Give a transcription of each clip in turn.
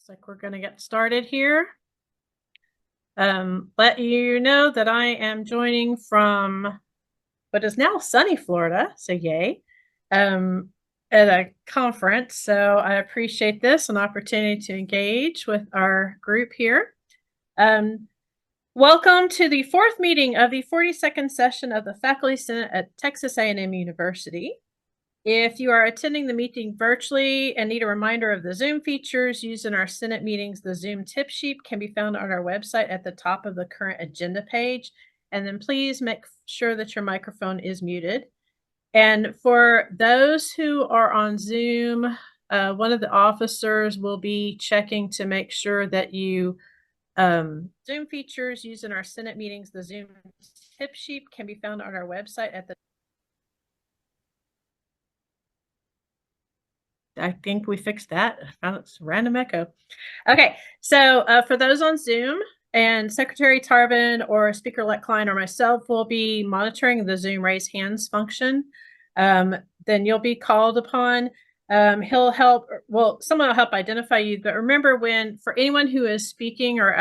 Looks like we're going to get started here. Let you know that I am joining from what is now sunny Florida, so yay, at a conference. So I appreciate this, an opportunity to engage with our group here. Welcome to the fourth meeting of the 42nd session of the Faculty Senate at Texas A&M University. If you are attending the meeting virtually and need a reminder of the Zoom features used in our Senate meetings, the Zoom tip sheet can be found on our website at the top of the current agenda page. And then please make sure that your microphone is muted. And for those who are on Zoom, one of the officers will be checking to make sure that you Zoom features used in our Senate meetings, the Zoom tip sheet can be found on our website at the I think we fixed that. I found it's random echo. Okay, so for those on Zoom, and Secretary Tarvin or Speaker-elect Klein or myself will be monitoring the Zoom raise hands function. Then you'll be called upon. He'll help, well, someone will help identify you. But remember, for anyone who is speaking or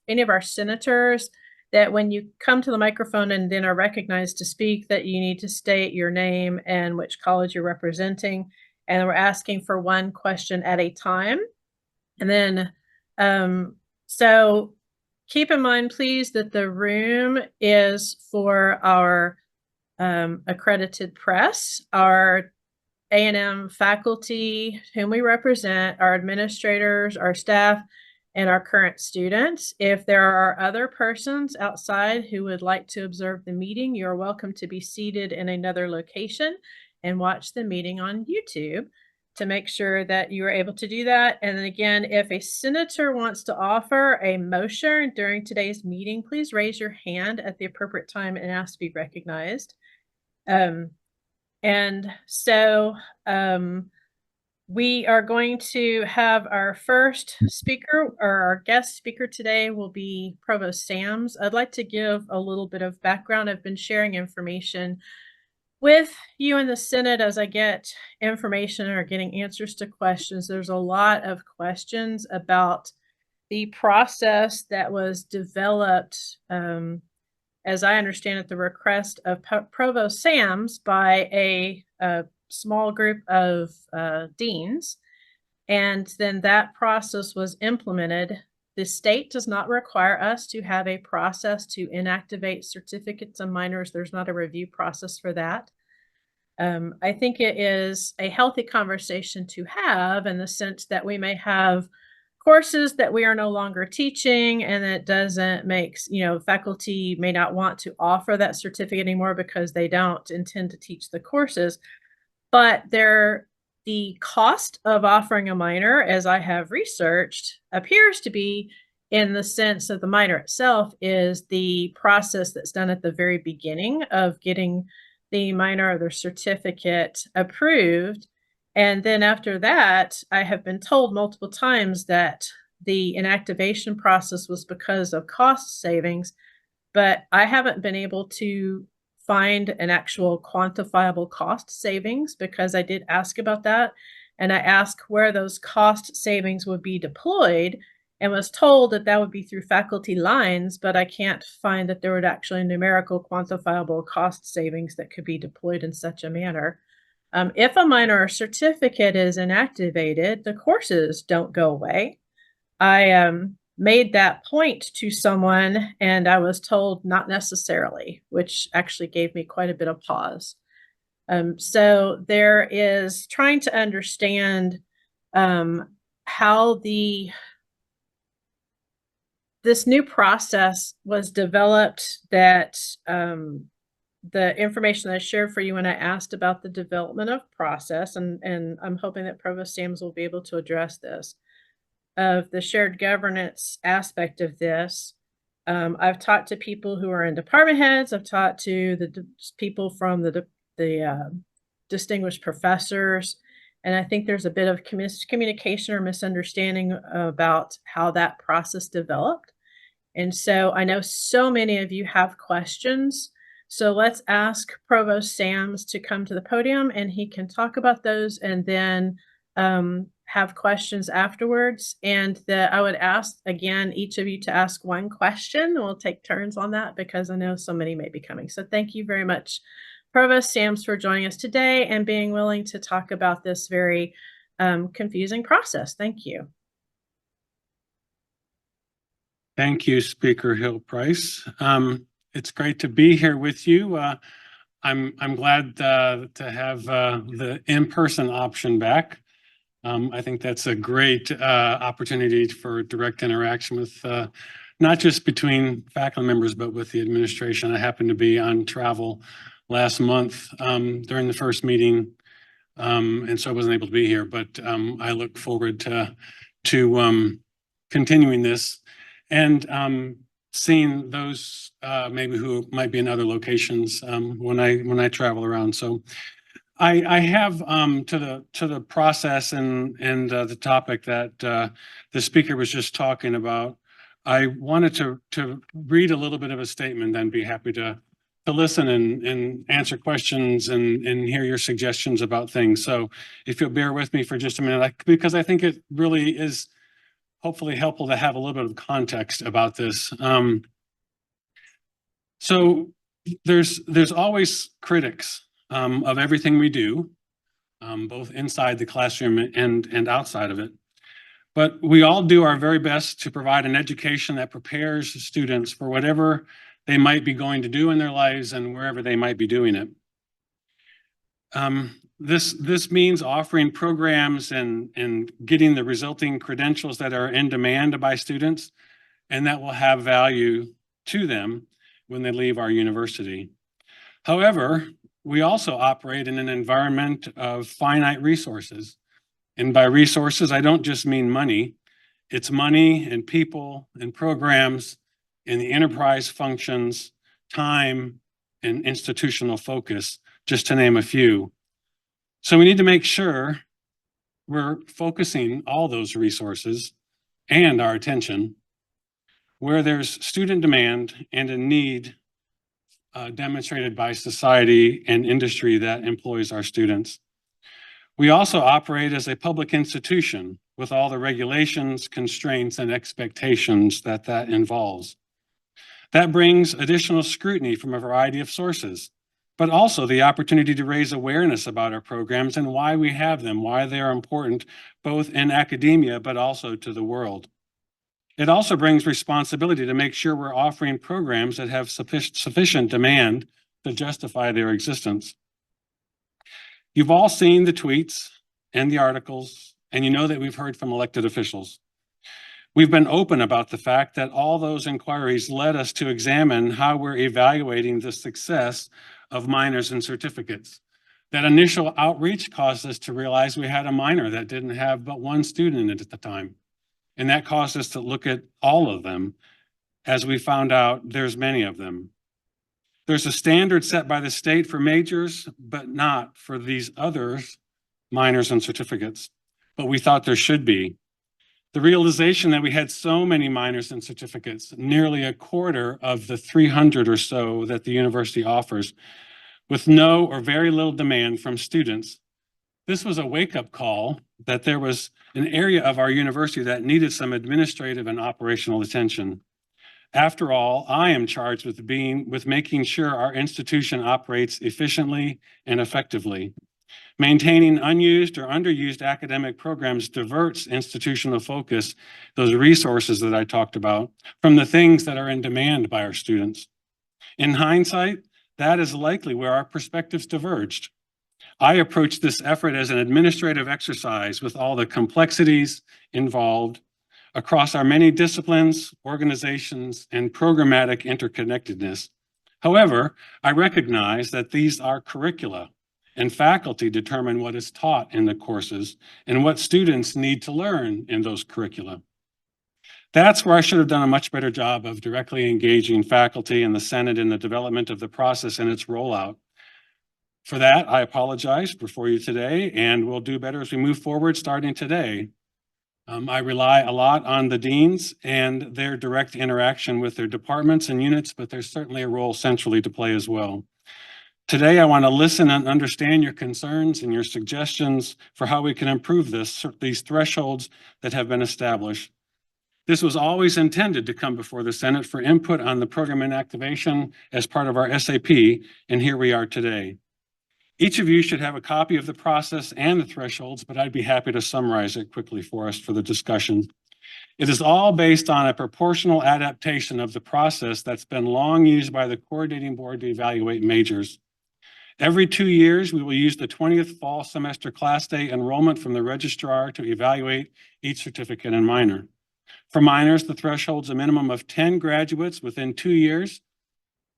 any of our senators, that when you come to the microphone and then are recognized to speak, that you need to state your name and which college you're representing. And we're asking for one question at a time. And then, so keep in mind, please, that the room is for our accredited press, our A&M faculty whom we represent, our administrators, our staff, and our current students. If there are other persons outside who would like to observe the meeting, you're welcome to be seated in another location and watch the meeting on YouTube to make sure that you are able to do that. And then again, if a senator wants to offer a motion during today's meeting, please raise your hand at the appropriate time and ask to be recognized. We are going to have our first speaker, or our guest speaker today will be Provost Sams. I'd like to give a little bit of background. I've been sharing information with you in the Senate as I get information or getting answers to questions. There's a lot of questions about the process that was developed, as I understand it, the request of Provost Sams by a small group of deans. And then that process was implemented. The state does not require us to have a process to inactivate certificates of minors. There's not a review process for that. I think it is a healthy conversation to have in the sense that we may have courses that we are no longer teaching, and it doesn't make, faculty may not want to offer that certificate anymore because they don't intend to teach the courses. But the cost of offering a minor, as I have researched, appears to be in the sense that the minor itself is the process that's done at the very beginning of getting the minor or their certificate approved. And then after that, I have been told multiple times that the inactivation process was because of cost savings, but I haven't been able to find an actual quantifiable cost savings because I did ask about that. And I asked where those cost savings would be deployed and was told that that would be through faculty lines, but I can't find that there would actually numerical quantifiable cost savings that could be deployed in such a manner. If a minor certificate is inactivated, the courses don't go away. I made that point to someone and I was told not necessarily, which actually gave me quite a bit of pause. So there is trying to understand how this new process was developed, that the information I shared for you when I asked about the development of process, and I'm hoping that Provost Sams will be able to address this, of the shared governance aspect of this. I've talked to people who are in department heads. I've talked to the people from the distinguished professors. And I think there's a bit of communication or misunderstanding about how that process developed. And so I know so many of you have questions. So let's ask Provost Sams to come to the podium and he can talk about those and then have questions afterwards, and I would ask, again, each of you to ask one question. We'll take turns on that because I know so many may be coming. So thank you very much, Provost Sams, for joining us today and being willing to talk about this very confusing process. Thank you. Thank you, Speaker Hill Price. It's great to be here with you. I'm glad to have the in-person option back. I think that's a great opportunity for direct interaction with not just between faculty members, but with the administration. I happened to be on travel last month during the first meeting, and so I wasn't able to be here, but I look forward to continuing this and seeing those maybe who might be in other locations when I travel around. So I have to the process and the topic that the speaker was just talking about. I wanted to read a little bit of a statement and be happy to listen and answer questions and hear your suggestions about things. So if you'll bear with me for just a minute, because I think it really is hopefully helpful to have a little bit of context about this. So there's always critics of everything we do, both inside the classroom and outside of it. But we all do our very best to provide an education that prepares students for whatever they might be going to do in their lives and wherever they might be doing it. This means offering programs and getting the resulting credentials that are in demand by students and that will have value to them when they leave our university. However, we also operate in an environment of finite resources. And by resources, I don't just mean money. It's money and people and programs and the enterprise functions, time and institutional focus, just to name a few. So we need to make sure we're focusing all those resources and our attention where there's student demand and a need demonstrated by society and industry that employs our students. We also operate as a public institution with all the regulations, constraints, and expectations that involves. That brings additional scrutiny from a variety of sources, but also the opportunity to raise awareness about our programs and why we have them, why they are important, both in academia, but also to the world. It also brings responsibility to make sure we're offering programs that have sufficient demand to justify their existence. You've all seen the tweets and the articles, and you know that we've heard from elected officials. We've been open about the fact that all those inquiries led us to examine how we're evaluating the success of minors and certificates. That initial outreach caused us to realize we had a minor that didn't have but one student in it at the time. And that caused us to look at all of them as we found out there's many of them. There's a standard set by the state for majors, but not for these others, minors and certificates. But we thought there should be. The realization that we had so many minors and certificates, nearly a quarter of the 300 or so that the university offers, with no or very little demand from students. This was a wake-up call that there was an area of our university that needed some administrative and operational attention. After all, I am charged with making sure our institution operates efficiently and effectively. Maintaining unused or underused academic programs diverts institutional focus, those resources that I talked about, from the things that are in demand by our students. In hindsight, that is likely where our perspectives diverged. I approached this effort as an administrative exercise with all the complexities involved across our many disciplines, organizations, and programmatic interconnectedness. However, I recognize that these are curricula, and faculty determine what is taught in the courses and what students need to learn in those curricula. That's where I should have done a much better job of directly engaging faculty and the Senate in the development of the process and its rollout. For that, I apologize before you today, and we'll do better as we move forward starting today. I rely a lot on the deans and their direct interaction with their departments and units, but there's certainly a role centrally to play as well. Today, I want to listen and understand your concerns and your suggestions for how we can improve these thresholds that have been established. This was always intended to come before the Senate for input on the program inactivation as part of our SAP, and here we are today. Each of you should have a copy of the process and the thresholds, but I'd be happy to summarize it quickly for us for the discussion. It is all based on a proportional adaptation of the process that's been long used by the coordinating board to evaluate majors. Every 2 years, we will use the 20th fall semester class day enrollment from the registrar to evaluate each certificate and minor. For minors, the threshold's a minimum of 10 graduates within 2 years,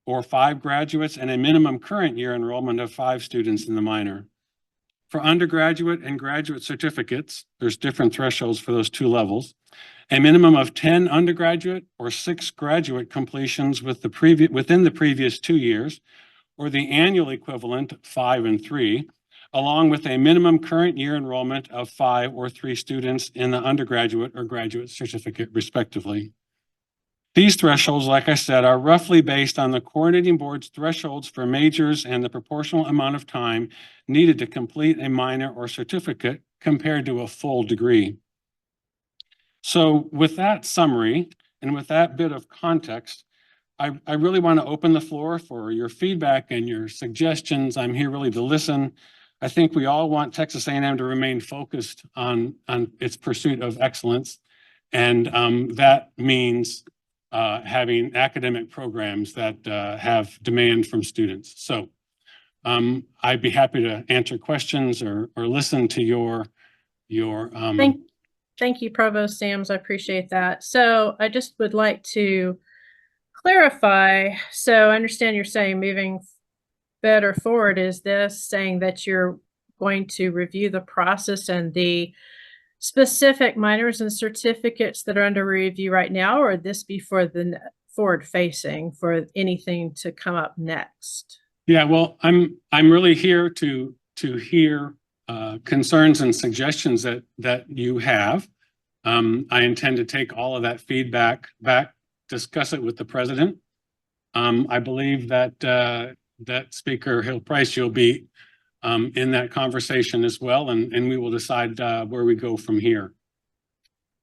or 5 graduates and a minimum current year enrollment of 5 students in the minor. For undergraduate and graduate certificates, there's different thresholds for those 2 levels. A minimum of 10 undergraduate or 6 graduate completions within the previous 2 years, or the annual equivalent 5 and 3, along with a minimum current year enrollment of 5 or 3 students in the undergraduate or graduate certificate, respectively. These thresholds, like I said, are roughly based on the coordinating board's thresholds for majors and the proportional amount of time needed to complete a minor or certificate compared to a full degree. So with that summary and with that bit of context, I really want to open the floor for your feedback and your suggestions. I'm here really to listen. I think we all want Texas A&M to remain focused on its pursuit of excellence. And that means having academic programs that have demand from students. So I'd be happy to answer questions or listen to your Thank you, Provost Sams. I appreciate that. So I just would like to clarify. So I understand you're saying moving better forward, is this saying that you're going to review the process and the specific minors and certificates that are under review right now, or would this be for the forward facing for anything to come up next? Yeah, well, I'm really here to hear concerns and suggestions that you have. I intend to take all of that feedback back, discuss it with the president. I believe that Speaker Hill-Price, you'll be in that conversation as well, and we will decide where we go from here.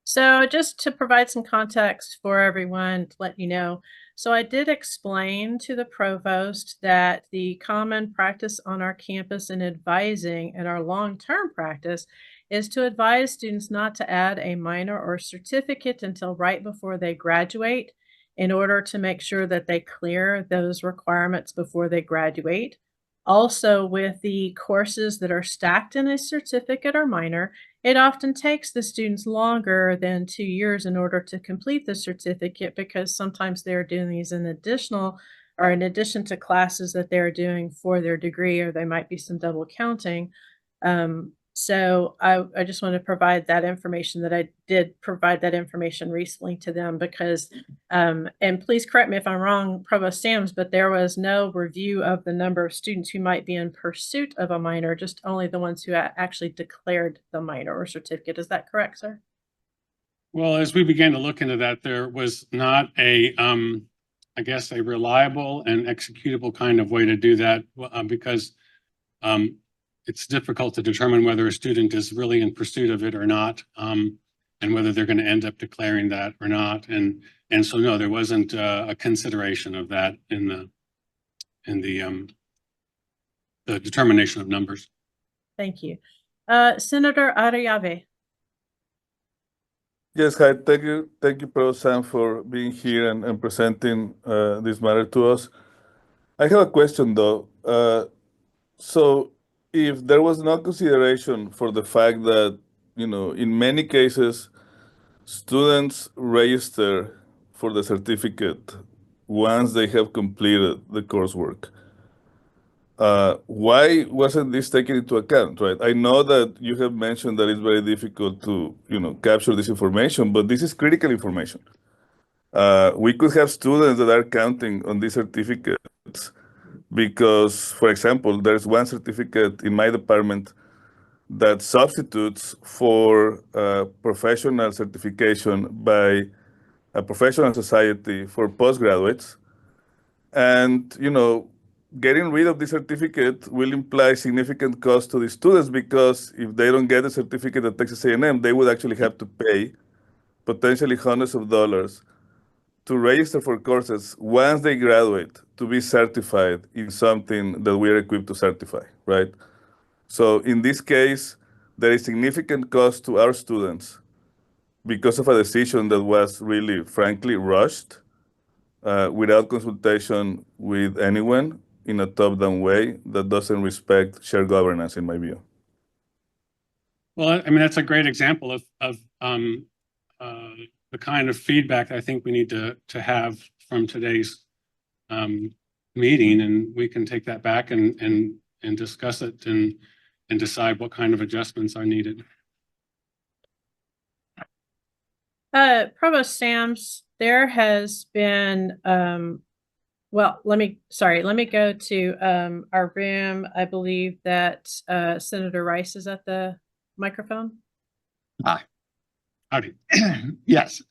So just to provide some context for everyone, to let you know, so I did explain to the provost that the common practice on our campus in advising and our long-term practice is to advise students not to add a minor or certificate until right before they graduate in order to make sure that they clear those requirements before they graduate. Also, with the courses that are stacked in a certificate or minor, it often takes the students longer than 2 years in order to complete the certificate because sometimes they're doing these in addition to classes that they're doing for their degree, or they might be some double counting. So I just want to provide that information, that I did provide that information recently to them because, and please correct me if I'm wrong, Provost Sams, but there was no review of the number of students who might be in pursuit of a minor, just only the ones who actually declared the minor or certificate. Is that correct, sir? Well, as we began to look into that, there was not I guess, a reliable and executable kind of way to do that because it's difficult to determine whether a student is really in pursuit of it or not, and whether they're going to end up declaring that or not. And so, no, there wasn't a consideration of that in the determination of numbers. Thank you. Senator Arellave. Yes, hi. Thank you, Provost Sam, for being here and presenting this matter to us. I have a question, though. So if there was no consideration for the fact that, in many cases, students register for the certificate once they have completed the coursework, why wasn't this taken into account, right? I know that you have mentioned that it's very difficult to, capture this information, but this is critical information. We could have students that are counting on these certificates because, for example, there's one certificate in my department that substitutes for professional certification by a professional society for postgraduates. And, getting rid of the certificate will imply significant cost to the students because if they don't get a certificate at Texas A&M, they would actually have to pay potentially hundreds of dollars to register for courses once they graduate to be certified in something that we are equipped to certify, right? So in this case, there is significant cost to our students because of a decision that was really, frankly, rushed without consultation with anyone in a top-down way that doesn't respect shared governance, in my view. Well, I mean, that's a great example of the kind of feedback I think we need to have from today's meeting, and we can take that back and discuss it and decide what kind of adjustments are needed. Provost Sams, there has been, well, let me go to our room. I believe that Senator Rice is at the microphone. Hi. Howdy. Yes.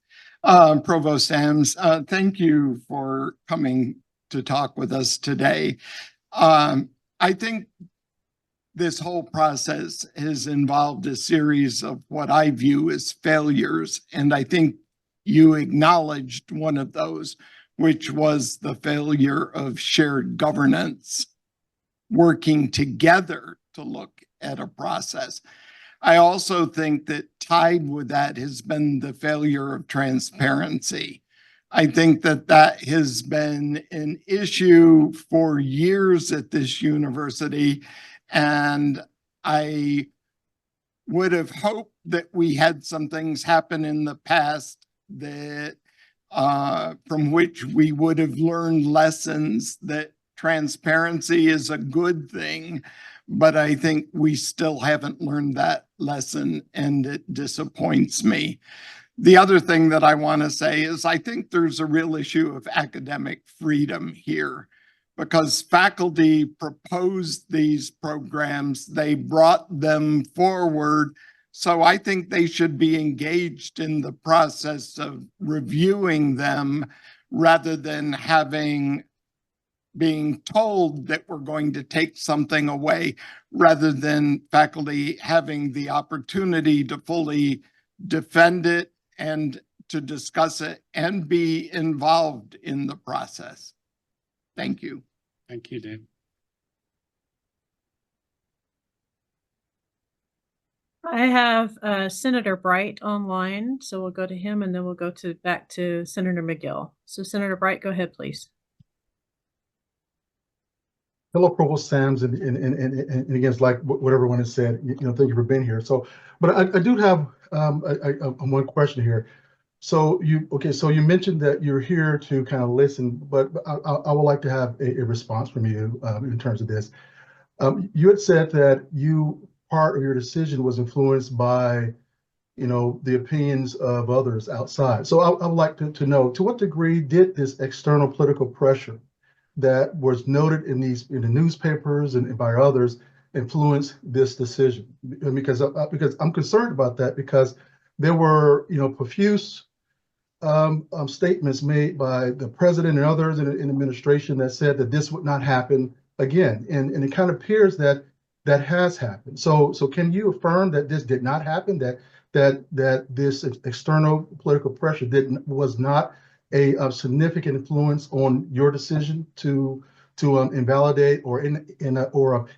Provost Sams, thank you for coming to talk with us today. I think this whole process has involved a series of what I view as failures, and I think you acknowledged one of those, which was the failure of shared governance, working together to look at a process. I also think that tied with that has been the failure of transparency. I think that that has been an issue for years at this university, and I would have hoped that we had some things happen in the past that from which we would have learned lessons that transparency is a good thing, but I think we still haven't learned that lesson, and it disappoints me. The other thing that I want to say is I think there's a real issue of academic freedom here, because faculty proposed these programs, they brought them forward. So I think they should be engaged in the process of reviewing them rather than being told that we're going to take something away, rather than faculty having the opportunity to fully defend it and to discuss it and be involved in the process. Thank you. Thank you, Dave. I have Senator Bright online, so we'll go to him and then we'll go back to Senator McGill. So Senator Bright, go ahead, please. Hello, Provost Sams, and again, like what everyone has said, thank you for being here. So, but I do have one question here. So you mentioned that you're here to kind of listen, but I would like to have a response from you in terms of this. You had said that part of your decision was influenced by, the opinions of others outside. So I would like to know, to what degree did this external political pressure that was noted in the newspapers and by others influence this decision? Because I'm concerned about that, because there were profuse statements made by the president and others in administration that said that this would not happen again, and it kind of appears that has happened. So can you affirm that this did not happen? That this external political pressure was not a significant influence on your decision to invalidate or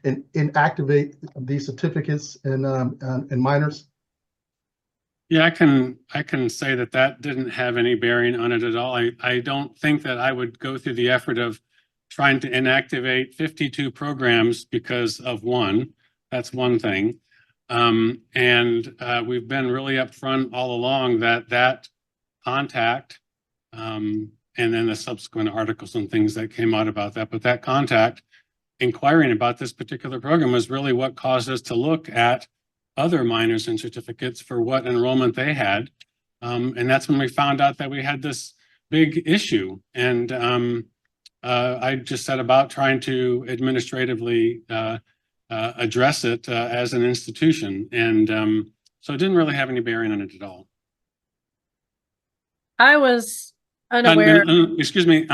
inactivate these certificates and minors? Yeah, I can say that didn't have any bearing on it at all. I don't think that I would go through the effort of trying to inactivate 52 programs because of one. That's one thing. And we've been really upfront all along that contact, and then the subsequent articles and things that came out about that. But that contact, inquiring about this particular program, was really what caused us to look at other minors and certificates for what enrollment they had. And that's when we found out that we had this big issue. And I just set about trying to administratively address it as an institution. And so it didn't really have any bearing on it at all. I was unaware. Excuse me,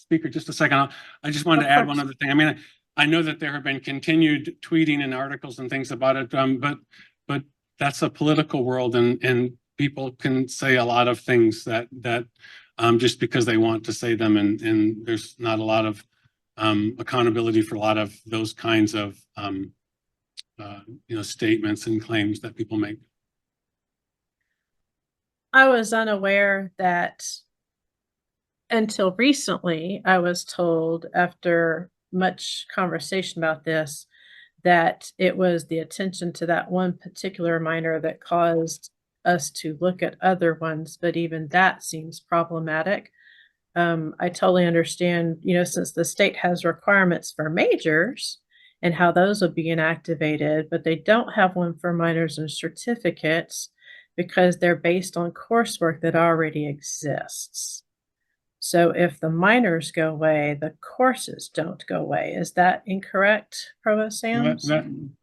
speaker, just a second. I just wanted Of to add one course. other thing. I mean, I know that there have been continued tweeting and articles and things about it, but that's a political world, and people can say a lot of things that just because they want to say them, and there's not a lot of accountability for a lot of those kinds of statements and claims that people make. I was unaware that until recently, I was told after much conversation about this, that it was the attention to that one particular minor that caused us to look at other ones, but even that seems problematic. I totally understand, since the state has requirements for majors and how those will be inactivated, but they don't have one for minors and certificates because they're based on coursework that already exists. So if the minors go away, the courses don't go away. Is that incorrect, Provost Sams?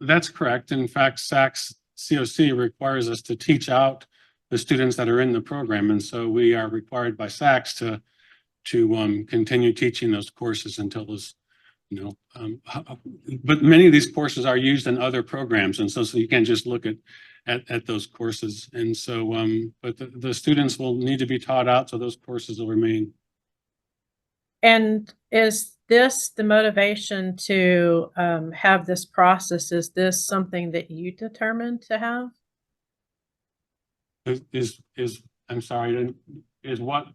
That's correct. In fact, SACS COC requires us to teach out the students that are in the program. And so we are required by SACS to continue teaching those courses until those, but many of these courses are used in other programs. And so you can't just look at those courses. And so, but the students will need to be taught out, so those courses will remain. And is this the motivation to have this process? Is this something that you determined to have? I'm sorry, is what?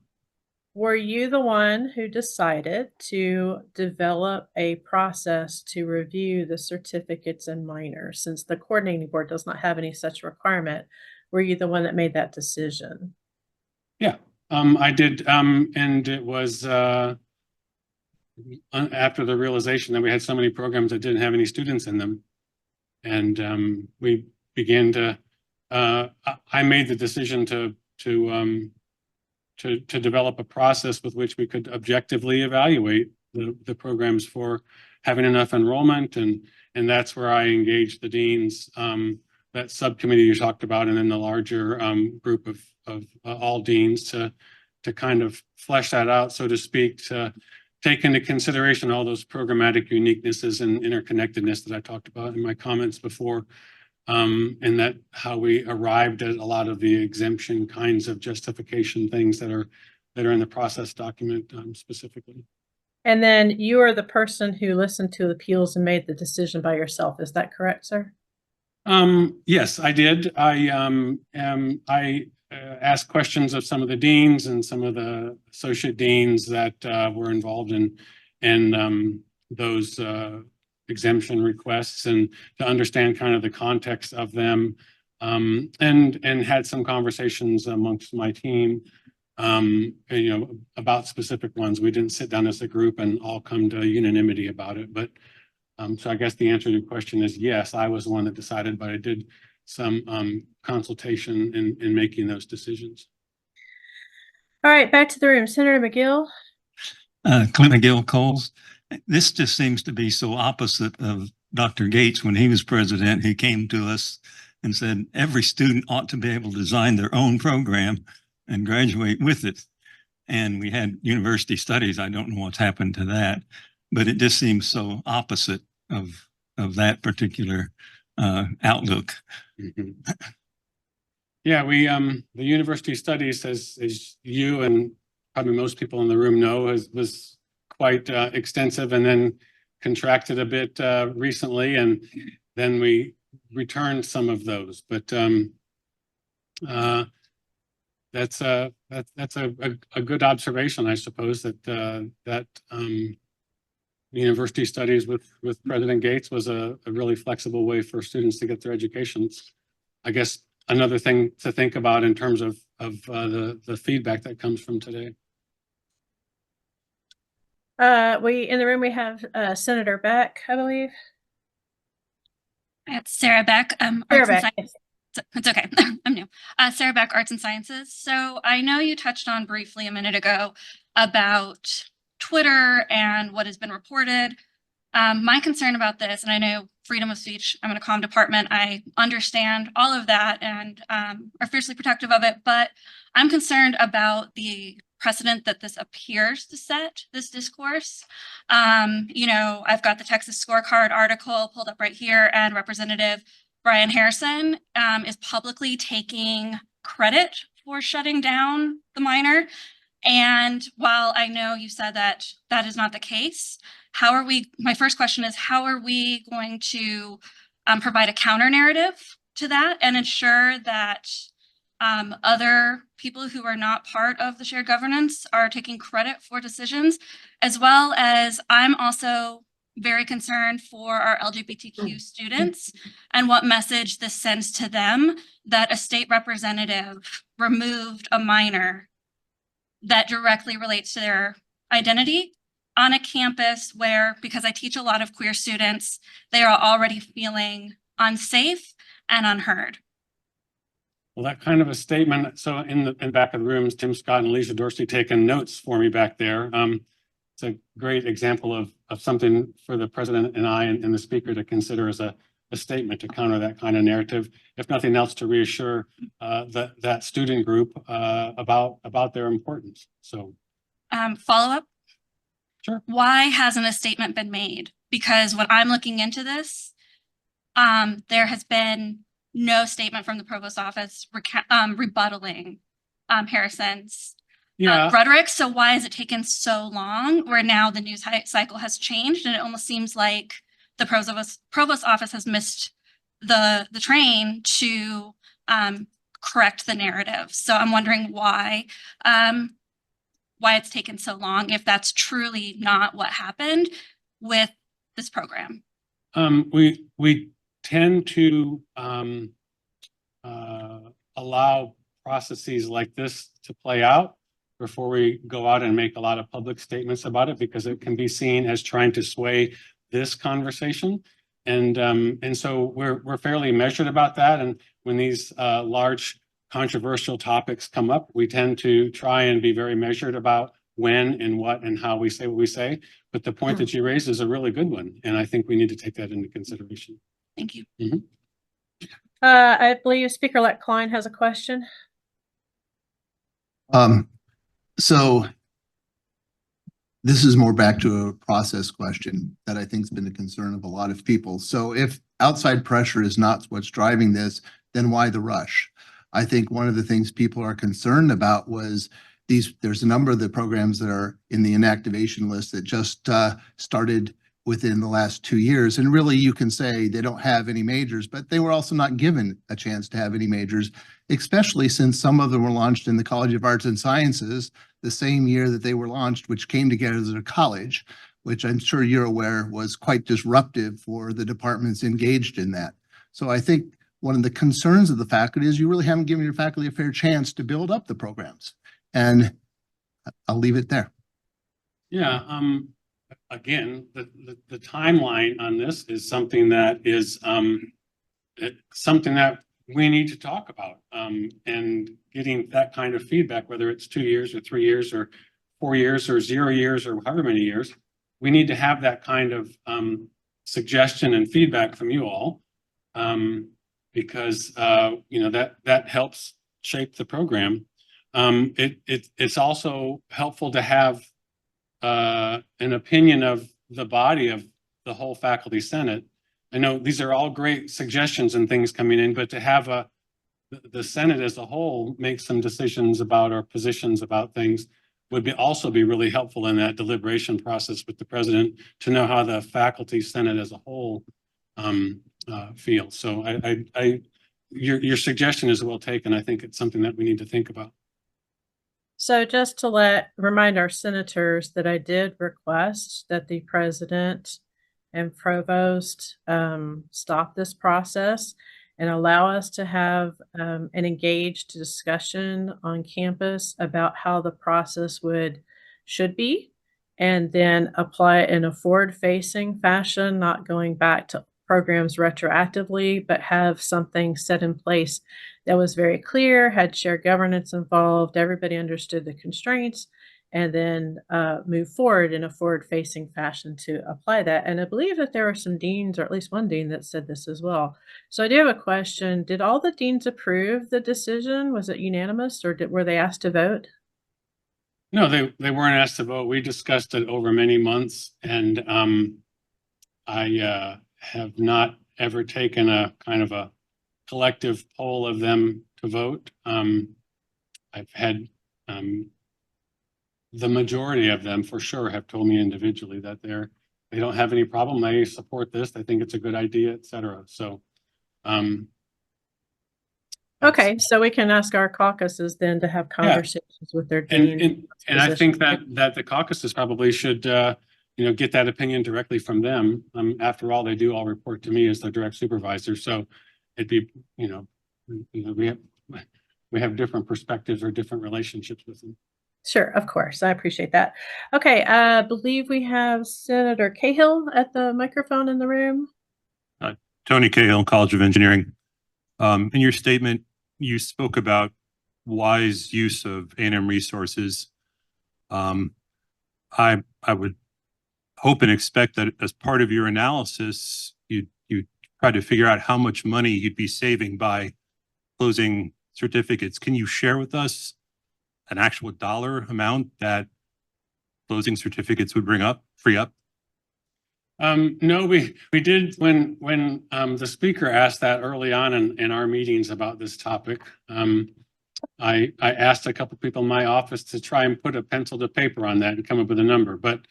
Were you the one who decided to develop a process to review the certificates and minors? Since the coordinating board does not have any such requirement, were you the one that made that decision? Yeah, I did. And it was after the realization that we had so many programs that didn't have any students in them. And we began to, I made the decision to develop a process with which we could objectively evaluate the programs for having enough enrollment, and that's where I engaged the deans, that subcommittee you talked about, and then the larger group of all deans to kind of flesh that out, so to speak, to take into consideration all those programmatic uniquenesses and interconnectedness that I talked about in my comments before. And that how we arrived at a lot of the exemption kinds of justification things that are in the process document specifically. And then you are the person who listened to appeals and made the decision by yourself. Is that correct, sir? Yes, I did. I asked questions of some of the deans and some of the associate deans that were involved in those exemption requests, and to understand kind of the context of them, and had some conversations amongst my team, about specific ones. We didn't sit down as a group and all come to unanimity about it, but so I guess the answer to your question is yes, I was the one that decided, but I did some consultation in making those decisions. All right, back to the room. Senator McGill. Clint McGill Coles. This just seems to be so opposite of Dr. Gates. When he was president, he came to us and said every student ought to be able to design their own program and graduate with it. And we had university studies. I don't know what's happened to that, but it just seems so opposite of that particular outlook. Mm-hmm. Yeah, we the university studies, as you and probably most people in the room know, was quite extensive, and then contracted a bit recently, and then we returned some of those. But that's a good observation, I suppose, that university studies with President Gates was a really flexible way for students to get their educations. I guess another thing to think about in terms of the feedback that comes from today. We in the room we have Senator Beck, I believe. It's Sarah Beck. Sarah Beck. It's okay. I'm new. Sarah Beck, Arts and Sciences. So I know you touched on briefly a minute ago about Twitter and what has been reported. My concern about this, and I know freedom of speech, I'm in a comm department, I understand all of that and are fiercely protective of it, but I'm concerned about the precedent that this appears to set, this discourse. I've got the Texas Scorecard article pulled up right here, and Representative Brian Harrison is publicly taking credit for shutting down the minor. And while I know you said that that is not the case, my first question is, how are we going to provide a counter narrative to that and ensure that other people who are not part of the shared governance are taking credit for decisions, as well as I'm also very concerned for our LGBTQ students and what message this sends to them that a state representative removed a minor that directly relates to their identity on a campus where, because I teach a lot of queer students, they are already feeling unsafe and unheard. Well, that kind of a statement. So in the back of the rooms, Tim Scott and Alicia Dorsey taking notes for me back there. It's a great example of something for the president and I and the speaker to consider as a statement to counter that kind of narrative, if nothing else, to reassure that student group about their importance. So follow up. Sure. Why hasn't a statement been made? Because when I'm looking into this, there has been no statement from the provost office rebuttaling Harrison's rhetoric. So why has it taken so long, where now the news cycle has changed and it almost seems like the provost office has missed the train to correct the narrative? So I'm wondering why it's taken so long, if that's truly not what happened with this program. We tend to allow processes like this to play out before we go out and make a lot of public statements about it, because it can be seen as trying to sway this conversation. And so we're fairly measured about that. And when these large controversial topics come up, we tend to try and be very measured about when and what and how we say what we say. But the point that you raised is a really good one, and I think we need to take that into consideration. Thank you. Mm-hmm. I believe Speaker-elect Klein has a question. So this is more back to a process question that I think has been a concern of a lot of people. So if outside pressure is not what's driving this, then why the rush? I think one of the things people are concerned about was there's a number of the programs that are in the inactivation list that just started within the last 2 years. And really you can say they don't have any majors, but they were also not given a chance to have any majors, especially since some of them were launched in the College of Arts and Sciences the same year that they were launched, which came together as a college, which I'm sure you're aware was quite disruptive for the departments engaged in that. So I think one of the concerns of the faculty is you really haven't given your faculty a fair chance to build up the programs. And I'll leave it there. Yeah. Again, the timeline on this is something that is something that we need to talk about, and getting that kind of feedback, whether it's 2 years or 3 years or 4 years or 0 years or however many years, we need to have that kind of suggestion and feedback from you all, because that helps shape the program. It's also helpful to have an opinion of the body of the whole faculty senate. I know these are all great suggestions and things coming in, but to have the Senate as a whole make some decisions about or positions about things would also be really helpful in that deliberation process with the president, to know how the faculty senate as a whole feels. So your suggestion is well taken. I think it's something that we need to think about. So just to remind our senators that I did request that the president and provost stop this process and allow us to have an engaged discussion on campus about how the process should be, and then apply it in a forward-facing fashion, not going back to programs retroactively, but have something set in place that was very clear, had shared governance involved, everybody understood the constraints, and then move forward in a forward-facing fashion to apply that. And I believe that there are some deans, or at least one dean, that said this as well. So I do have a question. Did all the deans approve the decision? Was it unanimous, or were they asked to vote? No, they weren't asked to vote. We discussed it over many months, and I have not ever taken a kind of a collective poll of them to vote. I've had the majority of them for sure have told me individually that they don't have any problem. They support this. They think it's a good idea, et cetera. So, okay, so we can ask our caucuses then to have conversations with their dean. And I think that the caucuses probably should, get that opinion directly from them. After all, they do all report to me as their direct supervisor. So it'd be, we have different perspectives or different relationships with them. Sure, of course. I appreciate that. Okay, I believe we have Senator Cahill at the microphone in the room. Tony Cahill, College of Engineering. In your statement, you spoke about wise use of A&M resources. I would hope and expect that as part of your analysis, you try to figure out how much money you'd be saving by closing certificates. Can you share with us an actual dollar amount that closing certificates would free up? No, we did when the speaker asked that early on in our meetings about this topic. I asked a couple people in my office to try and put a pencil to paper on that and come up with a number. But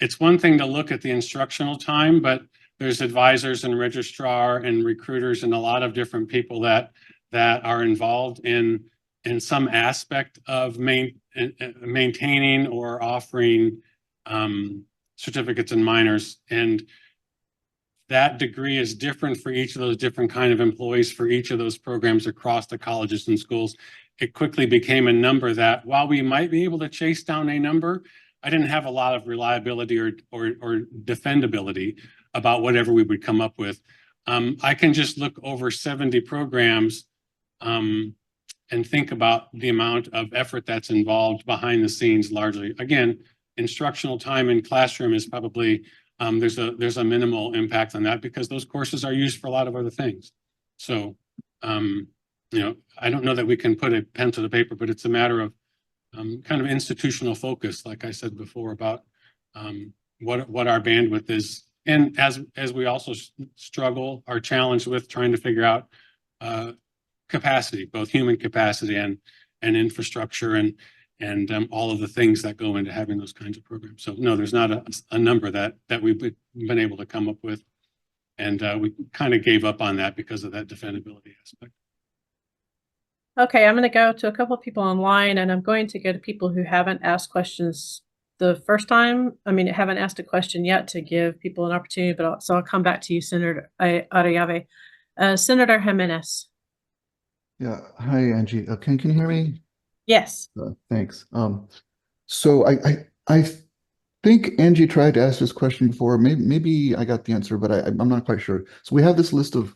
it's one thing to look at the instructional time, but there's advisors and registrar and recruiters and a lot of different people that are involved in some aspect of maintaining or offering certificates and minors. And that degree is different for each of those different kind of employees for each of those programs across the colleges and schools. It quickly became a number that, while we might be able to chase down a number, I didn't have a lot of reliability or defendability about whatever we would come up with. I can just look over 70 programs and think about the amount of effort that's involved behind the scenes largely. Again, instructional time in classroom is probably, there's a minimal impact on that because those courses are used for a lot of other things. So, I don't know that we can put a pen to the paper, but it's a matter of kind of institutional focus, like I said before, about what our bandwidth is. And as we also struggle, are challenged with trying to figure out capacity, both human capacity and infrastructure and all of the things that go into having those kinds of programs. So no, there's not a number that we've been able to come up with. And we kind of gave up on that because of that defendability aspect. Okay, I'm going to go to a couple of people online, and I'm going to go to people who haven't asked questions the first time. I mean, haven't asked a question yet to give people an opportunity, but so I'll come back to you, Senator Arellano. Senator Jimenez. Yeah. Hi, Angie. Can you hear me? Yes. Thanks. So I think Angie tried to ask this question before. Maybe I got the answer, but I'm not quite sure. So we have this list of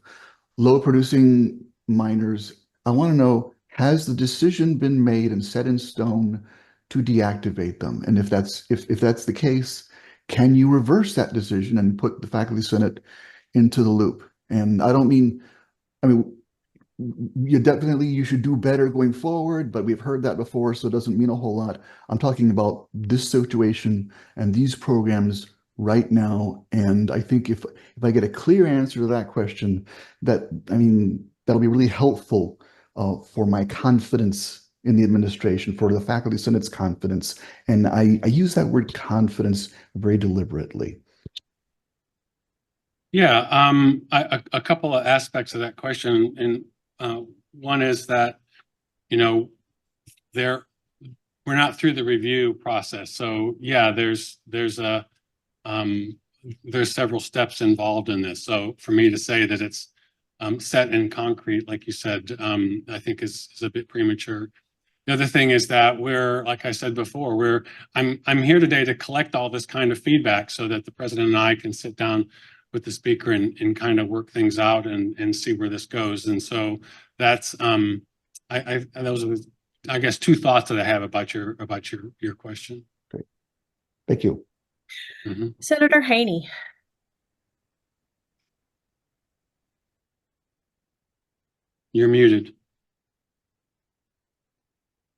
low producing minors. I want to know, has the decision been made and set in stone to deactivate them? And if that's the case, can you reverse that decision and put the faculty senate into the loop? And I mean, you should do better going forward, but we've heard that before, so it doesn't mean a whole lot. I'm talking about this situation and these programs right now. And I think if I get a clear answer to that question, that'll be really helpful for my confidence in the administration, for the faculty senate's confidence. And I use that word confidence very deliberately. Yeah, a couple of aspects of that question. And one is that, we're not through the review process. So yeah, there's several steps involved in this. So for me to say that it's set in concrete, like you said, I think is a bit premature. The other thing is that like I said before, I'm here today to collect all this kind of feedback so that the president and I can sit down with the speaker and kind of work things out and see where this goes. And so that's, those are I guess, two thoughts that I have about your question. Thank you. Mhm. Senator Haney. You're muted.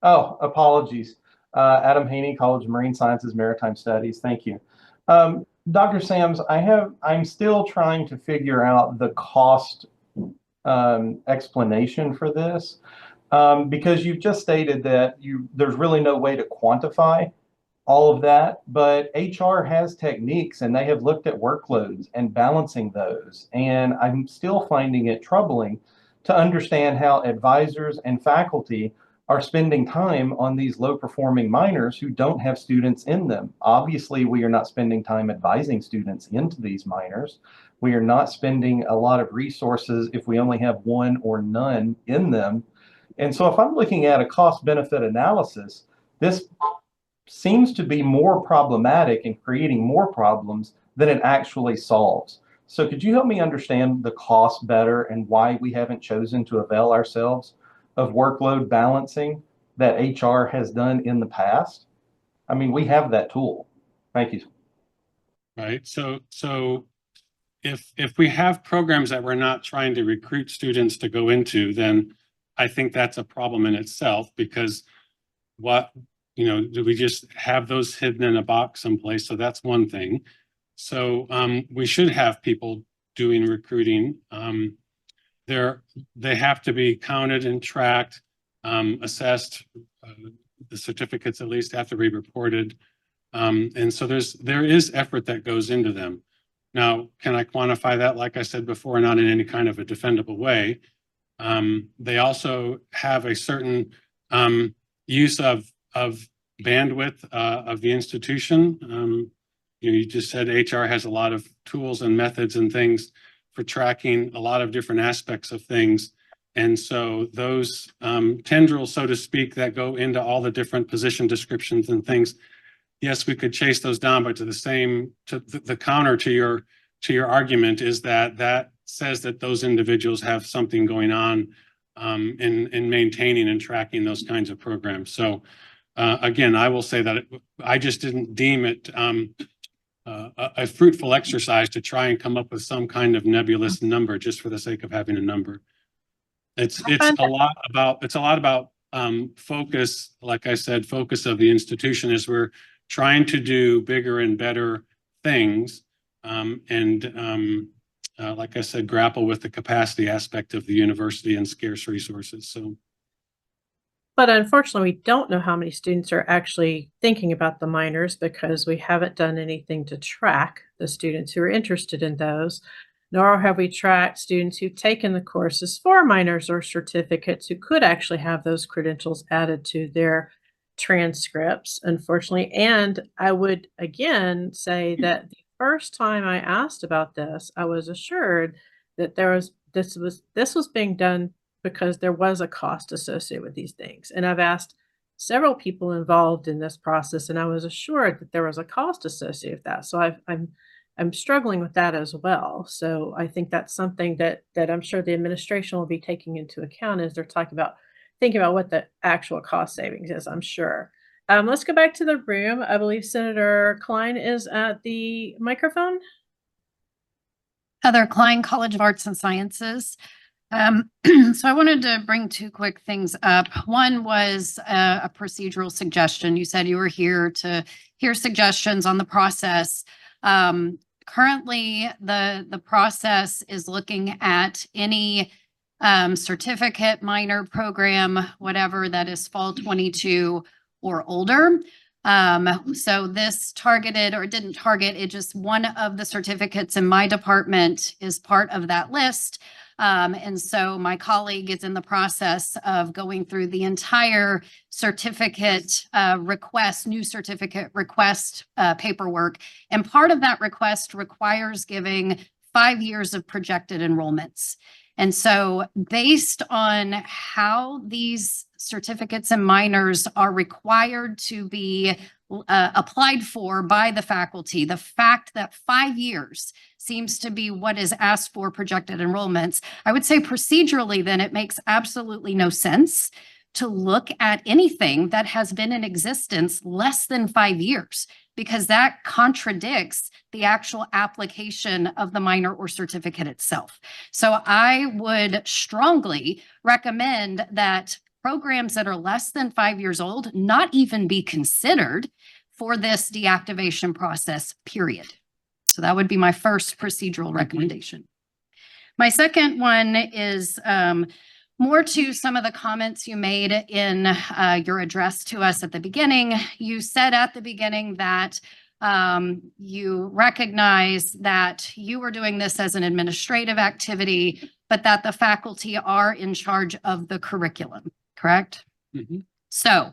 Oh, apologies. Adam Haney, College of Marine Sciences, Maritime Studies. Thank you. Dr. Sams, I'm still trying to figure out the cost explanation for this, because you've just stated that there's really no way to quantify all of that, but HR has techniques and they have looked at workloads and balancing those. And I'm still finding it troubling to understand how advisors and faculty are spending time on these low performing minors who don't have students in them. Obviously, we are not spending time advising students into these minors. We are not spending a lot of resources if we only have one or none in them. And so if I'm looking at a cost benefit analysis, this seems to be more problematic and creating more problems than it actually solves. So could you help me understand the cost better and why we haven't chosen to avail ourselves of workload balancing that HR has done in the past? I mean, we have that tool. Thank you. Right. So if we have programs that we're not trying to recruit students to go into, then I think that's a problem in itself, because do we just have those hidden in a box someplace? So that's one thing. So we should have people doing recruiting. They have to be counted and tracked, assessed. The certificates at least have to be reported. And so there is effort that goes into them. Now, can I quantify that? Like I said before, not in any kind of a defendable way. They also have a certain use of bandwidth of the institution. You just said HR has a lot of tools and methods and things for tracking a lot of different aspects of things. And so those tendrils, so to speak, that go into all the different position descriptions and things, yes, we could chase those down, but the counter to your argument is that says that those individuals have something going on in maintaining and tracking those kinds of programs. So again, I will say that I just didn't deem it a fruitful exercise to try and come up with some kind of nebulous number just for the sake of having a number. It's a lot about focus. Like I said, focus of the institution as we're trying to do bigger and better things, like I said, grapple with the capacity aspect of the university and scarce resources. So. But unfortunately, we don't know how many students are actually thinking about the minors because we haven't done anything to track the students who are interested in those, nor have we tracked students who've taken the courses for minors or certificates who could actually have those credentials added to their transcripts, unfortunately. And I would again say that the first time I asked about this, I was assured that this was being done because there was a cost associated with these things. And I've asked several people involved in this process, and I was assured that there was a cost associated with that. So I'm struggling with that as well. So I think that's something that I'm sure the administration will be taking into account as they're thinking about what the actual cost savings is, I'm sure. Let's go back to the room. I believe Senator Klein is at the microphone. Heather Klein, College of Arts and Sciences. So I wanted to bring two quick things up. One was a procedural suggestion. You said you were here to hear suggestions on the process. Currently, the process is looking at any certificate, minor program, whatever that is fall 22 or older. So this targeted or didn't target, it just one of the certificates in my department is part of that list. And so my colleague is in the process of going through the entire certificate new certificate request paperwork. And part of that request requires giving 5 years of projected enrollments. And so based on how these certificates and minors are required to be applied for by the faculty, the fact that 5 years seems to be what is asked for projected enrollments, I would say procedurally then it makes absolutely no sense to look at anything that has been in existence less than 5 years, because that contradicts the actual application of the minor or certificate itself. So I would strongly recommend that programs that are less than 5 years old not even be considered for this deactivation process, period. So that would be my first procedural recommendation. My second one is more to some of the comments you made in your address to us at the beginning. You said at the beginning that you recognize that you were doing this as an administrative activity, but that the faculty are in charge of the curriculum, correct? Mhm. So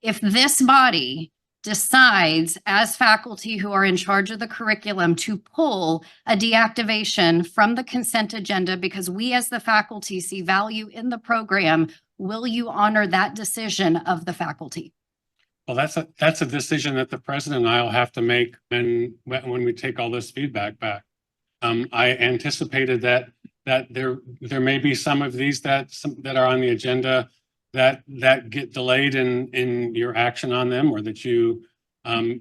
if this body decides as faculty who are in charge of the curriculum to pull a deactivation from the consent agenda because we as the faculty see value in the program, will you honor that decision of the faculty? Well, that's a decision that the president and I will have to make when we take all this feedback back. I anticipated that there may be some of these that are on the agenda that get delayed in your action on them, or that you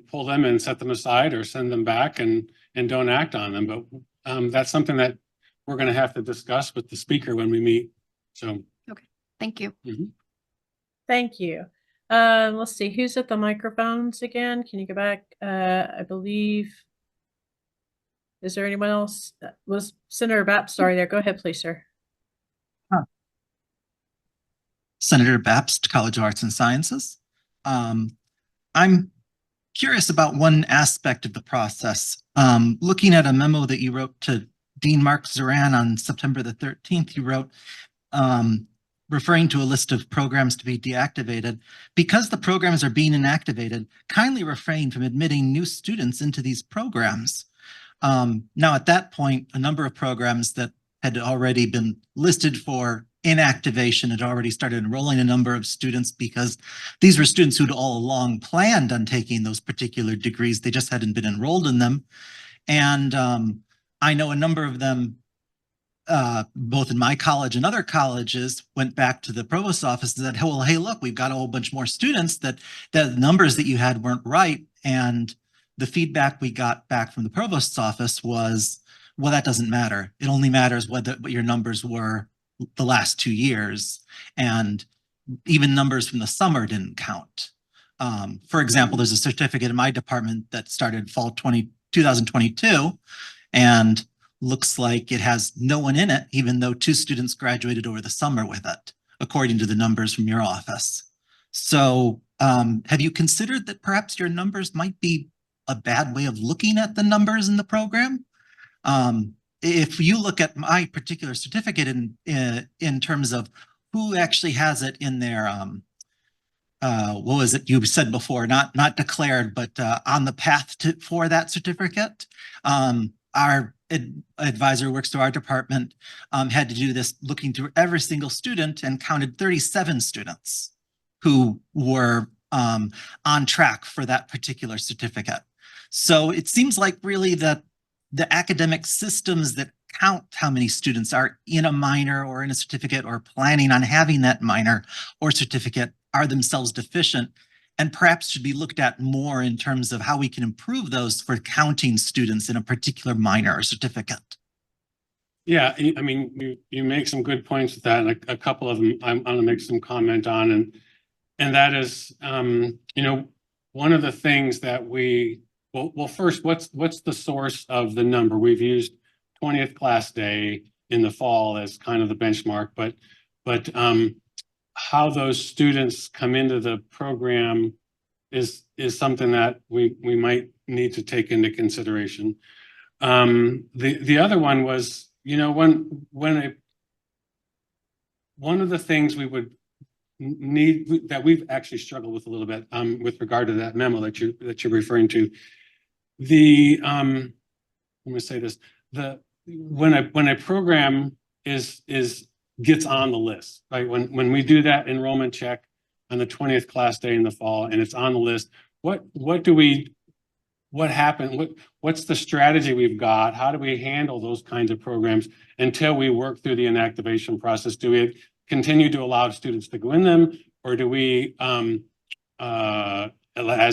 pull them and set them aside or send them back and don't act on them. But that's something that we're going to have to discuss with the speaker when we meet. So okay, thank you. Thank you. Let's see, who's at the microphones again? Can you go back? I believe, is there anyone else? Was Senator Bapp? Sorry there. Go ahead, please, sir. Senator Babst, College of Arts and Sciences. I'm curious about one aspect of the process. Looking at a memo that you wrote to Dean Mark Zoran on September the 13th, you wrote, referring to a list of programs to be deactivated. Because the programs are being inactivated, kindly refrain from admitting new students into these programs. Now, at that point, a number of programs that had already been listed for inactivation had already started enrolling a number of students, because these were students who'd all along planned on taking those particular degrees. They just hadn't been enrolled in them. And I know a number of them, both in my college and other colleges, went back to the provost's office and said, well, hey, look, we've got a whole bunch more students, that the numbers that you had weren't right. And the feedback we got back from the provost's office was, well, that doesn't matter. It only matters what your numbers were the last 2 years, and even numbers from the summer didn't count. For example, there's a certificate in my department that started fall 2022, and looks like it has no one in it, even though 2 students graduated over the summer with it, according to the numbers from your office. So have you considered that perhaps your numbers might be a bad way of looking at the numbers in the program? If you look at my particular certificate in terms of who actually has it in their, what was it you said before, not declared, but on the path for that certificate, our advisor who works through our department had to do this looking through every single student and counted 37 students who were on track for that particular certificate. So it seems like really that the academic systems that count how many students are in a minor or in a certificate or planning on having that minor or certificate are themselves deficient, and perhaps should be looked at more in terms of how we can improve those for counting students in a particular minor or certificate. Yeah, I mean, you make some good points with that, and a couple of them I'm going to make some comment on, and that is, you know, one of the things that well, first, what's the source of the number? We've used 20th class day in the fall as kind of the benchmark, but how those students come into the program is something that we might need to take into consideration. The other one was, you know, one of the things we would need, that we've actually struggled with a little bit with regard to that memo that you're referring to. Let me say this: when a program gets on the list, right? When we do that enrollment check on the 20th class day in the fall and it's on the list, what happened? What's the strategy we've got? How do we handle those kinds of programs until we work through the inactivation process? Do we continue to allow students to go in them? Or do we, as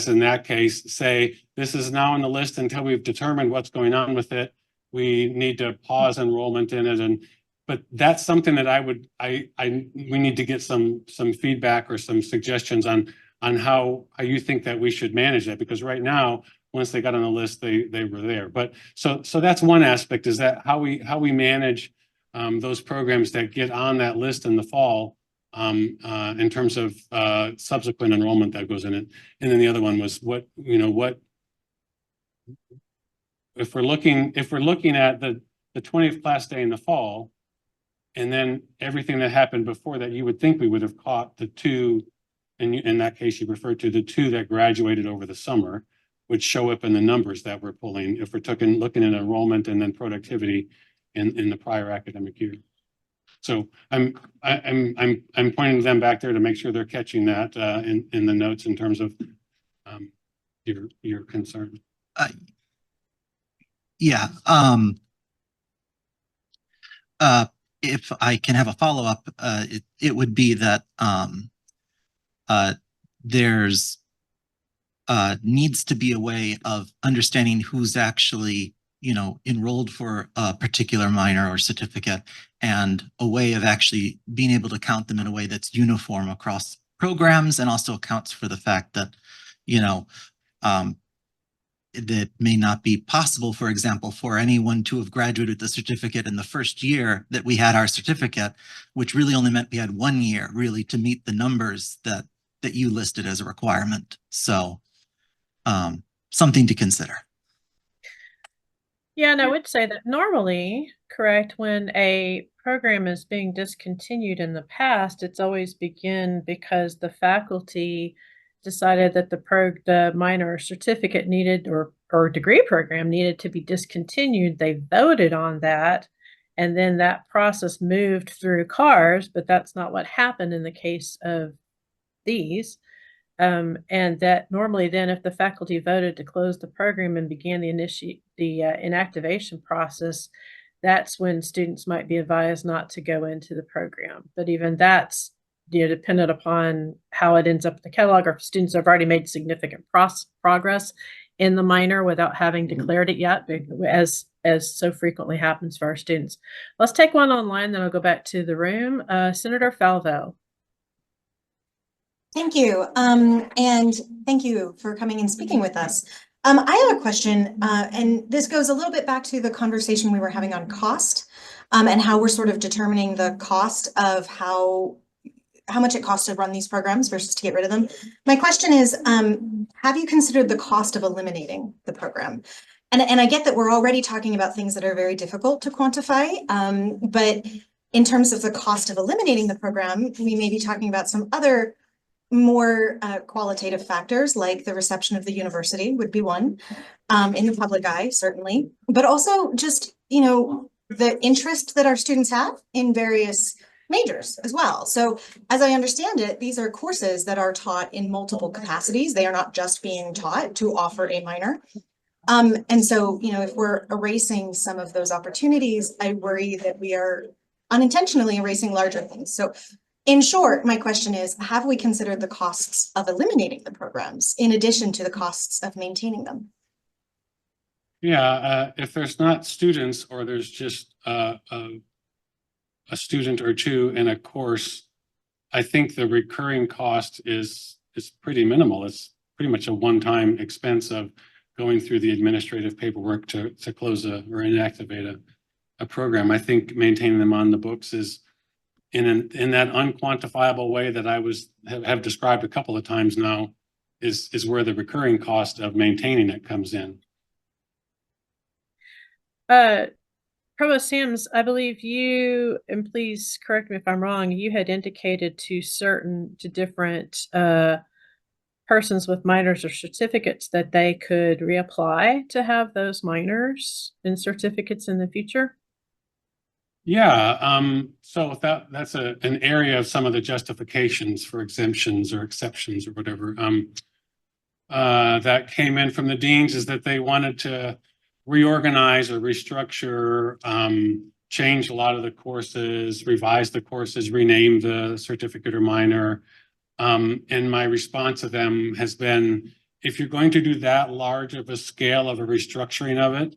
in that case, say, this is now on the list until we've determined what's going on with it. We need to pause enrollment in it. But that's something that we need to get some feedback or some suggestions on how you think that we should manage that, because right now, once they got on the list, they were there. But so that's one aspect, is that how we manage those programs that get on that list in the fall, in terms of subsequent enrollment that goes in it. And then the other one was what if we're looking at the 20th class day in the fall, and then everything that happened before that, you would think we would have caught the two, and in that case, you referred to the two that graduated over the summer, would show up in the numbers that we're pulling if we're looking at enrollment and then productivity in the prior academic year. So I'm pointing them back there to make sure they're catching that in the notes in terms of your concern. Yeah. If I can have a follow-up, it would be that there's needs to be a way of understanding who's actually, enrolled for a particular minor or certificate, and a way of actually being able to count them in a way that's uniform across programs, and also accounts for the fact that, that may not be possible, for example, for anyone to have graduated the certificate in the first year that we had our certificate, which really only meant we had 1 year really to meet the numbers that you listed as a requirement. So something to consider. Yeah, and I would say that normally, correct, when a program is being discontinued in the past, it's always because the faculty decided that the minor or certificate needed or degree program needed to be discontinued. They voted on that, and then that process moved through CARS, but that's not what happened in the case of these. And that normally then if the faculty voted to close the program and began the inactivation process, that's when students might be advised not to go into the program. But even that's dependent upon how it ends up in the catalog, or if students have already made significant progress in the minor without having declared it yet, as so frequently happens for our students. Let's take one online, then I'll go back to the room. Senator Falvo. Thank you. And thank you for coming and speaking with us. I have a question, and this goes a little bit back to the conversation we were having on cost, and how we're sort of determining the cost of how much it costs to run these programs versus to get rid of them. My question is, have you considered the cost of eliminating the program? And I get that we're already talking about things that are very difficult to quantify, but in terms of the cost of eliminating the program, we may be talking about some other more qualitative factors, like the reception of the university would be one, in the public eye, certainly, but also just, the interest that our students have in various majors as well. So as I understand it, these are courses that are taught in multiple capacities. They are not just being taught to offer a minor. And so, if we're erasing some of those opportunities, I worry that we are unintentionally erasing larger things. So in short, my question is, have we considered the costs of eliminating the programs in addition to the costs of maintaining them? Yeah, if there's not students, or there's just a student or two in a course, I think the recurring cost is pretty minimal. It's pretty much a one-time expense of going through the administrative paperwork to close or inactivate a program. I think maintaining them on the books is in that unquantifiable way that I have described a couple of times now, is where the recurring cost of maintaining it comes in. Provost Sams, I believe you, and please correct me if I'm wrong, you had indicated to different persons with minors or certificates that they could reapply to have those minors and certificates in the future. Yeah, so that's an area of some of the justifications for exemptions or exceptions or whatever that came in from the deans, is that they wanted to reorganize or restructure, change a lot of the courses, revise the courses, rename the certificate or minor, And my response to them has been, if you're going to do that large of a scale of a restructuring of it,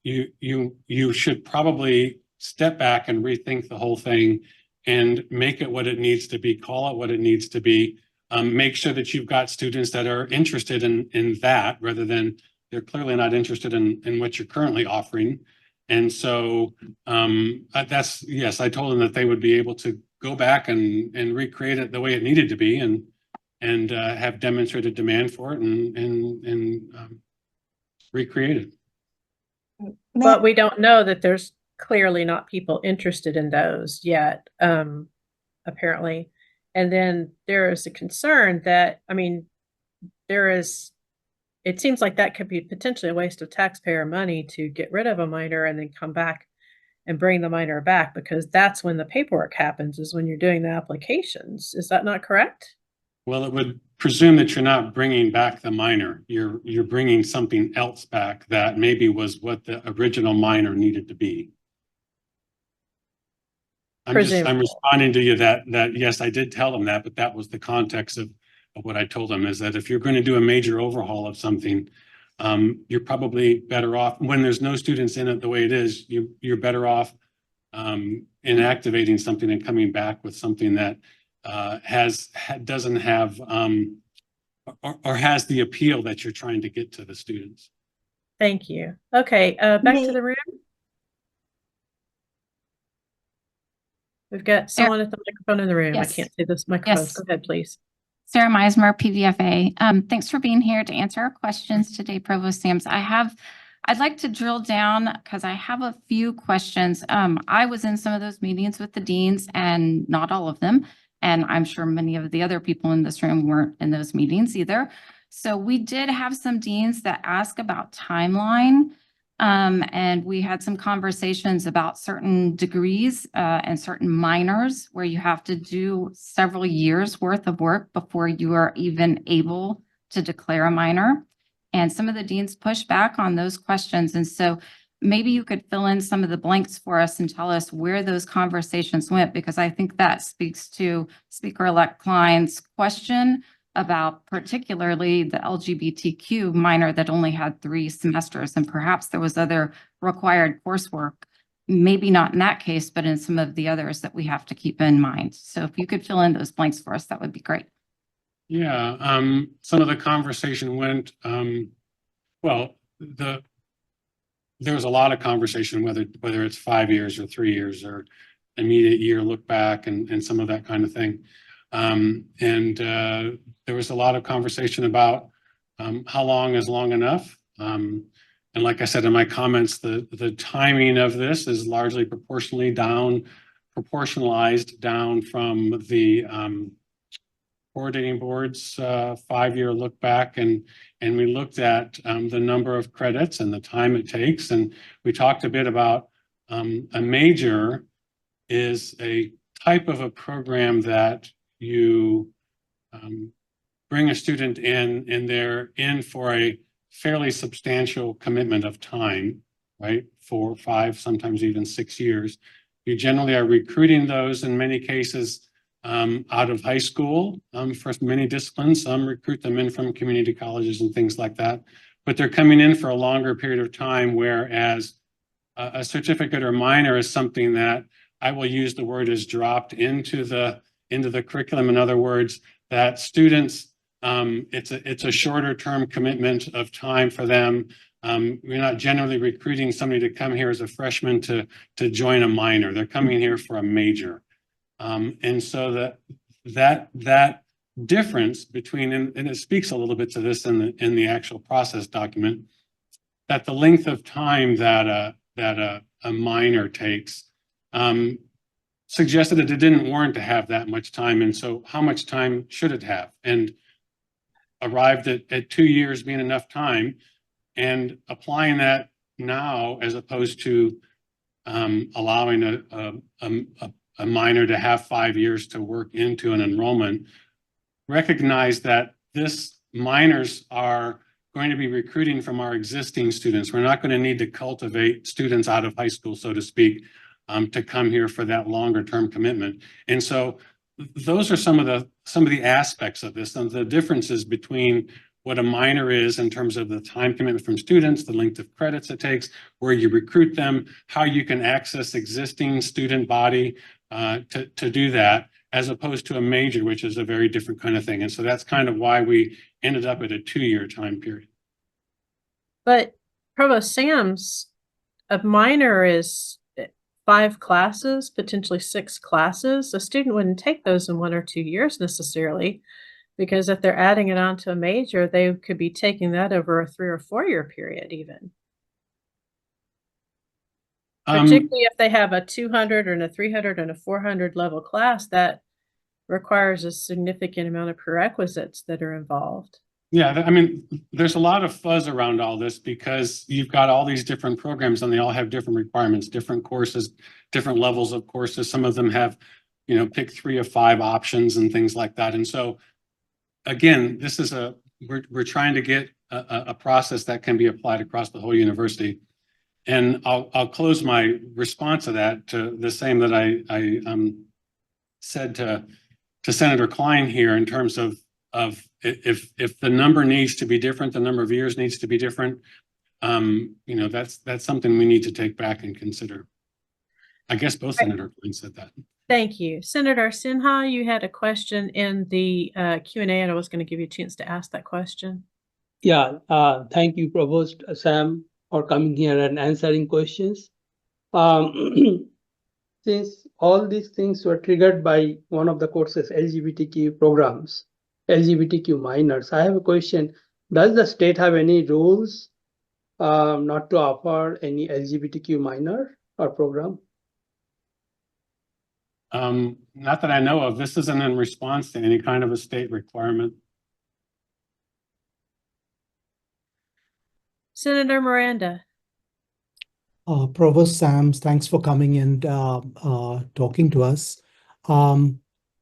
you should probably step back and rethink the whole thing and make it what it needs to be, call it what it needs to be. Make sure that you've got students that are interested in that, rather than they're clearly not interested in what you're currently offering. And so that's, yes, I told them that they would be able to go back and recreate it the way it needed to be, and have demonstrated demand for it and recreate it. But we don't know that there's clearly not people interested in those yet, apparently. And then there is a concern that, I mean, it seems like that could be potentially a waste of taxpayer money to get rid of a minor and then come back and bring the minor back, because that's when the paperwork happens, is when you're doing the applications. Is that not correct? Well, it would presume that you're not bringing back the minor. You're bringing something else back that maybe was what the original minor needed to be. I'm responding to you that yes, I did tell them that, but that was the context of what I told them, is that if you're going to do a major overhaul of something, you're probably better off, when there's no students in it the way it is, you're better off inactivating something and coming back with something that doesn't have or has the appeal that you're trying to get to the students. Thank you. Okay, back to the room. We've got someone at the microphone in the room. Yes. I can't see this microphone. Yes. Go ahead, please. Sarah Meismer, PVFA. Thanks for being here to answer our questions today, Provost Sams. I'd like to drill down because I have a few questions. I was in some of those meetings with the deans, and not all of them. And I'm sure many of the other people in this room weren't in those meetings either. So we did have some deans that ask about timeline. And we had some conversations about certain degrees and certain minors where you have to do several years worth of work before you are even able to declare a minor. And some of the deans pushed back on those questions. And so maybe you could fill in some of the blanks for us and tell us where those conversations went, because I think that speaks to Speaker-elect Klein's question about particularly the LGBTQ minor that only had 3 semesters, and perhaps there was other required coursework, maybe not in that case, but in some of the others that we have to keep in mind. So if you could fill in those blanks for us, that would be great. Yeah, some of the conversation went, well, there was a lot of conversation, whether it's 5 years or 3 years or immediate year look back and some of that kind of thing. There was a lot of conversation about how long is long enough. And like I said in my comments, the timing of this is largely proportionalized down from the coordinating board's 5-year look back, and we looked at the number of credits and the time it takes, and we talked a bit about a major is a type of a program that you bring a student in and they're in for a fairly substantial commitment of time, right? 4, 5, sometimes even 6 years. You generally are recruiting those in many cases out of high school for many disciplines. Some recruit them in from community colleges and things like that, but they're coming in for a longer period of time, whereas a certificate or minor is something that I will use the word is dropped into the curriculum. In other words, that students, it's a shorter term commitment of time for them. We're not generally recruiting somebody to come here as a freshman to join a minor. They're coming here for a major. And so that difference between, and it speaks a little bit to this in the actual process document, that the length of time that a minor takes suggested that it didn't warrant to have that much time. And so how much time should it have? And arrived at 2 years being enough time, and applying that now as opposed to allowing a minor to have 5 years to work into an enrollment, recognize that this minors are going to be recruiting from our existing students. We're not going to need to cultivate students out of high school, so to speak, to come here for that longer term commitment. And so those are some of the aspects of this, and the differences between what a minor is in terms of the time commitment from students, the length of credits it takes, where you recruit them, how you can access existing student body to do that, as opposed to a major, which is a very different kind of thing. And so that's kind of why we ended up at a 2-year time period. But Provost Sams, a minor is 5 classes, potentially 6 classes. A student wouldn't take those in 1 or 2 years necessarily, because if they're adding it on to a major, they could be taking that over a 3 or 4 year period even. Particularly if they have a 200 and a 300 and a 400 level class, that requires a significant amount of prerequisites that are involved. Yeah, I mean, there's a lot of fuzz around all this because you've got all these different programs and they all have different requirements, different courses, different levels of courses. Some of them have, pick 3 of 5 options and things like that. And so, again, this is we're trying to get a process that can be applied across the whole university. And I'll close my response to that to the same that I said to Senator Klein here in terms of if the number needs to be different, the number of years needs to be different. That's something we need to take back and consider. I guess both Senator Klein said that. Thank you. Senator Sinha, you had a question in the Q&A, and I was going to give you a chance to ask that question. Yeah, thank you, Provost Sam, for coming here and answering questions. Since all these things were triggered by one of the courses, LGBTQ programs, LGBTQ minors, I have a question. Does the state have any rules not to offer any LGBTQ minor or program? Not that I know of. This isn't in response to any kind of a state requirement. Senator Miranda. Provost Sams, thanks for coming and talking to us.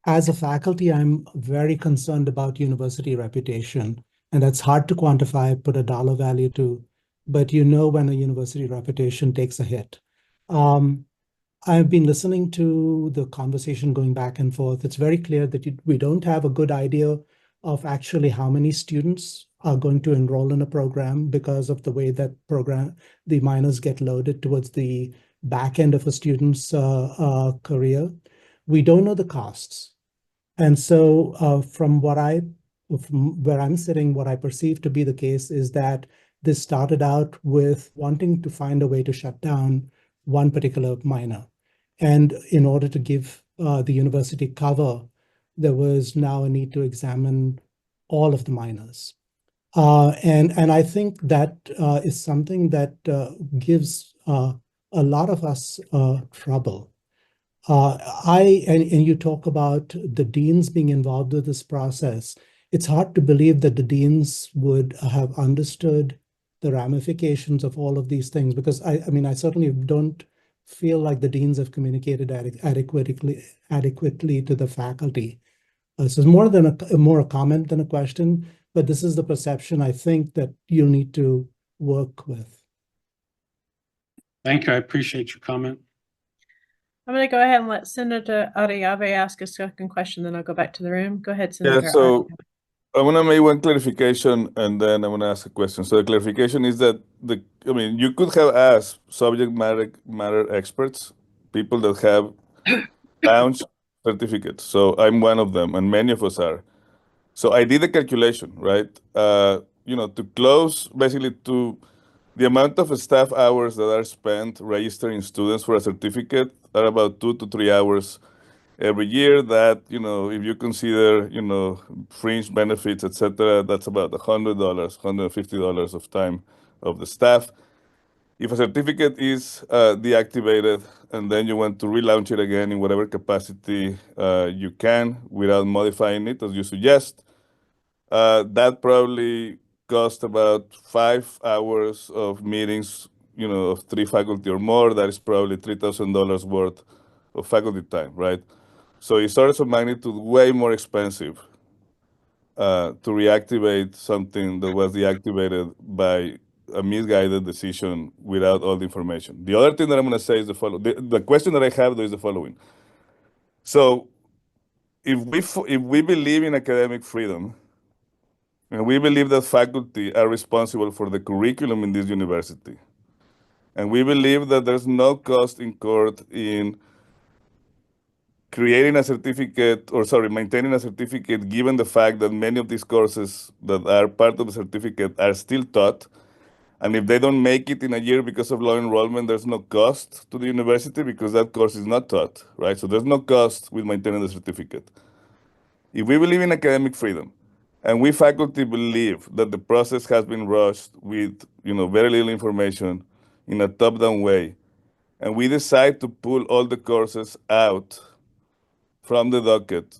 As a faculty, I'm very concerned about university reputation, and that's hard to quantify, put a dollar value to, but when a university reputation takes a hit. I've been listening to the conversation going back and forth. It's very clear that we don't have a good idea of actually how many students are going to enroll in a program because of the way that the minors get loaded towards the back end of a student's career. We don't know the costs. And so from where I'm sitting, what I perceive to be the case is that this started out with wanting to find a way to shut down one particular minor. And in order to give the university cover, there was now a need to examine all of the minors. And I think that is something that gives a lot of us trouble. And you talk about the deans being involved with this process. It's hard to believe that the deans would have understood the ramifications of all of these things, because I certainly don't feel like the deans have communicated adequately to the faculty. So it's more a comment than a question, but this is the perception I think that you need to work with. Thank you. I appreciate your comment. I'm going to go ahead and let Senator Ariave ask a second question, then I'll go back to the room. Go ahead, Senator. Yeah, so I want to make one clarification and then I want to ask a question. So the clarification is that you could have asked subject matter experts, people that have lounge certificates. So I'm one of them, and many of us are. So I did a calculation, right? To close basically to the amount of staff hours that are spent registering students for a certificate are about 2 to 3 hours every year. That, if you consider, fringe benefits, etc., that's about $100, $150 of time of the staff. If a certificate is deactivated and then you want to relaunch it again in whatever capacity you can without modifying it, as you suggest, that probably cost about 5 hours of meetings, of 3 faculty or more. That is probably $3,000 worth of faculty time, right? So it's orders of magnitude way more expensive to reactivate something that was deactivated by a misguided decision without all the information. The other thing that I'm going to say is the following. The question that I have, though, is the following. So if we believe in academic freedom, and we believe that faculty are responsible for the curriculum in this university, and we believe that there's no cost incurred in creating a certificate, or sorry, maintaining a certificate, given the fact that many of these courses that are part of the certificate are still taught. And if they don't make it in a year because of low enrollment, there's no cost to the university because that course is not taught, right? So there's no cost with maintaining the certificate. If we believe in academic freedom, and we faculty believe that the process has been rushed with, very little information in a top-down way, and we decide to pull all the courses out from the docket,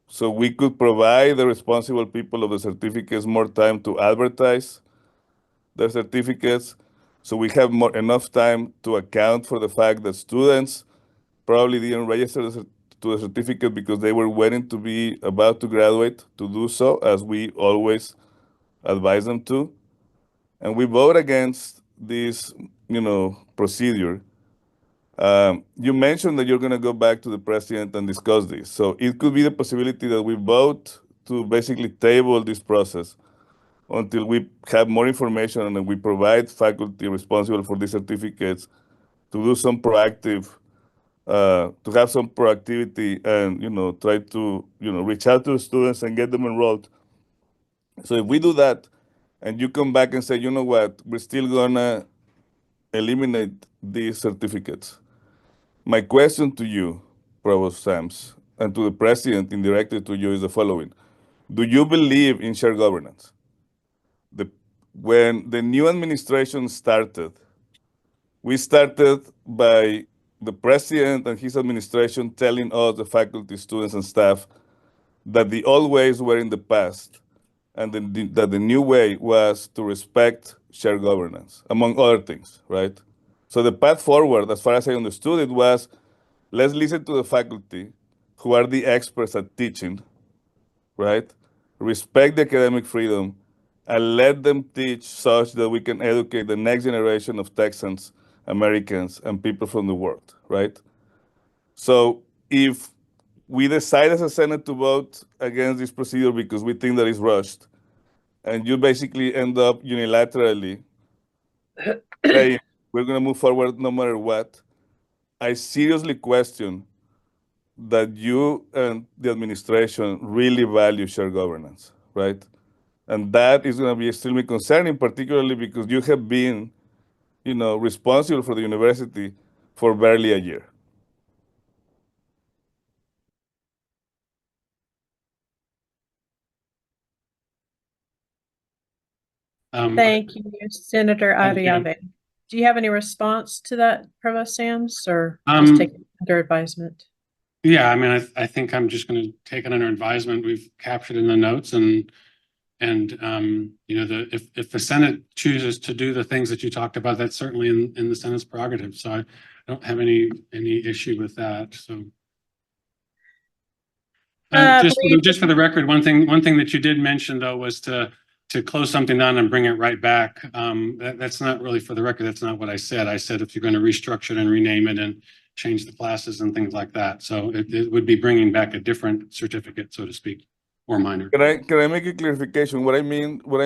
so we could provide the responsible people of the certificates more time to advertise their certificates, so we have enough time to account for the fact that students probably didn't register to the certificate because they were waiting to be about to graduate to do so, as we always advise them to. And we vote against this, procedure. You mentioned that you're going to go back to the president and discuss this. So it could be the possibility that we vote to basically table this process until we have more information and we provide faculty responsible for these certificates to do some proactive, to have some proactivity and, try to, reach out to the students and get them enrolled. So if we do that and you come back and say, you know what, we're still gonna eliminate these certificates. My question to you, Provost Sams, and to the president indirectly to you is the following. Do you believe in shared governance? When the new administration started, we started by the president and his administration telling us, the faculty, students, and staff, that the old ways were in the past, and that the new way was to respect shared governance, among other things, right? So the path forward, as far as I understood it, was let's listen to the faculty, who are the experts at teaching, right? Respect the academic freedom, and let them teach such that we can educate the next generation of Texans, Americans, and people from the world, right? So if we decide as a Senate to vote against this procedure because we think that it's rushed, and you basically end up unilaterally saying we're going to move forward no matter what, I seriously question that you and the administration really value shared governance, right? And that is going to be extremely concerning, particularly because you have been, responsible for the university for barely a year. Thank you, Senator Thank you. Arriave. Do you have any response to that, Provost Sams, or just take it under advisement? Yeah, I mean, I think I'm just going to take it under advisement. We've captured in the notes, and if the Senate chooses to do the things that you talked about, that's certainly in the Senate's prerogative. So I don't have any issue with that. So. Just for the record, one thing that you did mention though was to close something down and bring it right back. That's not really for the record. That's not what I said. I said if you're going to restructure it and rename it and change the classes and things like that. So it would be bringing back a different certificate, so to speak, or minor. Can I make a clarification? What I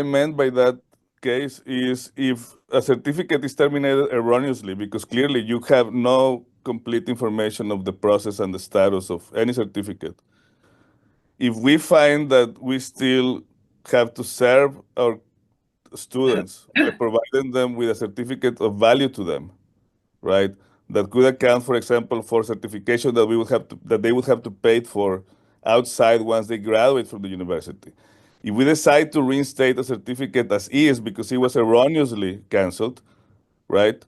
meant by that case is if a certificate is terminated erroneously, because clearly you have no complete information of the process and the status of any certificate. If we find that we still have to serve our students by providing them with a certificate of value to them, right? That could account, for example, for certification that they would have to pay for outside once they graduate from the university. If we decide to reinstate a certificate as is because it was erroneously canceled, right?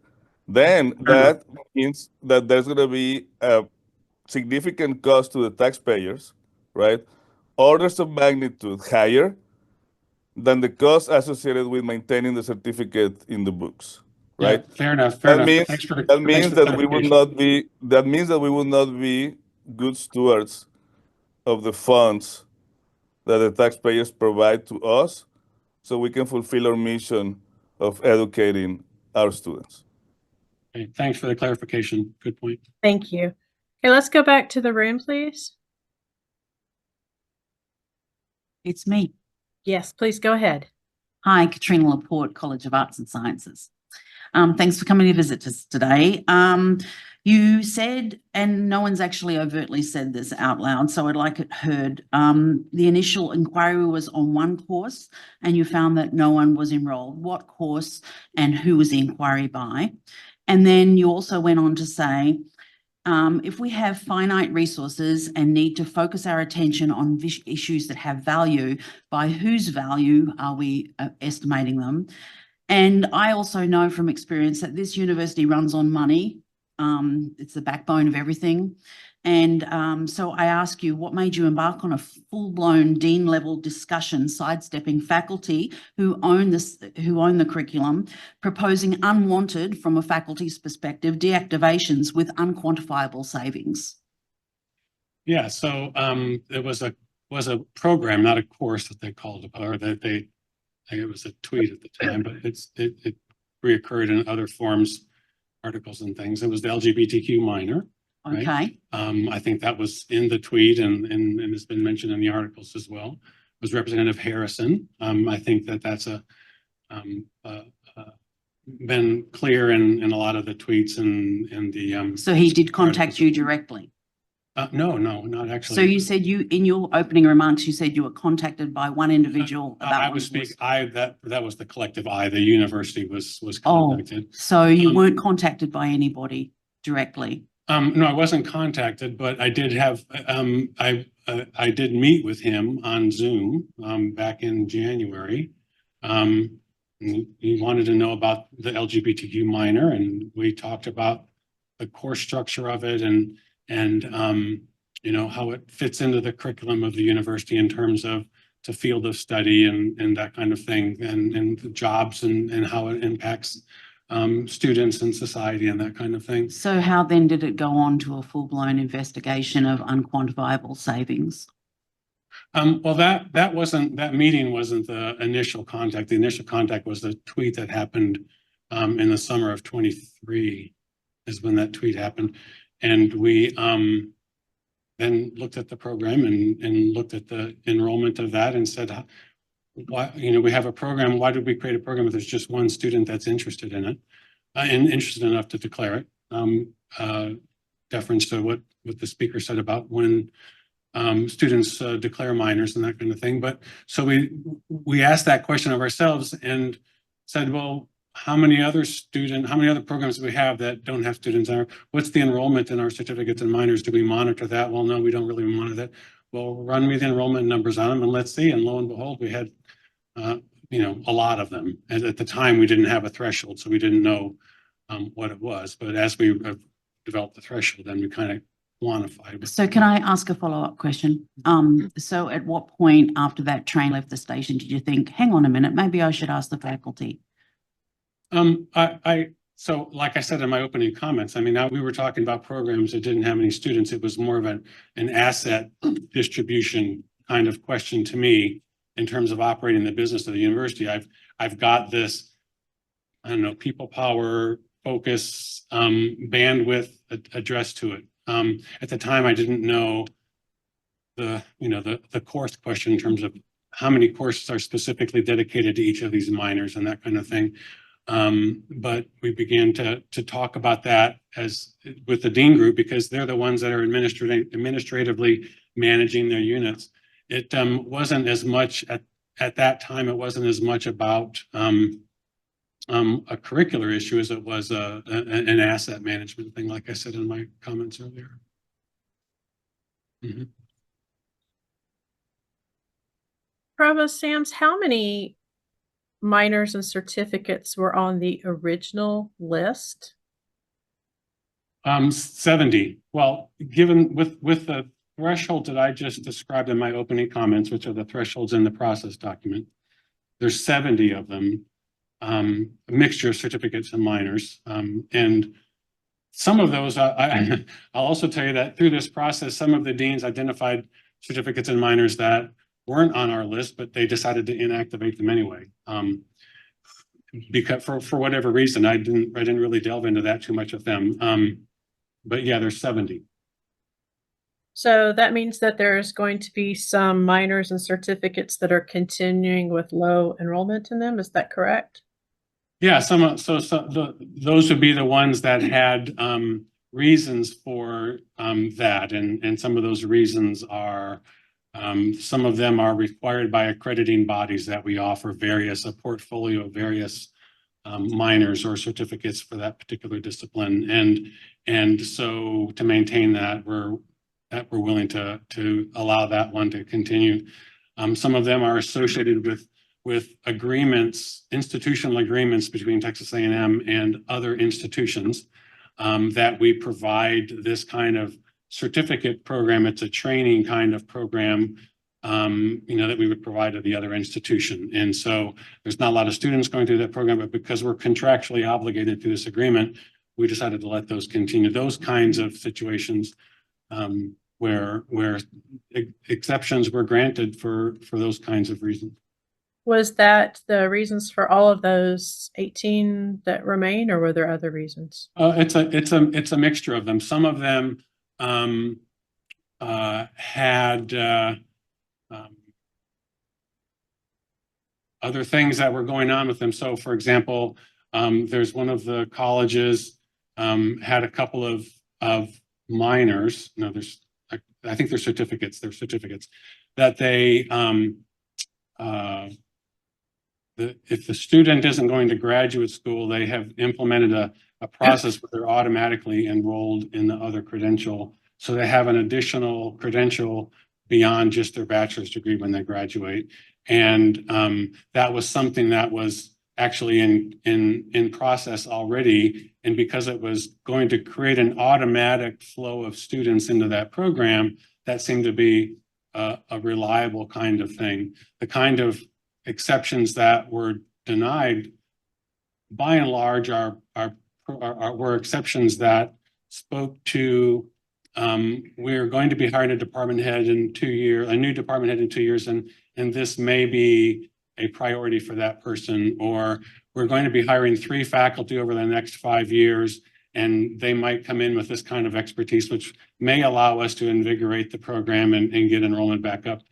Then that means that there's going to be a significant cost to the taxpayers, right? Orders of magnitude higher than the cost associated with maintaining the certificate in the books, right? Yeah, fair enough. That means that we will not be good stewards of the funds that the taxpayers provide to us, so we can fulfill our mission of educating our students. Okay, thanks for the clarification. Good point. Thank you. Okay, let's go back to the room, please. It's me. Yes, please go ahead. Hi, Katrina Laporte, College of Arts and Sciences. Thanks for coming to visit us today. You said, and no one's actually overtly said this out loud, so I'd like it heard. The initial inquiry was on one course and you found that no one was enrolled. What course and who was the inquiry by? And then you also went on to say, if we have finite resources and need to focus our attention on issues that have value, by whose value are we estimating them? And I also know from experience that this university runs on money. It's the backbone of everything. And so I ask you, what made you embark on a full-blown dean-level discussion, sidestepping faculty who own the curriculum, proposing unwanted, from a faculty's perspective, deactivations with unquantifiable savings? Yeah, so it was a program, not a course that they called it, or that they, I think it was a tweet at the time, but it reoccurred in other forms, articles and things. It was the LGBTQ minor. Okay. Right? I think that was in the tweet and it's been mentioned in the articles as well. It was Representative Harrison. I think that's been clear in a lot of the tweets and the. So he did contact articles. you directly? No, not actually. So you said in your opening remarks, you said you were contacted by one individual about. I was speaking. That was the collective I. The university was contacted. Oh, so you weren't contacted by anybody directly? No, I wasn't contacted, but I did have. I did meet with him on Zoom back in January. He wanted to know about the LGBTQ minor, and we talked about the course structure of it and you know, how it fits into the curriculum of the university in terms of the field of study and that kind of thing, and the jobs and how it impacts students and society and that kind of thing. So how then did it go on to a full-blown investigation of unquantifiable savings? Well, that meeting wasn't the initial contact. The initial contact was the tweet that happened in the summer of 23 is when that tweet happened. And we then looked at the program and looked at the enrollment of that and said, why, you know, we have a program. Why did we create a program if there's just one student that's interested in it and interested enough to declare it? Deference to what the speaker said about when students declare minors and that kind of thing. But so we asked that question of ourselves and said, well, how many other programs do we have that don't have students? What's the enrollment in our certificates and minors? Do we monitor that? Well, no, we don't really monitor that. Well, run me the enrollment numbers on them and let's see. And lo and behold, we had, you know, a lot of them. And at the time, we didn't have a threshold, so we didn't know what it was. But as we developed the threshold, then we kind of quantified. So can I ask a follow-up question? So at what point after that train left the station did you think, hang on a minute, maybe I should ask the faculty? So like I said in my opening comments, I mean, now we were talking about programs that didn't have any students. It was more of an asset distribution kind of question to me in terms of operating the business of the university. I've got this, I don't know, people power, focus, bandwidth addressed to it. At the time, I didn't know the course question in terms of how many courses are specifically dedicated to each of these minors and that kind of thing. But we began to talk about that with the dean group because they're the ones that are administratively managing their units. It wasn't as much at that time. It wasn't as much about a curricular issue as it was an asset management thing, like I said in my comments earlier. Mm-hmm. Provost Sams, how many minors and certificates were on the original list? 70. Well, given with the threshold that I just described in my opening comments, which are the thresholds in the process document, there's 70 of them, a mixture of certificates and minors. And some of those, I'll also tell you that through this process, some of the deans identified certificates and minors that weren't on our list, but they decided to inactivate them anyway. Because for whatever reason, I didn't really delve into that too much with them. But yeah, there's 70. So that means that there's going to be some minors and certificates that are continuing with low enrollment in them. Is that correct? Yeah, those would be the ones that had reasons for that, and some of those reasons are some of them are required by accrediting bodies that we offer a portfolio of various minors or certificates for that particular discipline, and so to maintain that we're willing to allow that one to continue. Some of them are associated with agreements, institutional agreements between Texas A&M and other institutions that we provide this kind of certificate program. It's a training kind of program, that we would provide to the other institution. And so there's not a lot of students going through that program, but because we're contractually obligated to this agreement, we decided to let those continue. Those kinds of situations where exceptions were granted for those kinds of reasons. Was that the reasons for all of those 18 that remain, or were there other reasons? It's a mixture of them. Some of them had other things that were going on with them. So, for example, there's one of the colleges had a couple of minors. No, I think they're certificates. They're certificates that they. If the student isn't going to graduate school, they have implemented a process where they're automatically enrolled in the other credential. So they have an additional credential beyond just their bachelor's degree when they graduate. And that was something that was actually in process already. And because it was going to create an automatic flow of students into that program, that seemed to be a reliable kind of thing. The kind of exceptions that were denied, by and large, were exceptions that spoke to we're going to be hiring a new department head in 2 years, and this may be a priority for that person, or we're going to be hiring 3 faculty over the next 5 years, and they might come in with this kind of expertise, which may allow us to invigorate the program and get enrollment back up.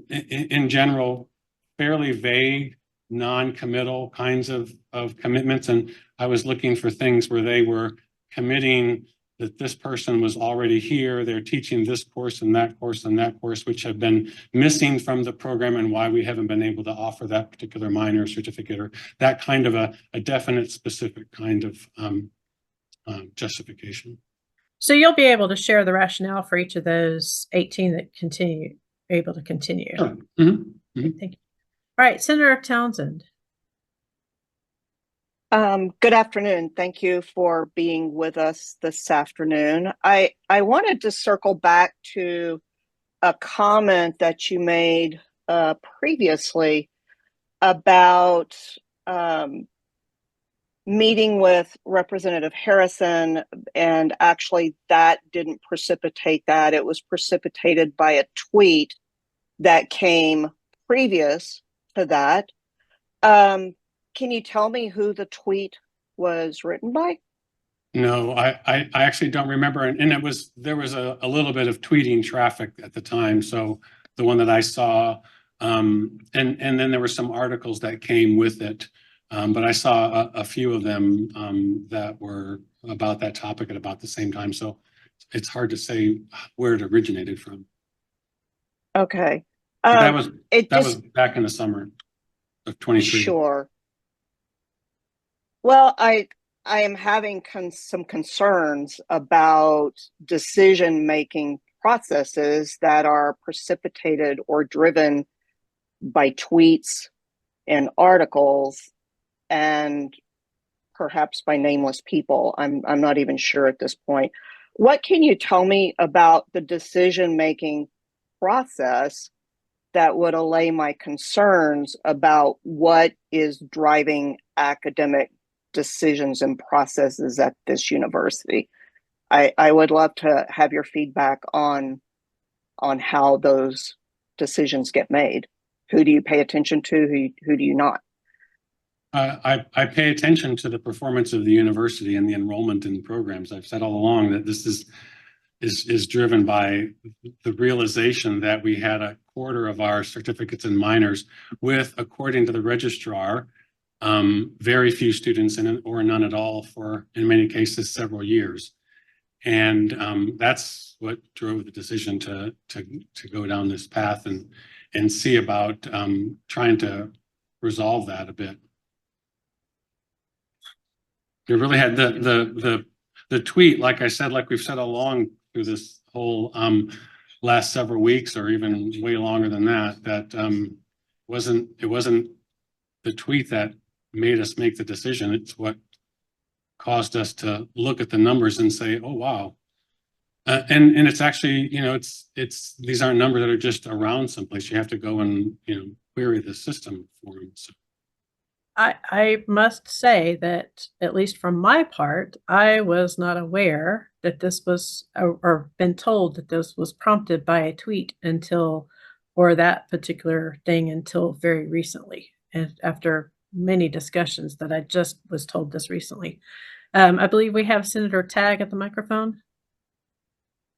In general, fairly vague, non-committal kinds of commitments. And I was looking for things where they were committing that this person was already here, they're teaching this course and that course and that course, which have been missing from the program, and why we haven't been able to offer that particular minor certificate, or that kind of a definite, specific kind of justification. So you'll be able to share the rationale for each of those 18 that able to continue. Sure. Mm-hmm. Mm-hmm. Thank you. All right, Senator Townsend. Good afternoon. Thank you for being with us this afternoon. I wanted to circle back to a comment that you made previously about meeting with Representative Harrison, and actually that didn't precipitate that. It was precipitated by a tweet that came previous to that. Can you tell me who the tweet was written by? No, I actually don't remember. And there was a little bit of tweeting traffic at the time. So the one that I saw, and then there were some articles that came with it. But I saw a few of them that were about that topic at about the same time. So it's hard to say where it originated from. Okay. That was back in the summer of 23. Sure. Well, I am having some concerns about decision-making processes that are precipitated or driven by tweets and articles, and perhaps by nameless people. I'm not even sure at this point. What can you tell me about the decision-making process that would allay my concerns about what is driving academic decisions and processes at this university? I would love to have your feedback on how those decisions get made. Who do you pay attention to? Who do you not? I pay attention to the performance of the university and the enrollment in programs. I've said all along that this is is driven by the realization that we had a quarter of our certificates and minors with, according to the registrar, very few students in it or none at all for, in many cases, several years. And that's what drove the decision to go down this path and see about trying to resolve that a bit. We really had the tweet, like I said, like we've said all along through this whole last several weeks, or even way longer than that, that it wasn't the tweet that made us make the decision. It's what caused us to look at the numbers and say, oh, wow. And it's actually, you know, it's these aren't numbers that are just around someplace. You have to go and, you know, query the system for them. So. I must say that, at least from my part, I was not aware that this was, or been told that this was prompted by a tweet until, or that particular thing until very recently. And after many discussions that I just was told this recently. I believe we have Senator Tagg at the microphone.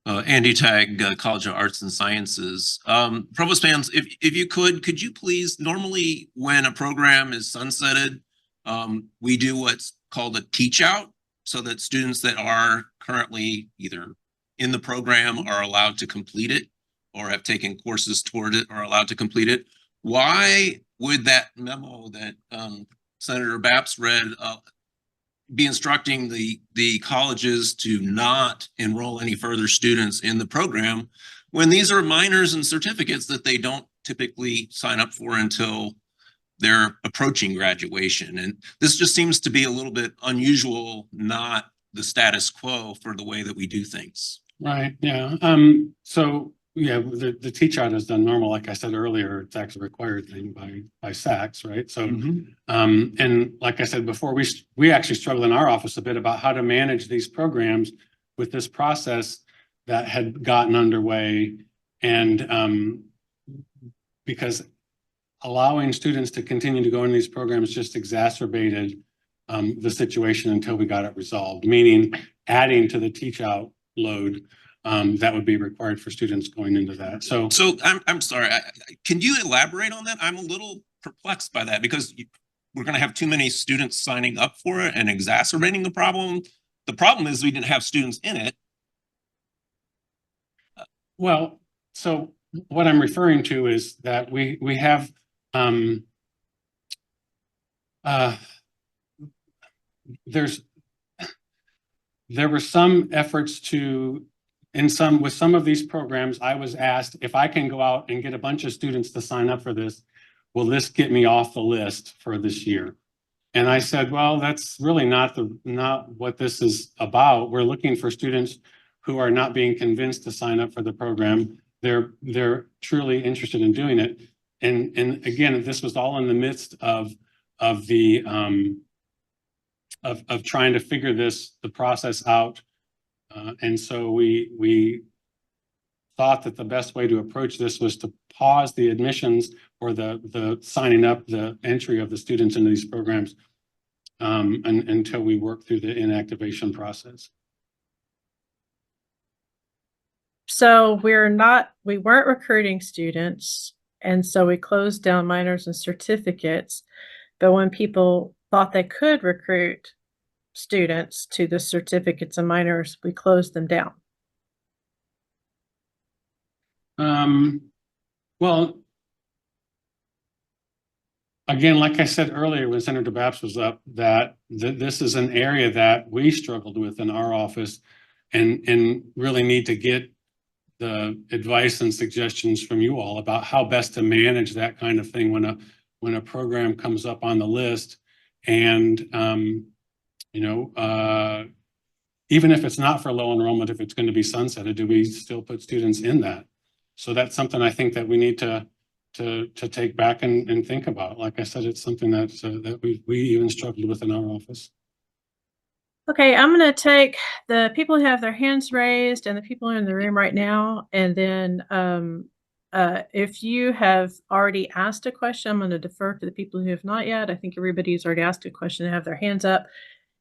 Andy Tagg, College of Arts and Sciences. Provost Mams, if you could you please, normally when a program is sunsetted, we do what's called a teach out, so that students that are currently either in the program are allowed to complete it or have taken courses toward it are allowed to complete it. Why would that memo that Senator Baps read be instructing the colleges to not enroll any further students in the program when these are minors and certificates that they don't typically sign up for until they're approaching graduation? And this just seems to be a little bit unusual, not the status quo for the way that we do things. Right, yeah. So yeah, the teach out is done normal. Like I said earlier, it's actually a required thing by SACS, right? So, and like I said before, we actually struggle in our office a bit about how to manage these programs with this process that had gotten underway, and because allowing students to continue to go in these programs just exacerbated the situation until we got it resolved, meaning adding to the teach out load that would be required for students going into that. So I'm sorry, can you elaborate on that? I'm a little perplexed by that, because we're going to have too many students signing up for it and exacerbating the problem. The problem is we didn't have students in it. Well, so what I'm referring to is that we have there were some efforts to, with some of these programs, I was asked if I can go out and get a bunch of students to sign up for this, will this get me off the list for this year? And I said, well, that's really not what this is about. We're looking for students who are not being convinced to sign up for the program. They're truly interested in doing it. And again, this was all in the midst of trying to figure the process out. And so we thought that the best way to approach this was to pause the admissions or the signing up, the entry of the students into these programs until we work through the inactivation process. So we weren't recruiting students, and so we closed down minors and certificates. But when people thought they could recruit students to the certificates and minors, we closed them down. Well, again, like I said earlier, when Senator Baps was up, that this is an area that we struggled with in our office, and really need to get the advice and suggestions from you all about how best to manage that kind of thing when a program comes up on the list. And you know, even if it's not for low enrollment, if it's going to be sunsetted, do we still put students in that? So that's something I think that we need to take back and think about. Like I said, it's something that we even struggled with in our office. Okay, I'm going to take the people who have their hands raised and the people in the room right now, and then if you have already asked a question, I'm going to defer to the people who have not yet. I think everybody's already asked a question and have their hands up.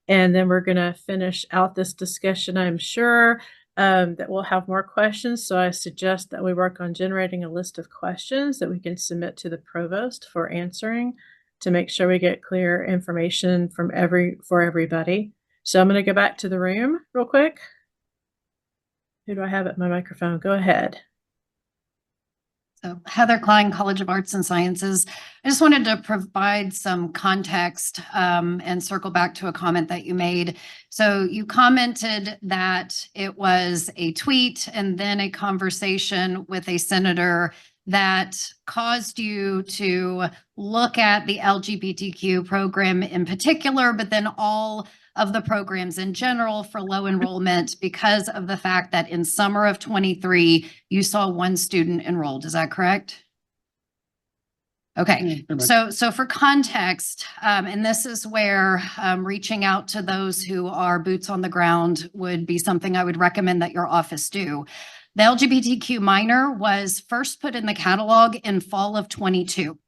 And then we're going to finish out this discussion, I'm sure. that we'll have more questions. So I suggest that we work on generating a list of questions that we can submit to the provost for answering to make sure we get clear information from for everybody. So I'm going to go back to the room real quick. Who do I have at my microphone? Go ahead. So Heather Klein, College of Arts and Sciences. I just wanted to provide some context and circle back to a comment that you made. So you commented that it was a tweet and then a conversation with a senator that caused you to look at the LGBTQ program in particular, but then all of the programs in general for low enrollment because of the fact that in summer of 23, you saw one student enrolled. Is that correct? Okay, so for context, and this is where reaching out to those who are boots on the ground would be something I would recommend that your office do. The LGBTQ minor was first put in the catalog in fall of 22.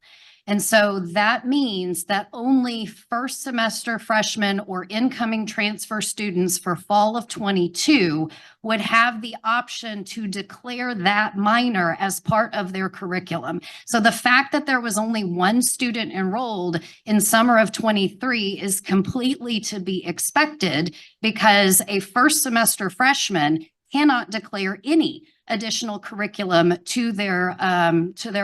And so that means that only first semester freshmen or incoming transfer students for fall of 22 would have the option to declare that minor as part of their curriculum. So the fact that there was only one student enrolled in summer of 23 is completely to be expected because a first semester freshman cannot declare any additional curriculum to their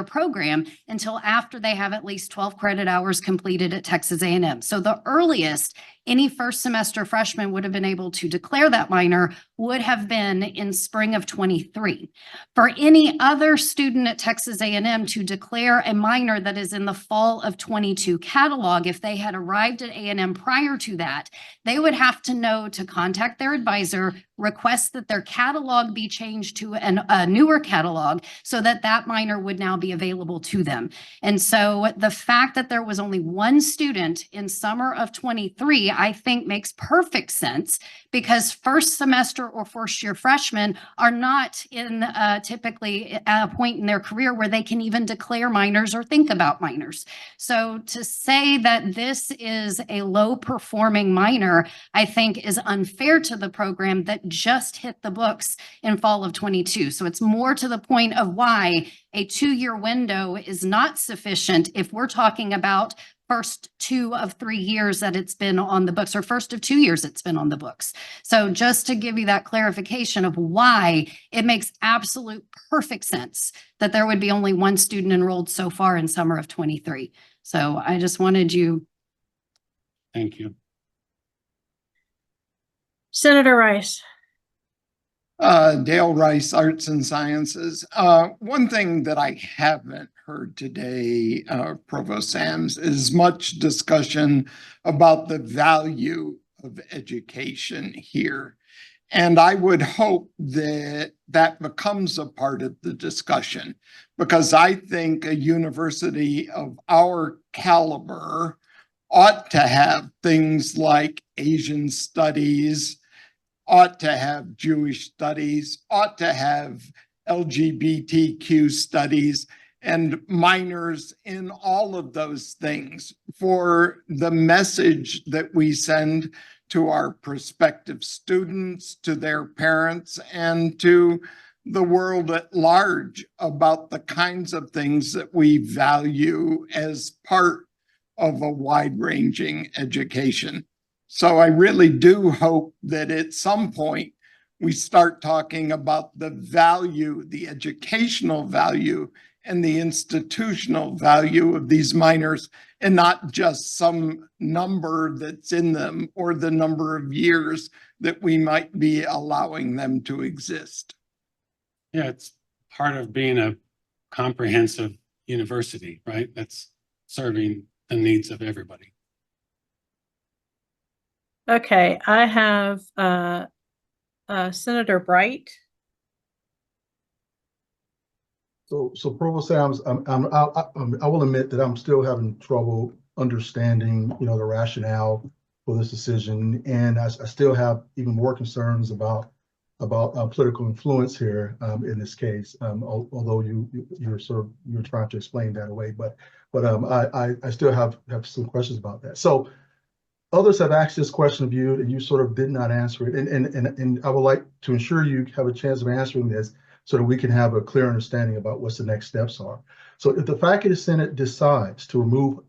program until after they have at least 12 credit hours completed at Texas A&M. So the earliest any first semester freshman would have been able to declare that minor would have been in spring of 23. For any other student at Texas A&M to declare a minor that is in the fall of 22 catalog, if they had arrived at A&M prior to that, they would have to know to contact their advisor, request that their catalog be changed to a newer catalog so that that minor would now be available to them. And so the fact that there was only one student in summer of 23, I think makes perfect sense because first semester or first year freshmen are not in typically at a point in their career where they can even declare minors or think about minors. So to say that this is a low performing minor, I think is unfair to the program that just hit the books in fall of 22. So it's more to the point of why a 2-year window is not sufficient if we're talking about first 2 of 3 years that it's been on the books or first of 2 years it's been on the books. So just to give you that clarification of why it makes absolute perfect sense that there would be only one student enrolled so far in summer of 23. So I just wanted you. Thank you. Senator Rice. Dale Rice, Arts and Sciences. One thing that I haven't heard today, Provost Sams, is much discussion about the value of education here. And I would hope that that becomes a part of the discussion, because I think a university of our caliber ought to have things like Asian studies, ought to have Jewish studies, ought to have LGBTQ studies, and minors in all of those things for the message that we send to our prospective students, to their parents, and to the world at large about the kinds of things that we value as part of a wide-ranging education. So I really do hope that at some point we start talking about the value, the educational value and the institutional value of these minors, and not just some number that's in them or the number of years that we might be allowing them to exist. Yeah, it's part of being a comprehensive university, right? That's serving the needs of everybody. Okay, I have Senator Bright. So Provost Sams, I will admit that I'm still having trouble understanding, the rationale for this decision, and I still have even more concerns about political influence here in this case. Although you're trying to explain that away, but I still have some questions about that. So others have asked this question of you and you sort of did not answer it. And I would like to ensure you have a chance of answering this so that we can have a clear understanding about what the next steps are. So if the Faculty Senate decides to remove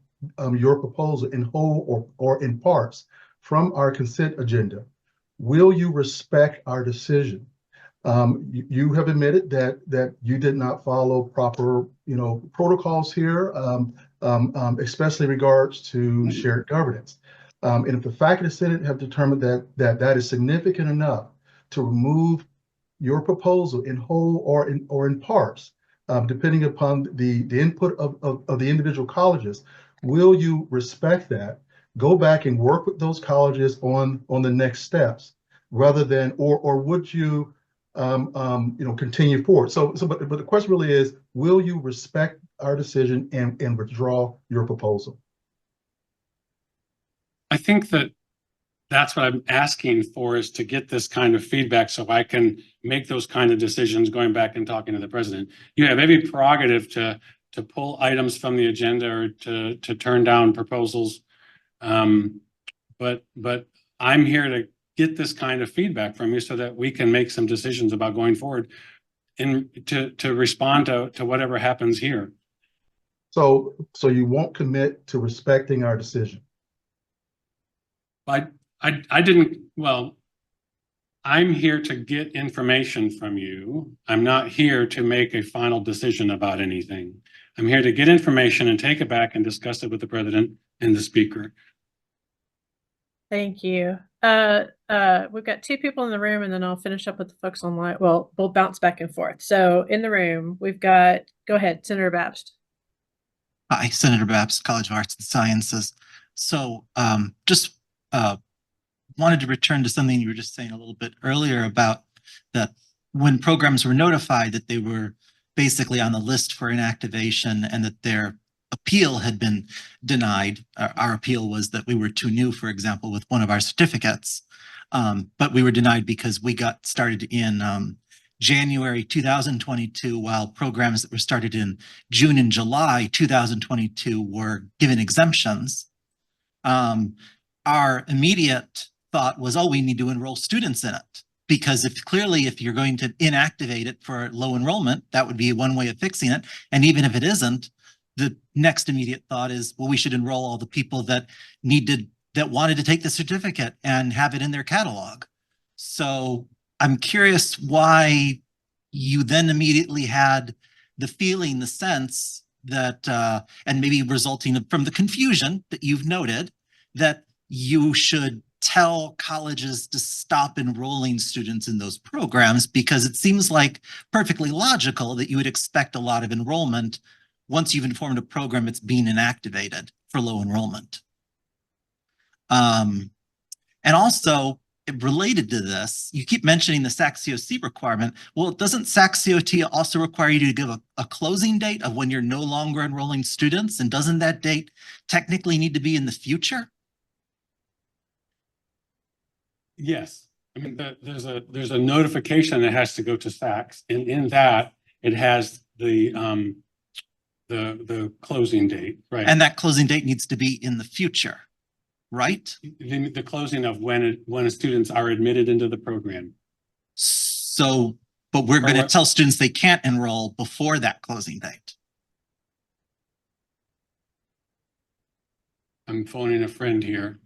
your proposal in whole or in parts from our consent agenda, will you respect our decision? You have admitted that you did not follow proper, protocols here, especially in regards to shared governance. And if the Faculty Senate have determined that is significant enough to remove your proposal in whole or in parts, depending upon the input of the individual colleges, will you respect that? Go back and work with those colleges on the next steps, rather than or would you continue forward? But the question really is, will you respect our decision and withdraw your proposal? I think that's what I'm asking for, is to get this kind of feedback so I can make those kind of decisions going back and talking to the president. You have every prerogative to pull items from the agenda or to turn down proposals. But I'm here to get this kind of feedback from you so that we can make some decisions about going forward and to respond to whatever happens here. So you won't commit to respecting our decision? I didn't, well, I'm here to get information from you. I'm not here to make a final decision about anything. I'm here to get information and take it back and discuss it with the president and the speaker. Thank you. We've got two people in the room, and then I'll finish up with the folks online. Well, we'll bounce back and forth. So in the room, we've got, go ahead, Senator Babst. Hi, Senator Babst, College of Arts and Sciences. So just wanted to return to something you were just saying a little bit earlier about that when programs were notified that they were basically on the list for inactivation and that their appeal had been denied. Our appeal was that we were too new, for example, with one of our certificates, but we were denied because we got started in January 2022, while programs that were started in June and July 2022 were given exemptions. Our immediate thought was, oh, we need to enroll students in it, because if you're going to inactivate it for low enrollment, that would be one way of fixing it. And even if it isn't, the next immediate thought is, well, we should enroll all the people that wanted to take the certificate and have it in their catalog. So I'm curious why you then immediately had the feeling, the sense that, and maybe resulting from the confusion that you've noted, that you should tell colleges to stop enrolling students in those programs, because it seems like perfectly logical that you would expect a lot of enrollment once you've informed a program it's being inactivated for low enrollment. And also, related to this, you keep mentioning the SAC-COC requirement. Well, doesn't SAC-COT also require you to give a closing date of when you're no longer enrolling students? And doesn't that date technically need to be in the future? Yes, I mean, there's a notification that has to go to SACs, and in that it has the closing date, right? And that closing date needs to be in the future, right? The closing of when students are admitted into the program. So, but we're going to tell students they can't enroll before that closing date. I'm phoning a friend here.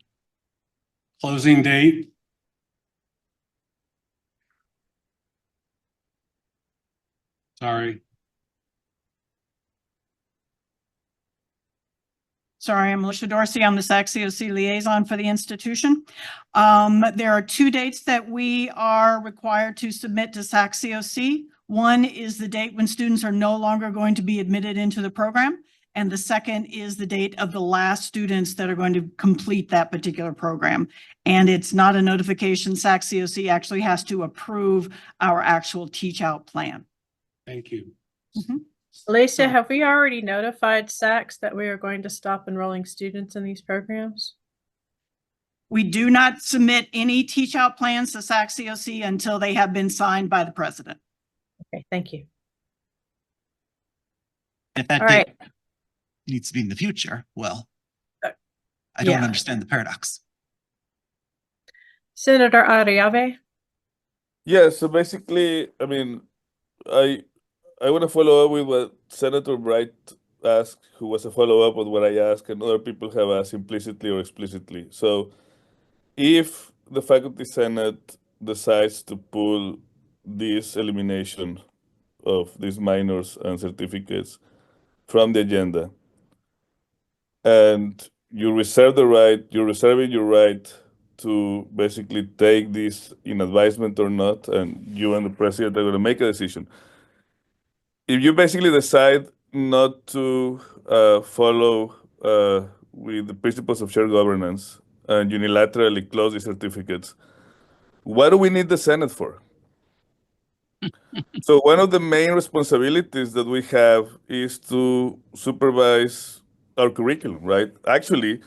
Closing date. Sorry. Sorry, I'm Alicia Dorsey. I'm the SAC-COC liaison for the institution. There are two dates that we are required to submit to SAC-COC. One is the date when students are no longer going to be admitted into the program. And the second is the date of the last students that are going to complete that particular program. And it's not a notification. SAC-COC actually has to approve our actual teach out plan. Thank you. Mm-hmm. Lisa, have we already notified SACs that we are going to stop enrolling students in these programs? We do not submit any teach out plans to SAC-COC until they have been signed by the president. Okay, thank you. If that date needs to be in the future, well, I don't understand the paradox. Senator Arriabe? Yeah, so basically, I mean, I want to follow up with what Senator Bright asked, who was a follow-up on what I asked, and other people have asked implicitly or explicitly. So if the Faculty Senate decides to pull this elimination of these minors and certificates from the agenda, and you're reserving your right to basically take this in advisement or not, and you and the president are going to make a decision. If you basically decide not to follow with the principles of shared governance and unilaterally close the certificates, what do we need the Senate for? So one of the main responsibilities that we have is to supervise our curriculum, right? Actually,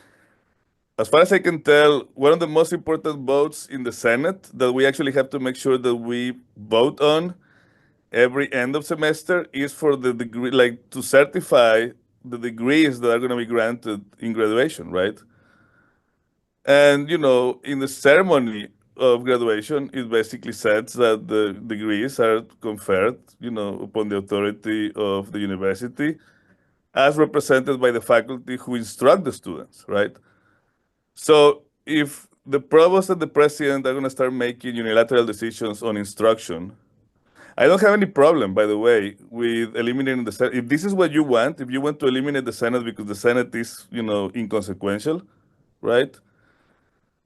as far as I can tell, one of the most important votes in the Senate that we actually have to make sure that we vote on every end of semester is for the degree, like to certify the degrees that are going to be granted in graduation, right? And, you know, in the ceremony of graduation, it basically says that the degrees are conferred, you know, upon the authority of the university as represented by the faculty who instruct the students, right? So if the provost and the president are going to start making unilateral decisions on instruction, I don't have any problem, by the way, with eliminating the Senate. If this is what you want, if you want to eliminate the Senate because the Senate is, you know, inconsequential, right?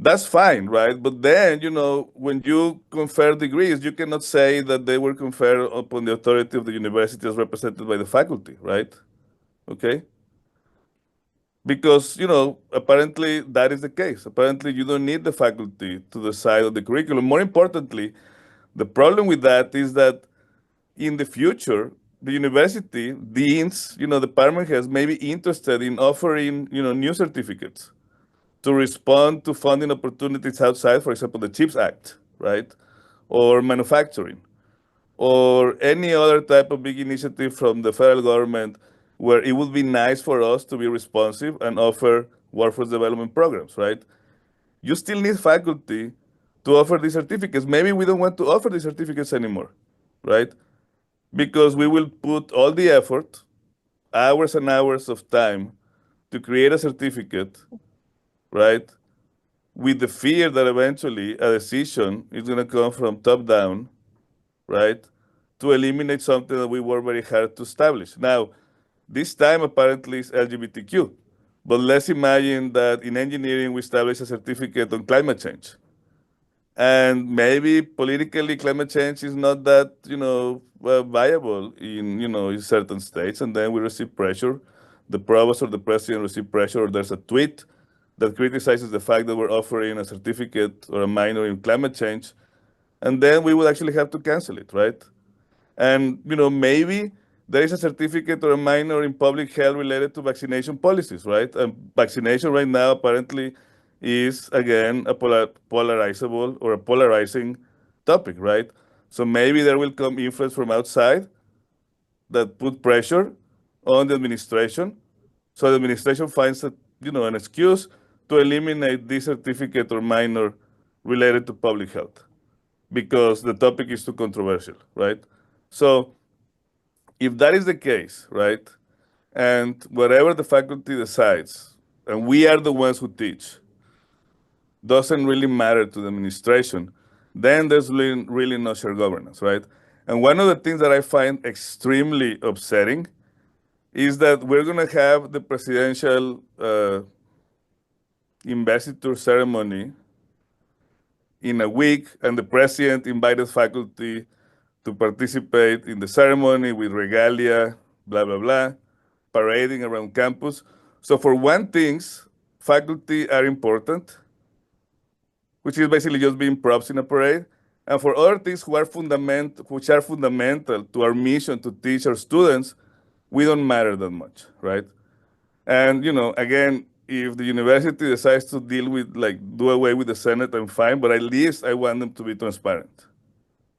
That's fine, right? But then, you know, when you confer degrees, you cannot say that they were conferred upon the authority of the university as represented by the faculty, right? Okay? Because, you know, apparently that is the case. Apparently you don't need the faculty to decide on the curriculum. More importantly, the problem with that is that in the future, the university, deans, you know, the department heads may be interested in offering, you know, new certificates to respond to funding opportunities outside, for example, the CHIPS Act, right? Or manufacturing, or any other type of big initiative from the federal government where it would be nice for us to be responsive and offer workforce development programs, right? You still need faculty to offer these certificates. Maybe we don't want to offer these certificates anymore, right? Because we will put all the effort, hours and hours of time to create a certificate, right? With the fear that eventually a decision is going to come from top down, right? To eliminate something that we worked very hard to establish. Now, this time apparently is LGBTQ, but let's imagine that in engineering we establish a certificate on climate change. And maybe politically climate change is not that, you know, viable in, you know, in certain states, and then we receive pressure. The provost or the president receive pressure, or there's a tweet that criticizes the fact that we're offering a certificate or a minor in climate change, and then we would actually have to cancel it, right? And, you know, maybe there is a certificate or a minor in public health related to vaccination policies, right? And vaccination right now apparently is, again, a polarizable or a polarizing topic, right? So maybe there will come influence from outside that put pressure on the administration. So the administration finds a, you know, an excuse to eliminate this certificate or minor related to public health because the topic is too controversial, right? So if that is the case, right, and whatever the faculty decides, and we are the ones who teach, doesn't really matter to the administration, then there's really no shared governance, right? And one of the things that I find extremely upsetting is that we're going to have the presidential investiture ceremony in a week, and the president invited faculty to participate in the ceremony with regalia, blah, blah, blah, parading around campus. So for one thing, faculty are important, which is basically just being props in a parade. And for other things which are fundamental to our mission to teach our students, we don't matter that much, right? And, you know, again, if the university decides to deal with, like, do away with the Senate, I'm fine, but at least I want them to be transparent,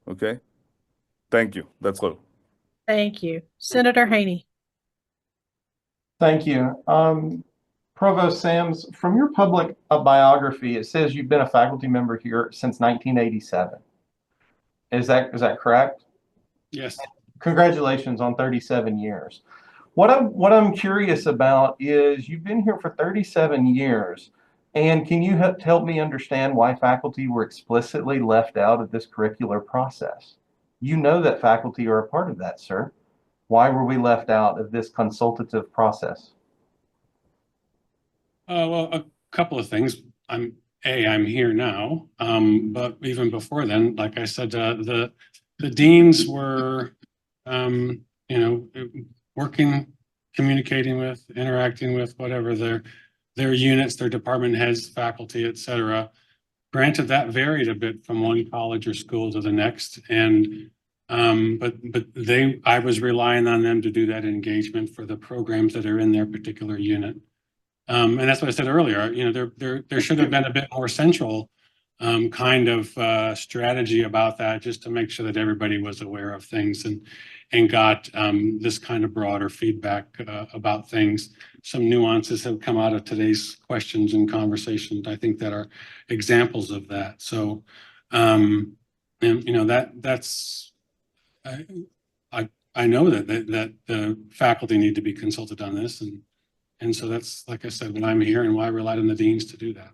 okay? Thank you, that's all. Thank you. Senator Haney. Thank you. Provost Sams, from your public biography, it says you've been a faculty member here since 1987. Is that correct? Yes. Congratulations on 37 years. What I'm curious about is you've been here for 37 years, and can you help me understand why faculty were explicitly left out of this curricular process? You know that faculty are a part of that, sir. Why were we left out of this consultative process? Well, a couple of things. I'm here now, but even before then, like I said, the deans were, working, communicating with, interacting with whatever their units, their department heads, faculty, et cetera. Granted, that varied a bit from one college or school to the next, and but I was relying on them to do that engagement for the programs that are in their particular unit. And that's what I said earlier, there should have been a bit more central kind of strategy about that, just to make sure that everybody was aware of things and got this kind of broader feedback about things. Some nuances have come out of today's questions and conversations, I think, that are examples of that. So, and that's I know that the faculty need to be consulted on this, and so that's, like I said, why I'm here and why I relied on the deans to do that.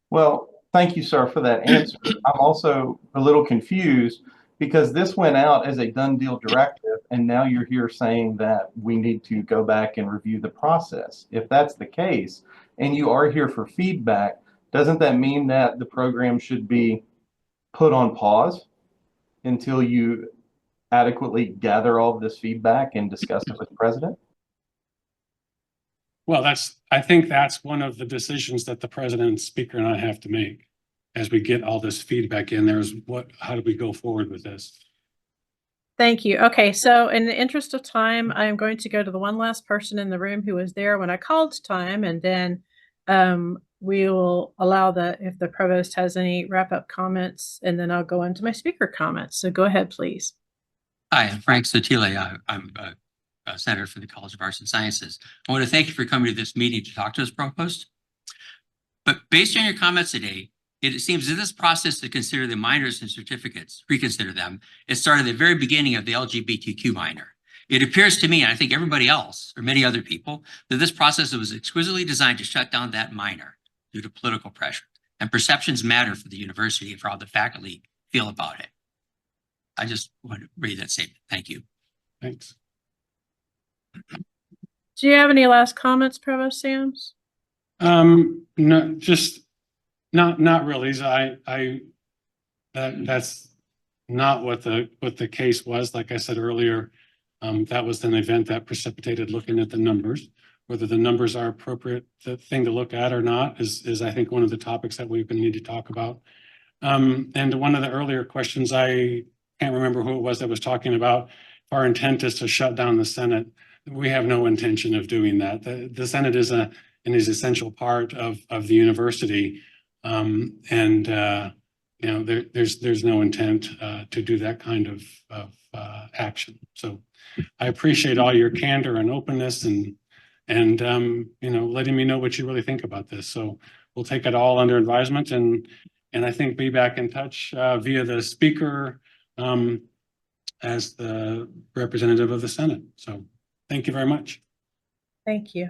Well, thank you, sir, for that answer. I'm also a little confused because this went out as a done deal directive, and now you're here saying that we need to go back and review the process. If that's the case, and you are here for feedback, doesn't that mean that the program should be put on pause until you adequately gather all of this feedback and discuss it with the president? Well, I think that's one of the decisions that the president and speaker and I have to make as we get all this feedback in. How do we go forward with this? Thank you. Okay, so in the interest of time, I'm going to go to the one last person in the room who was there when I called time, and then we will allow if the provost has any wrap-up comments, and then I'll go into my speaker comments. So go ahead, please. Hi, I'm Frank Sotile. I'm a senator for the College of Arts and Sciences. I want to thank you for coming to this meeting to talk to us, Provost. But based on your comments today, it seems that this process to consider the minors and certificates, reconsider them, it started at the very beginning of the LGBTQ minor. It appears to me, and I think everybody else, or many other people, that this process was exquisitely designed to shut down that minor due to political pressure. And perceptions matter for the university and for how the faculty feel about it. I just want to read that statement. Thank you. Thanks. Do you have any last comments, Provost Sams? No, just not really. That's not what the case was. Like I said earlier, that was an event that precipitated looking at the numbers. Whether the numbers are appropriate thing to look at or not is I think one of the topics that we're going to need to talk about. And one of the earlier questions, I can't remember who it was that was talking about, if our intent is to shut down the Senate. We have no intention of doing that. The Senate is an essential part of the university, and there's no intent to do that kind of action. So I appreciate all your candor and openness and letting me know what you really think about this. So we'll take it all under advisement and I think be back in touch via the speaker as the representative of the Senate. So thank you very much. Thank you.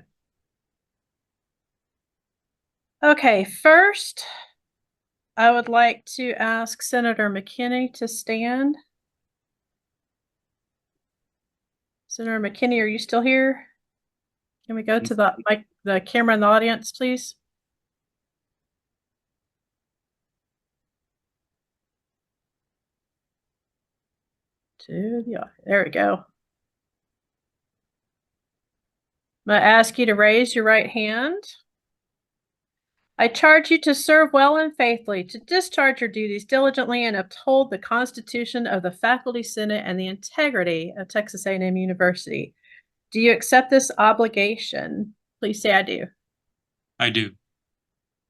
Okay, first, I would like to ask Senator McKinney to stand. Senator McKinney, are you still here? Can we go to the camera in the audience, please? There we go. I'm going to ask you to raise your right hand. I charge you to serve well and faithfully, to discharge your duties diligently, and uphold the Constitution of the Faculty Senate and the integrity of Texas A&M University. Do you accept this obligation? Please say I do. I do.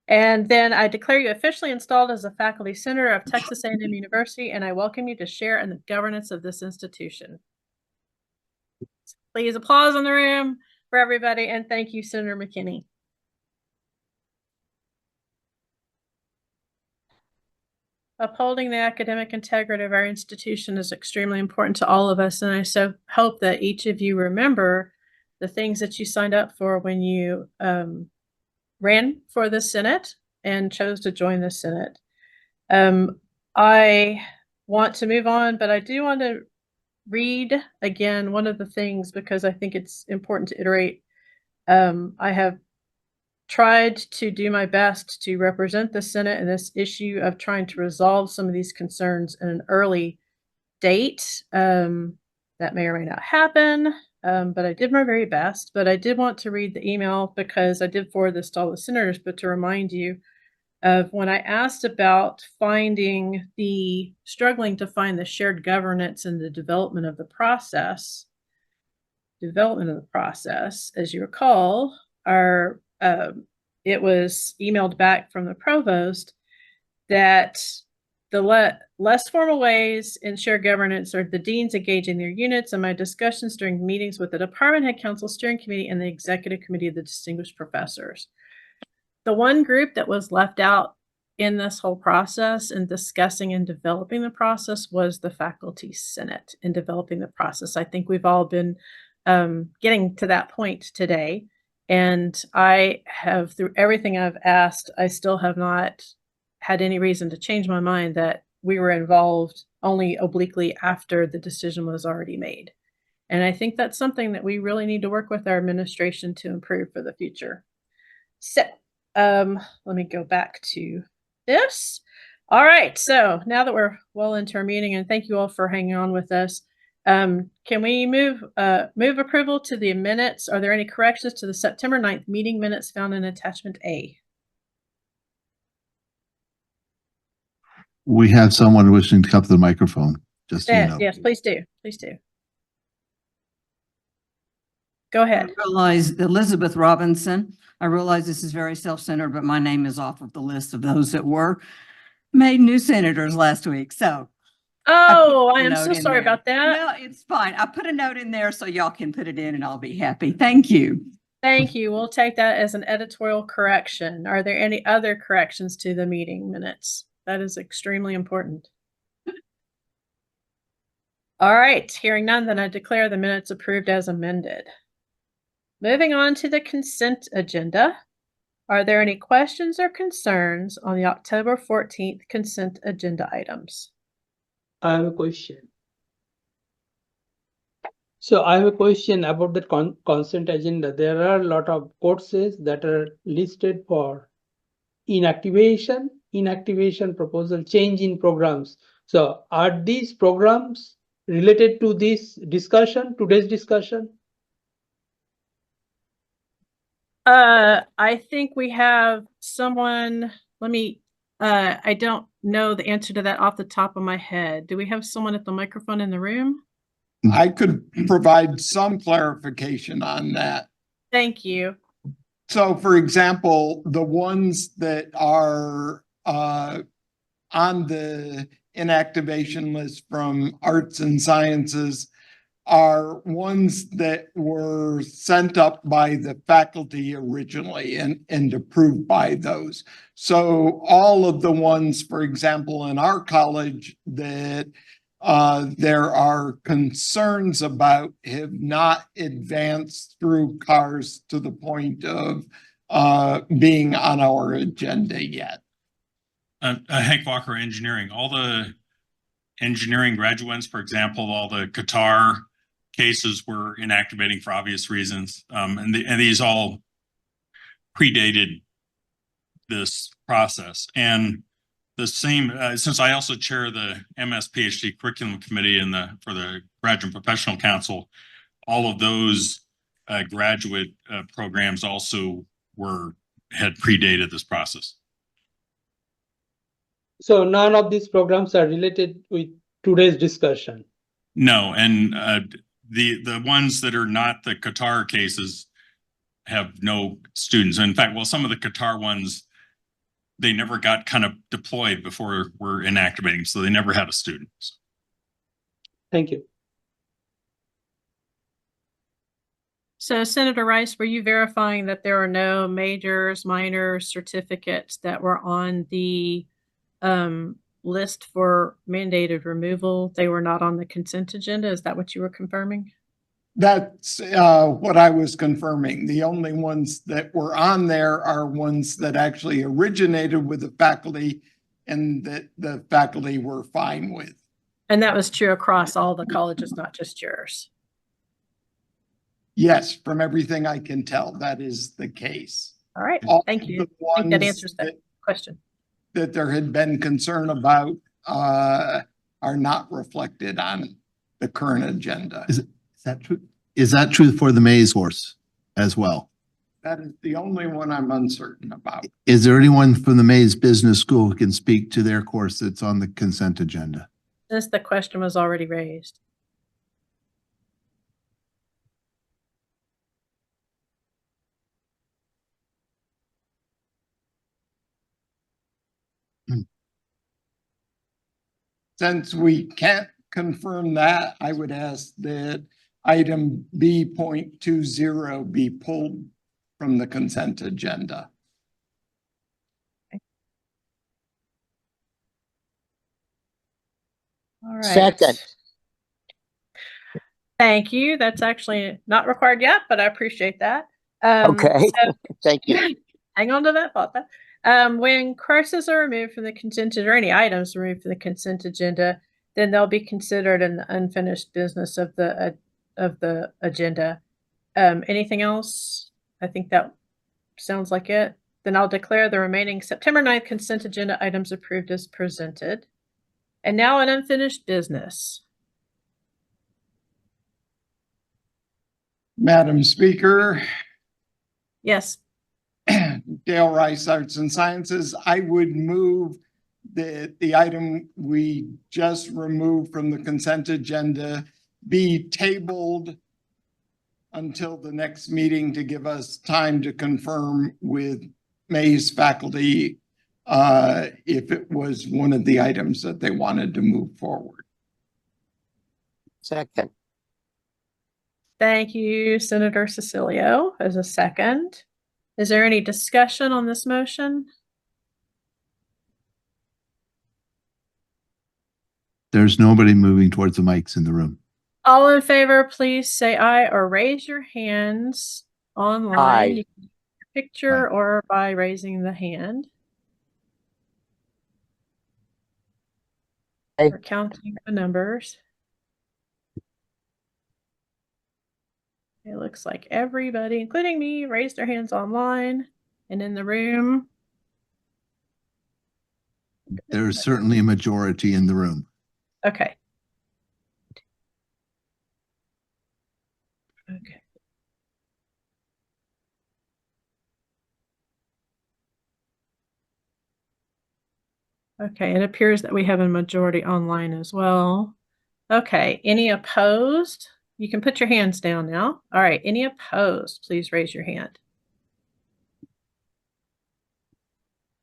And then I declare you officially installed as a faculty senator of Texas A&M University, and I welcome you to share in the governance of this institution. Please applause in the room for everybody, and thank you, Senator McKinney. upholding the academic integrity of our institution is extremely important to all of us, and I so hope that each of you remember the things that you signed up for when you ran for the Senate and chose to join the Senate. I want to move on, but I do want to read again one of the things because I think it's important to iterate. I have tried to do my best to represent the Senate in this issue of trying to resolve some of these concerns in an early date. That may or may not happen, but I did my very best. But I did want to read the email because I did forward this to all the senators, but to remind you of when I asked about struggling to find the shared governance and the development of the process. As you recall, it was emailed back from the provost that the less formal ways in shared governance are the deans engaging their units and my discussions during meetings with the department head council steering committee and the executive committee of the distinguished professors. The one group that was left out in this whole process and discussing and developing the process was the faculty senate in developing the process. I think we've all been getting to that point today. And I have, through everything I've asked, I still have not had any reason to change my mind that we were involved only obliquely after the decision was already made. And I think that's something that we really need to work with our administration to improve for the future. So let me go back to this. All right, so now that we're well into our meeting, and thank you all for hanging on with us, can we move approval to the minutes? Are there any corrections to the September 9th meeting minutes found in attachment A? We have someone wishing to come to the microphone, just so you know. Yes, please do. Please do. Go ahead. I realize Elizabeth Robinson. I realize this is very self-centered, but my name is off of the list of those that were made new senators last week. So. Oh, I am so sorry about that. No, it's fine. I put a note in there so y'all can put it in and I'll be happy. Thank you. Thank you. We'll take that as an editorial correction. Are there any other corrections to the meeting minutes? That is extremely important. All right, hearing none, then I declare the minutes approved as amended. Moving on to the consent agenda. Are there any questions or concerns on the October 14th consent agenda items? I have a question. So I have a question about the consent agenda. There are a lot of courses that are listed for inactivation proposal, change in programs. So are these programs related to this discussion, today's discussion? I think we have someone, I don't know the answer to that off the top of my head. Do we have someone at the microphone in the room? I could provide some clarification on that. Thank you. So for example, the ones that are on the inactivation list from arts and sciences are ones that were sent up by the faculty originally and approved by those. So all of the ones, for example, in our college that there are concerns about have not advanced through CARS to the point of being on our agenda yet. Hank Walker, engineering. All the engineering graduates, for example, all the Qatar cases were inactivating for obvious reasons. And these all predated this process. And the same, since I also chair the MS PhD curriculum committee for the Graduate Professional Council, all of those graduate programs also had predated this process. So none of these programs are related with today's discussion? No, and the ones that are not the Qatar cases have no students. In fact, well, some of the Qatar ones, they never got kind of deployed before we're inactivating, so they never had a student. Thank you. So Senator Rice, were you verifying that there are no majors, minors, certificates that were on the list for mandated removal, they were not on the consent agenda. Is that what you were confirming? That's what I was confirming. The only ones that were on there are ones that actually originated with the faculty and that the faculty were fine with. And that was true across all the colleges, not just yours. Yes, from everything I can tell, that is the case. All right, All thank of you. the I think that ones answers that question. that there had been concern about are not reflected on the current agenda. Is that true? Is that true for the maize horse as well? That is the only one I'm uncertain about. Is there anyone from the Mays Business School who can speak to their course that's on the consent agenda? Since the question was already raised. Since we can't confirm that, I would ask that item B.20 be pulled from the consent agenda. All right. Second. Thank you. That's actually not required yet, but I appreciate that. Okay. Thank you. Hang on to that thought. When courses are removed from the consent agenda, or any items removed from the consent agenda, then they'll be considered in the unfinished business of the agenda. Anything else? I think that sounds like it. Then I'll declare the remaining September 9th consent agenda items approved as presented. And now an unfinished business. Madam Speaker. Yes. Dale Rice, Arts and Sciences. I would move that the item we just removed from the consent agenda be tabled until the next meeting to give us time to confirm with May's faculty if it was one of the items that they wanted to move forward. Second. Thank you, Senator Cecilio, as a second. Is there any discussion on this motion? There's nobody moving towards the mics in the room. All in favor, please say aye or raise your hands online. Aye. You can use your picture or by raising the hand. Aye. We're counting the numbers. It looks like everybody, including me, raised their hands online and in the room. There's certainly a majority in the room. Okay. Okay. Okay, it appears that we have a majority online as well. Okay, any opposed? You can put your hands down now. All right, any opposed, please raise your hand.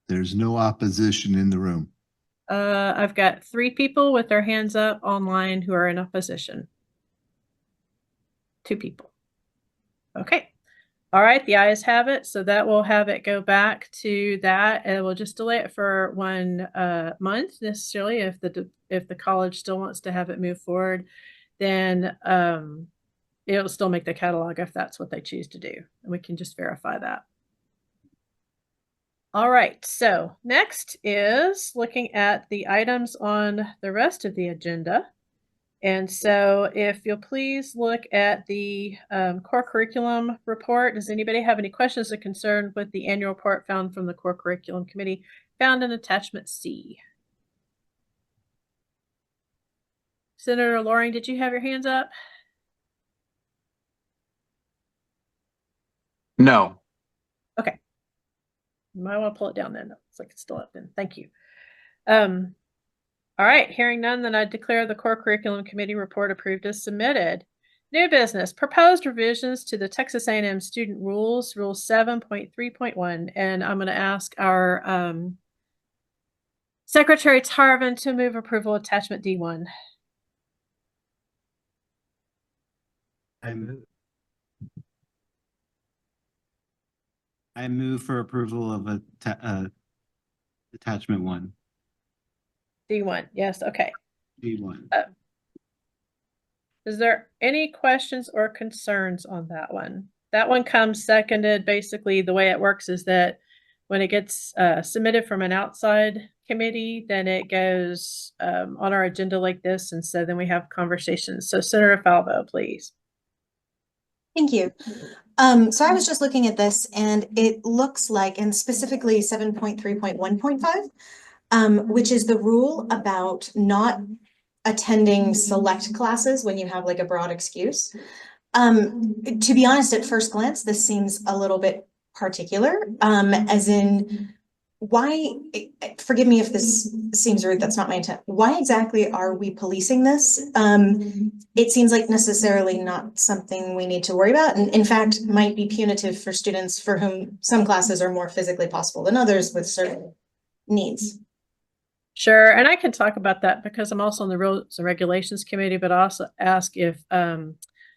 There's no opposition in the room. I've got 3 people with their hands up online who are in opposition. 2 people. Okay. All right, the ayes have it. So that will have it go back to that, and we'll just delay it for 1 month necessarily. If the college still wants to have it move forward, then it'll still make the catalog if that's what they choose to do, and we can just verify that. All right, so next is looking at the items on the rest of the agenda. And so if you'll please look at the core curriculum report. Does anybody have any questions or concern with the annual report found from the core curriculum committee found in attachment C? Senator Loring, did you have your hands up? No. Okay. You might want to pull it down then. Looks like it's still up then. Thank you. All right, hearing none, then I declare the core curriculum committee report approved as submitted. New business, proposed revisions to the Texas A&M student rules, rule 7.3.1. And I'm going to ask our Secretary Tarvin to move approval attachment D1. I move for approval of attachment 1. D1, yes, okay. D1. Is there any questions or concerns on that one? That one comes seconded. Basically, the way it works is that when it gets submitted from an outside committee, then it goes on our agenda like this. And so then we have conversations. So Senator Falvo, please. Thank you. So I was just looking at this and it looks like, and specifically 7.3.1.5, which is the rule about not attending select classes when you have like a broad excuse. To be honest, at first glance, this seems a little bit particular, as in why, forgive me if this seems rude, that's not my intent. Why exactly are we policing this? It seems like necessarily not something we need to worry about, and in fact, might be punitive for students for whom some classes are more physically possible than others with certain needs. Sure, and I can talk about that because I'm also on the Rules and Regulations Committee, but also ask if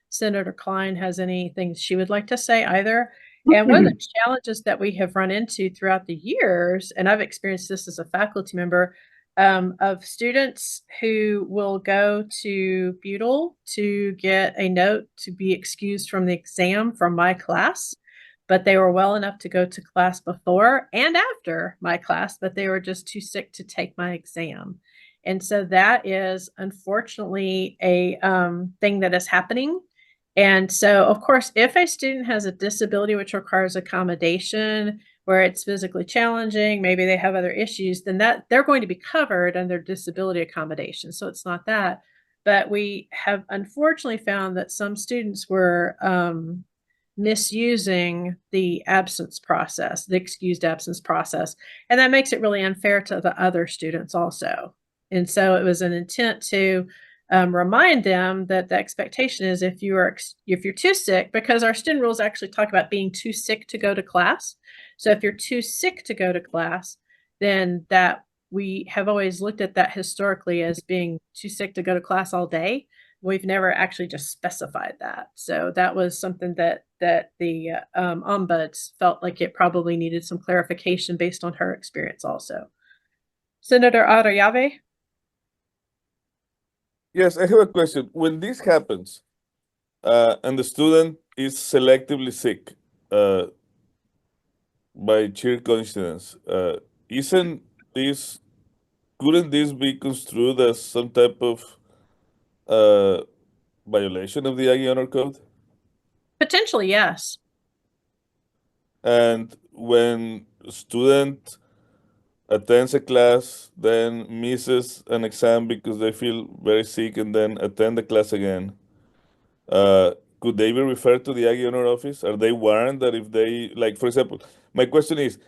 Senator Klein has anything she would like to say either. And one of the challenges that we have run into throughout the years, and I've experienced this as a faculty member, of students who will go to Butyl to get a note to be excused from the exam from my class, but they were well enough to go to class before and after my class, but they were just too sick to take my exam. And so that is unfortunately a thing that is happening. And so, of course, if a student has a disability which requires accommodation, where it's physically challenging, maybe they have other issues, then that they're going to be covered under disability accommodation. So it's not that. But we have unfortunately found that some students were misusing the absence process, the excused absence process. And that makes it really unfair to the other students also. And so it was an intent to remind them that the expectation is if you're too sick, because our student rules actually talk about being too sick to go to class. So if you're too sick to go to class, then that we have always looked at that historically as being too sick to go to class all day. We've never actually just specified that. So that was something that the ombuds felt like it probably needed some clarification based on her experience also. Senator Arayave? Yes, I have a question. When this happens, and the student is selectively sick by sheer coincidence, isn't this, couldn't this be construed as some type of violation of the Aggie Honor Code? Potentially, yes. And when a student attends a class, then misses an exam because they feel very sick and then attend the class again, could they be referred to the Aggie Honor Office? Are they warned that if they, like, for example, my question is,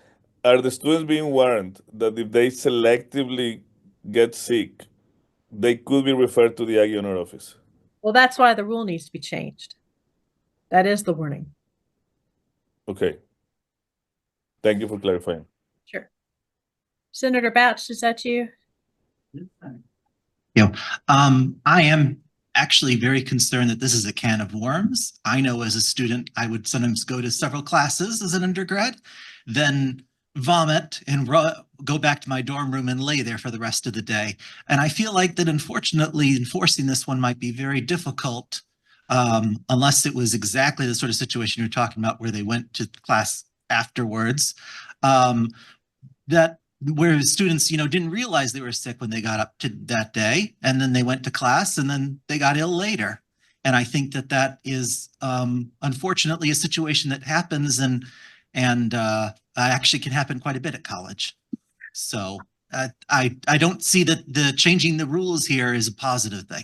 are the students being warned that if they selectively get sick, they could be referred to the Aggie Honor Office? Well, that's why the rule needs to be changed. That is the warning. Okay. Thank you for clarifying. Sure. Senator Batch, is that you? I am actually very concerned that this is a can of worms. I know as a student, I would sometimes go to several classes as an undergrad, then vomit and go back to my dorm room and lay there for the rest of the day. And I feel like that unfortunately enforcing this one might be very difficult unless it was exactly the sort of situation you're talking about where they went to class afterwards. Where students, didn't realize they were sick when they got up to that day, and then they went to class, and then they got ill later. And I think that is unfortunately a situation that happens, and actually can happen quite a bit at college. So I don't see that the changing the rules here is a positive thing.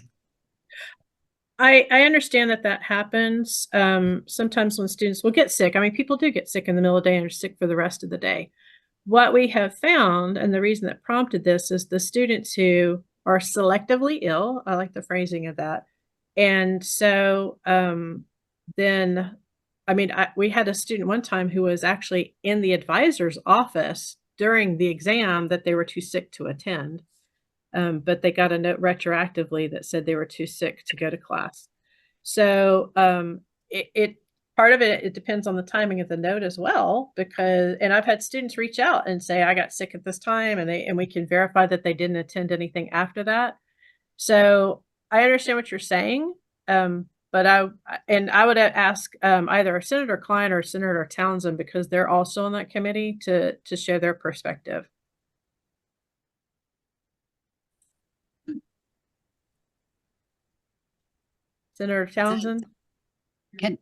I understand that happens sometimes when students will get sick. I mean, people do get sick in the middle of the day and are sick for the rest of the day. What we have found, and the reason that prompted this, is the students who are selectively ill. I like the phrasing of that. And so then, I mean, we had a student one time who was actually in the advisor's office during the exam that they were too sick to attend. But they got a note retroactively that said they were too sick to go to class. So part of it depends on the timing of the note as well, because, and I've had students reach out and say, I got sick at this time, and we can verify that they didn't attend anything after that. So I understand what you're saying. But I would ask either Senator Klein or Senator Townsend, because they're also on that committee, to share their perspective. Senator Townsend?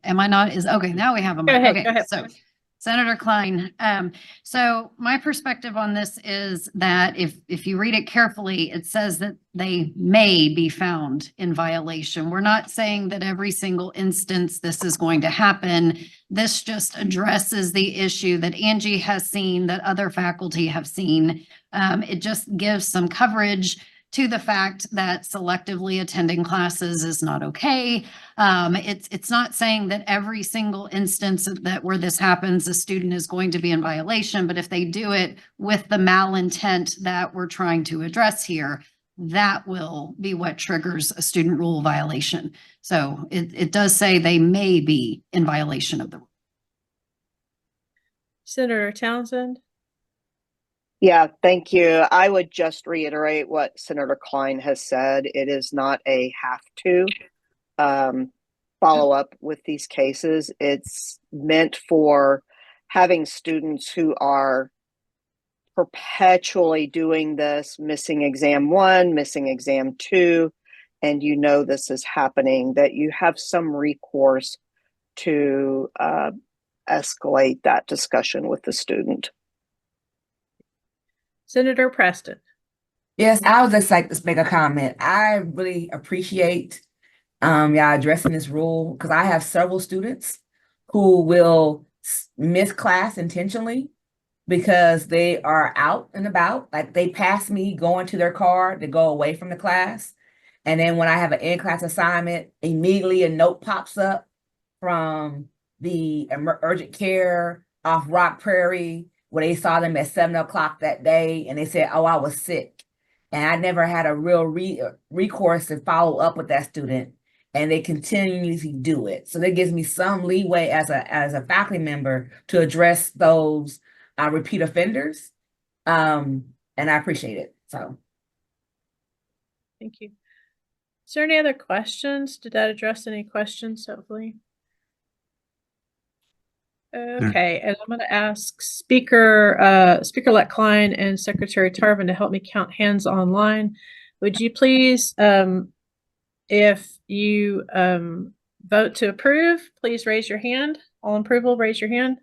Am I not? Okay, now we have a mic. Go ahead, Okay, go ahead. so Senator Klein. So my perspective on this is that if you read it carefully, it says that they may be found in violation. We're not saying that every single instance this is going to happen. This just addresses the issue that Angie has seen, that other faculty have seen. It just gives some coverage to the fact that selectively attending classes is not okay. It's not saying that every single instance that where this happens, a student is going to be in violation, but if they do it with the malintent that we're trying to address here, that will be what triggers a student rule violation. So it does say they may be in violation of the rule. Senator Townsend? Yeah, thank you. I would just reiterate what Senator Klein has said. It is not a have to follow up with these cases. It's meant for having students who are perpetually doing this, missing exam 1, missing exam 2, and you know this is happening, that you have some recourse to escalate that discussion with the student. Senator Preston? Yes, I would just like to make a comment. I really appreciate y'all addressing this rule, because I have several students who will miss class intentionally because they are out and about. Like, they pass me going to their car to go away from the class. And then when I have an in-class assignment, immediately a note pops up from the urgent care off Rock Prairie, where they saw them at 7 o'clock that day, and they said, oh, I was sick. And I never had a real recourse to follow up with that student, and they continuously do it. So that gives me some leeway as a faculty member to address those repeat offenders. And I appreciate it. So. Thank you. Is there any other questions? Did that address any questions, hopefully? Okay, and I'm going to ask Speaker-elect Klein and Secretary Tarvin to help me count hands online. Would you please, if you vote to approve, please raise your hand. All in approval, raise your hand.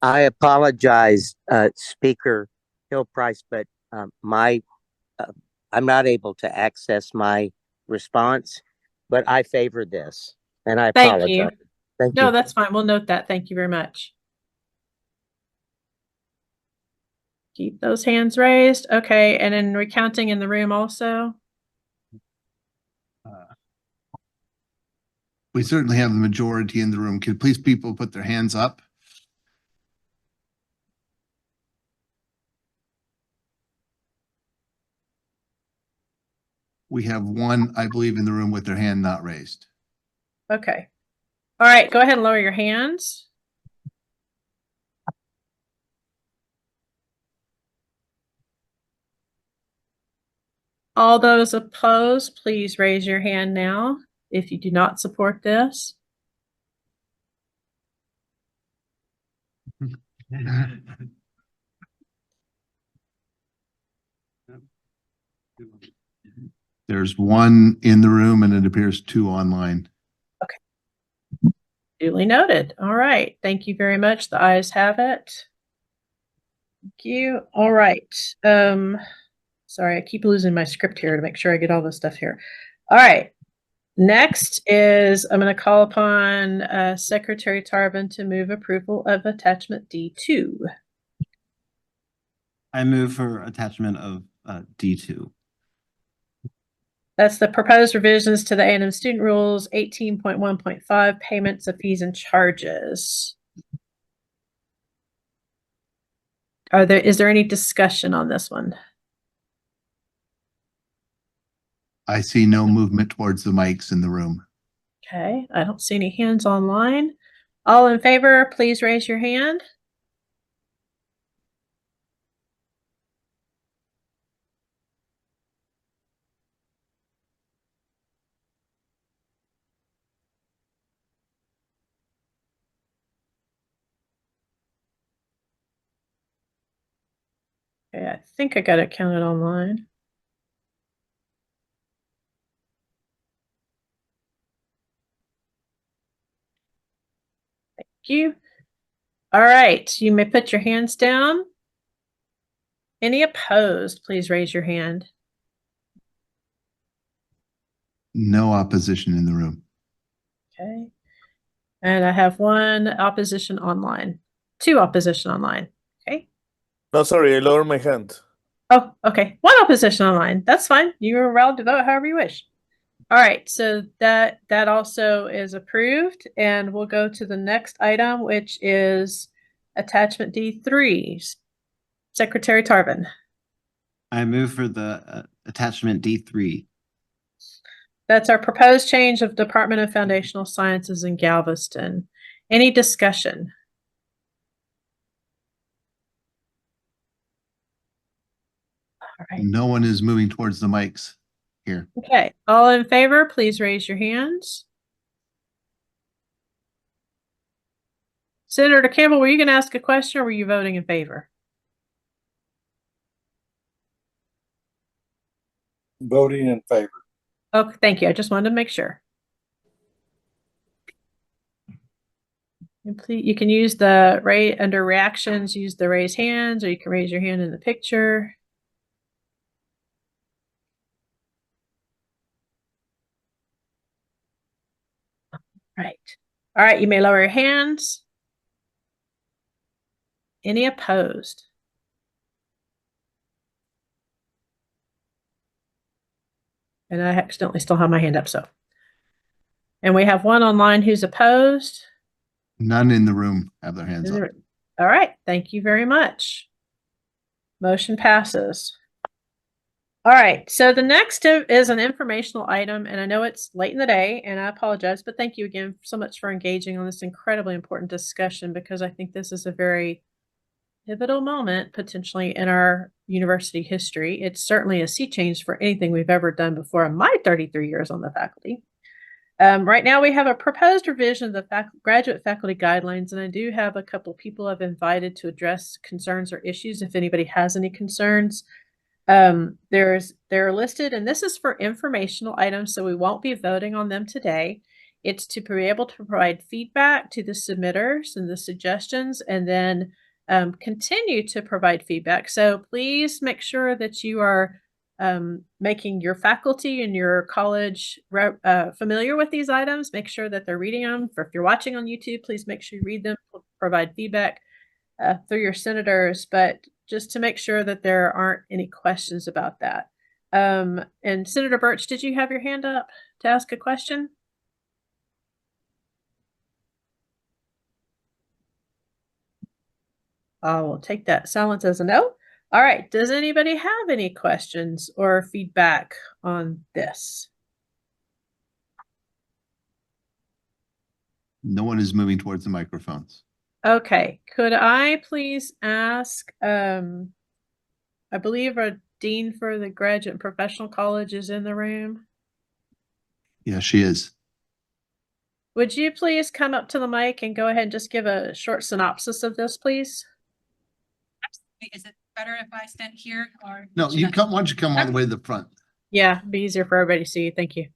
I apologize, Speaker Hillprice, but I'm not able to access my response, but I favor this, and I apologize. Thank you. Thank No, you. that's fine. We'll note that. Thank you very much. Keep those hands raised. Okay, and then recounting in the room also. We certainly have the majority in the room. Could please people put their hands up? We have one, I believe, in the room with their hand not raised. Okay. All right, go ahead and lower your hands. All those opposed, please raise your hand now if you do not support this. There's one in the room, and it appears 2 online. Okay. Duly noted. All right. Thank you very much. The ayes have it. Thank you. All right. Sorry, I keep losing my script here to make sure I get all this stuff here. All right. Next is I'm going to call upon Secretary Tarvin to move approval of attachment D2. I move for attachment of D2. That's the proposed revisions to the A&M student rules 18.1.5 payments of fees and charges. Is there any discussion on this one? I see no movement towards the mics in the room. Okay, I don't see any hands online. All in favor, please raise your hand. Okay, I think I got it counted online. Thank you. All right, you may put your hands down. Any opposed, please raise your hand. No opposition in the room. Okay. And I have one opposition online. 2 opposition online. Okay. No, sorry, I lowered my hand. Oh, okay. 1 opposition online. That's fine. You're allowed to vote however you wish. All right, so that also is approved, and we'll go to the next item, which is attachment D3. Secretary Tarvin. I move for the attachment D3. That's our proposed change of Department of Foundational Sciences in Galveston. Any discussion? All right. No one is moving towards the mics here. Okay, all in favor, please raise your hands. Senator Campbell, were you going to ask a question or were you voting in favor? Voting in favor. Oh, thank you. I just wanted to make sure. And please, you can use the under reactions, use the raise hands, or you can raise your hand in the picture. Right. All right, you may lower your hands. Any opposed? And I accidentally still have my hand up, so. And we have one online who's opposed. None in the room have their hands up. All right, thank you very much. Motion passes. All right, so the next is an informational item, and I know it's late in the day, and I apologize, but thank you again so much for engaging on this incredibly important discussion, because I think this is a very pivotal moment potentially in our university history. It's certainly a sea change for anything we've ever done before in my 33 years on the faculty. Right now we have a proposed revision of the graduate faculty guidelines, and I do have a couple of people I've invited to address concerns or issues if anybody has any concerns. They're listed, and this is for informational items, so we won't be voting on them today. It's to be able to provide feedback to the submitters and the suggestions, and then continue to provide feedback. So please make sure that you are making your faculty and your college familiar with these items. Make sure that they're reading them. If you're watching on YouTube, please make sure you read them, provide feedback through your senators, but just to make sure that there aren't any questions about that. And Senator Birch, did you have your hand up to ask a question? I will take that silence as a no. All right, does anybody have any questions or feedback on this? No one is moving towards the microphones. Okay, could I please ask, I believe a dean for the Graduate and Professional College is in the room. Yeah, she is. Would you please come up to the mic and go ahead and just give a short synopsis of this, please? Is it better if I stand here or? No, why don't you come all the way to the front? Yeah, it'd be easier for everybody to see you. Thank you.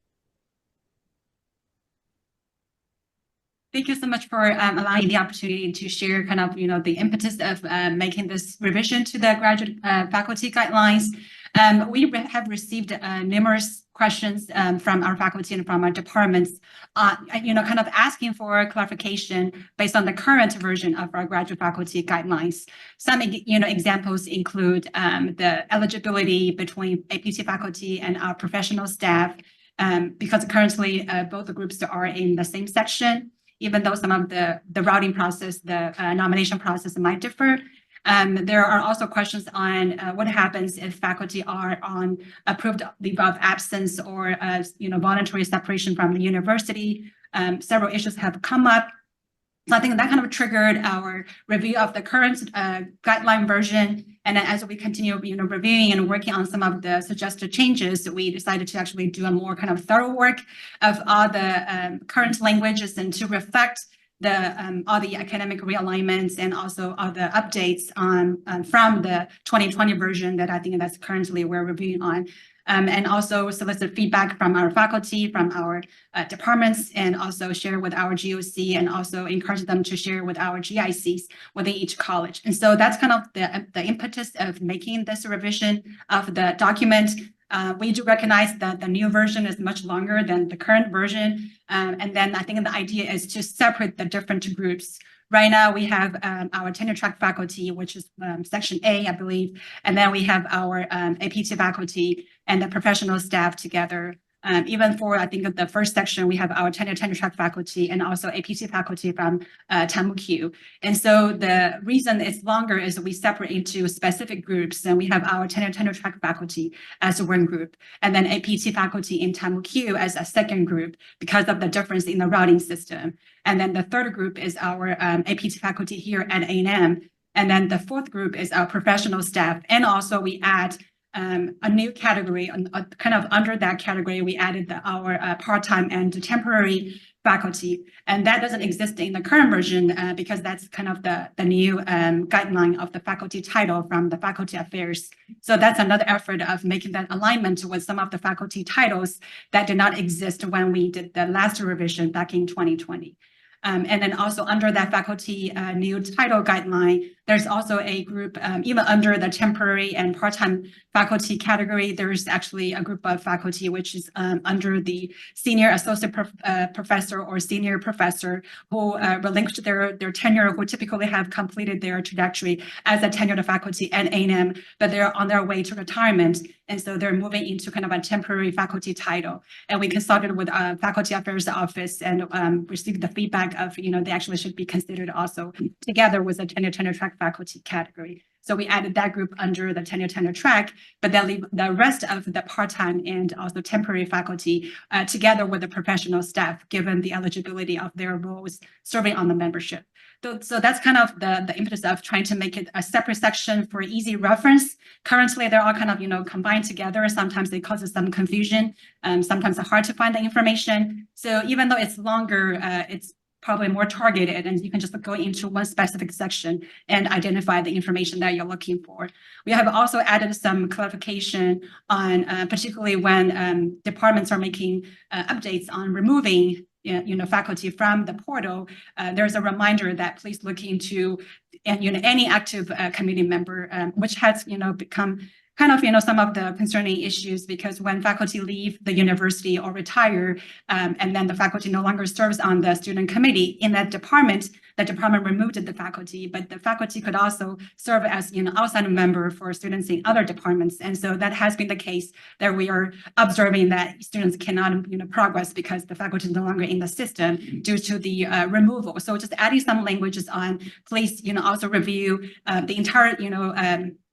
Thank you so much for allowing the opportunity to share kind of, the impetus of making this revision to the graduate faculty guidelines. We have received numerous questions from our faculty and from our departments, kind of asking for clarification based on the current version of our graduate faculty guidelines. Some, examples include the eligibility between APT faculty and our professional staff, because currently both the groups are in the same section. Even though some of the routing process, the nomination process might differ. There are also questions on what happens if faculty are on approved leave of absence or voluntary separation from the university. Several issues have come up. So I think that kind of triggered our review of the current guideline version. And then as we continue, reviewing and working on some of the suggested changes, we decided to actually do a more kind of thorough work of all the current languages and to reflect the all the academic realignments and also all the updates on from the 2020 version that I think that's currently we're reviewing on. And also solicit feedback from our faculty, from our departments, and also share with our GOC, and also encourage them to share with our GICs within each college. And so that's kind of the impetus of making this revision of the document. We do recognize that the new version is much longer than the current version. And then I think the idea is to separate the different groups. Right now, we have our tenure track faculty, which is section A, I believe. And then we have our APT faculty and the professional staff together. Even for, I think, the first section, we have our tenure track faculty and also APT faculty from TAMUQ. And so the reason it's longer is we separate into specific groups, and we have our tenure track faculty as one group, and then APT faculty in TAMUQ as a second group because of the difference in the routing system. And then the third group is our APT faculty here at A&M. And then the fourth group is our professional staff. And also we add a new category, kind of under that category, we added our part-time and temporary faculty. And that doesn't exist in the current version because that's kind of the new guideline of the faculty title from the faculty affairs. So that's another effort of making that alignment with some of the faculty titles that did not exist when we did the last revision back in 2020. And then also under that faculty new title guideline, there's also a group, even under the temporary and part-time faculty category, there's actually a group of faculty which is under the senior associate professor or senior professor who relinquished their tenure, who typically have completed their trajectory as a tenured faculty at A&M, but they're on their way to retirement. And so they're moving into kind of a temporary faculty title. And we consulted with Faculty Affairs Office and received the feedback of, they actually should be considered also together with the tenure track faculty category. So we added that group under the tenure track, but then leave the rest of the part-time and also temporary faculty together with the professional staff, given the eligibility of their roles serving on the membership. So that's kind of the impetus of trying to make it a separate section for easy reference. Currently, they're all kind of, combined together. Sometimes it causes some confusion. Sometimes it's hard to find the information. So even though it's longer, it's probably more targeted, and you can just go into one specific section and identify the information that you're looking for. We have also added some clarification on particularly when departments are making updates on removing faculty from the portal. There's a reminder that please look into any active committee member, which has become kind of, some of the concerning issues, because when faculty leave the university or retire, and then the faculty no longer serves on the student committee in that department, the department removed the faculty, but the faculty could also serve as, outside member for students in other departments. And so that has been the case that we are observing that students cannot, progress because the faculty is no longer in the system due to the removal. So just adding some languages on, please, also review the entire,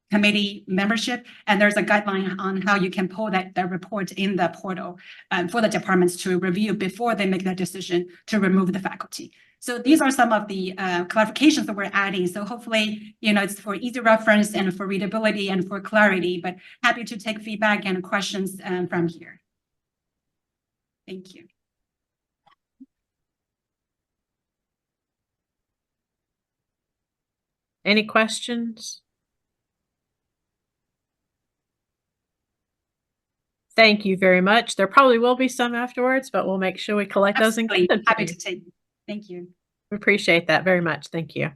committee membership, and there's a guideline on how you can pull that report in the portal for the departments to review before they make that decision to remove the faculty. So these are some of the clarifications that we're adding. So hopefully, it's for easy reference and for readability and for clarity, but happy to take feedback and questions from here. Thank you. Any questions? Thank you very much. There probably will be some afterwards, but we'll make sure we collect those and get them. Happy to take. Thank you. We appreciate that very much. Thank you.